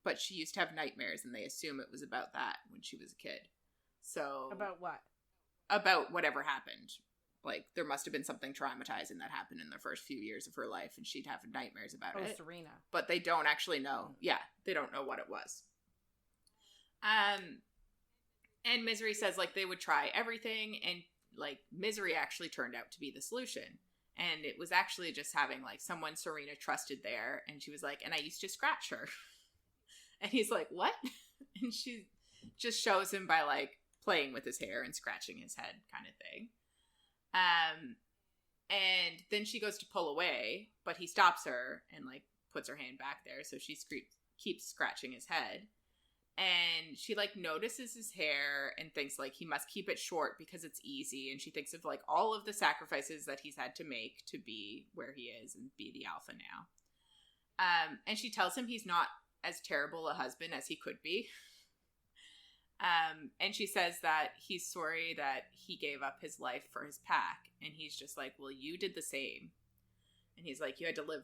but she used to have nightmares, and they assume it was about that when she was a kid. So... About what? About whatever happened. Like, there must have been something traumatizing that happened in the first few years of her life, and she'd have nightmares about it. Oh, Serena. But they don't actually know. Yeah, they don't know what it was. And Misery says, like, they would try everything, and, like, Misery actually turned out to be the solution. And it was actually just having, like, someone Serena trusted there, and she was like, and I used to scratch her. And he's like, what? And she just shows him by, like, playing with his hair and scratching his head kind of thing. And then she goes to pull away, but he stops her and, like, puts her hand back there, so she keeps scratching his head. And she, like, notices his hair and thinks, like, he must keep it short because it's easy. And she thinks of, like, all of the sacrifices that he's had to make to be where he is and be the alpha now. And she tells him he's not as terrible a husband as he could be. And she says that he's sorry that he gave up his life for his pack. And he's just like, well, you did the same. And he's like, you had to live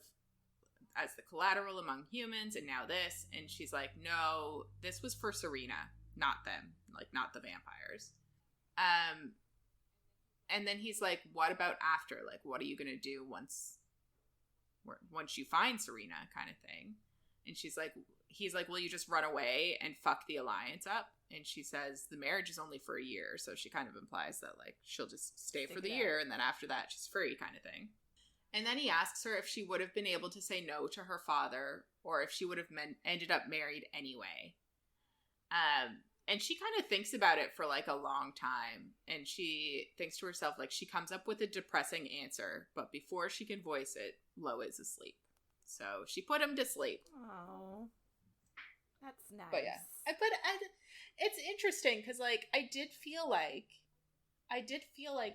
as the collateral among humans, and now this. And she's like, no, this was for Serena, not them, like, not the vampires. And then he's like, what about after? Like, what are you gonna do once you find Serena, kind of thing? And she's like, he's like, will you just run away and fuck the alliance up? And she says the marriage is only for a year, so she kind of implies that, like, she'll just stay for the year, and then after that she's free kind of thing. And then he asks her if she would have been able to say no to her father, or if she would have ended up married anyway. And she kind of thinks about it for, like, a long time, and she thinks to herself, like, she comes up with a depressing answer, but before she can voice it, Lowe is asleep. So she put him to sleep. Oh, that's nice. But yeah, it's interesting because, like, I did feel like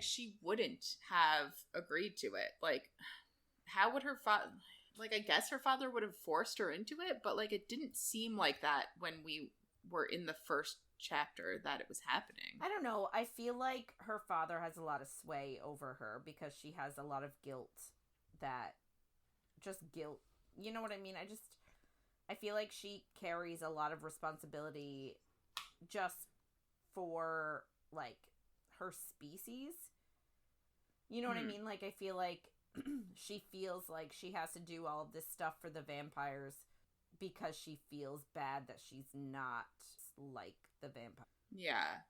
she wouldn't have agreed to it. Like, how would her father? Like, I guess her father would have forced her into it, but, like, it didn't seem like that when we were in the first chapter that it was happening. I don't know. I feel like her father has a lot of sway over her because she has a lot of guilt. Guilt. You know what I mean? I feel like she carries a lot of responsibility just for, like, her species. You know what I mean? Like, I feel like she feels like she has to do all of this stuff for the vampires because she feels bad that she's not like the vampire. Yeah.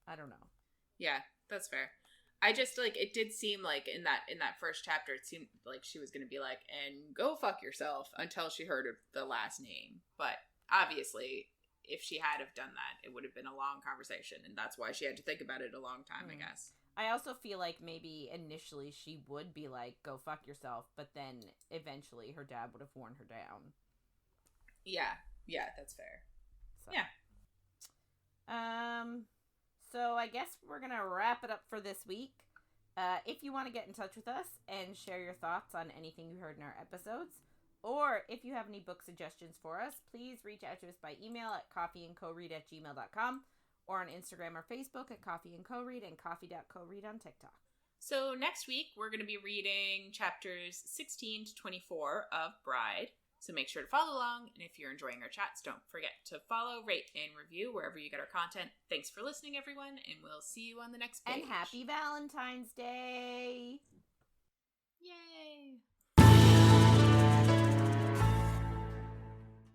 I don't know. Yeah, that's fair. I just, like, it did seem like in that first chapter, it seemed like she was going to be like, and go fuck yourself, until she heard of the last name. But obviously, if she had have done that, it would have been a long conversation, and that's why she had to think about it a long time, I guess. I also feel like maybe initially she would be like, go fuck yourself, but then eventually her dad would have worn her down. Yeah, that's fair. So. Yeah. So I guess we're going to wrap it up for this week. If you want to get in touch with us and share your thoughts on anything you heard in our episodes, or if you have any book suggestions for us, please reach out to us by email at coffeeandcoread@gmail.com or on Instagram or Facebook at coffeeandcoread and coffee.coread on TikTok. So next week, we're going to be reading chapters 16 to 24 of Bride. So make sure to follow along, and if you're enjoying our chats, don't forget to follow, rate, and review wherever you get our content. Thanks for listening, everyone, and we'll see you on the next page. And happy Valentine's Day! Yay!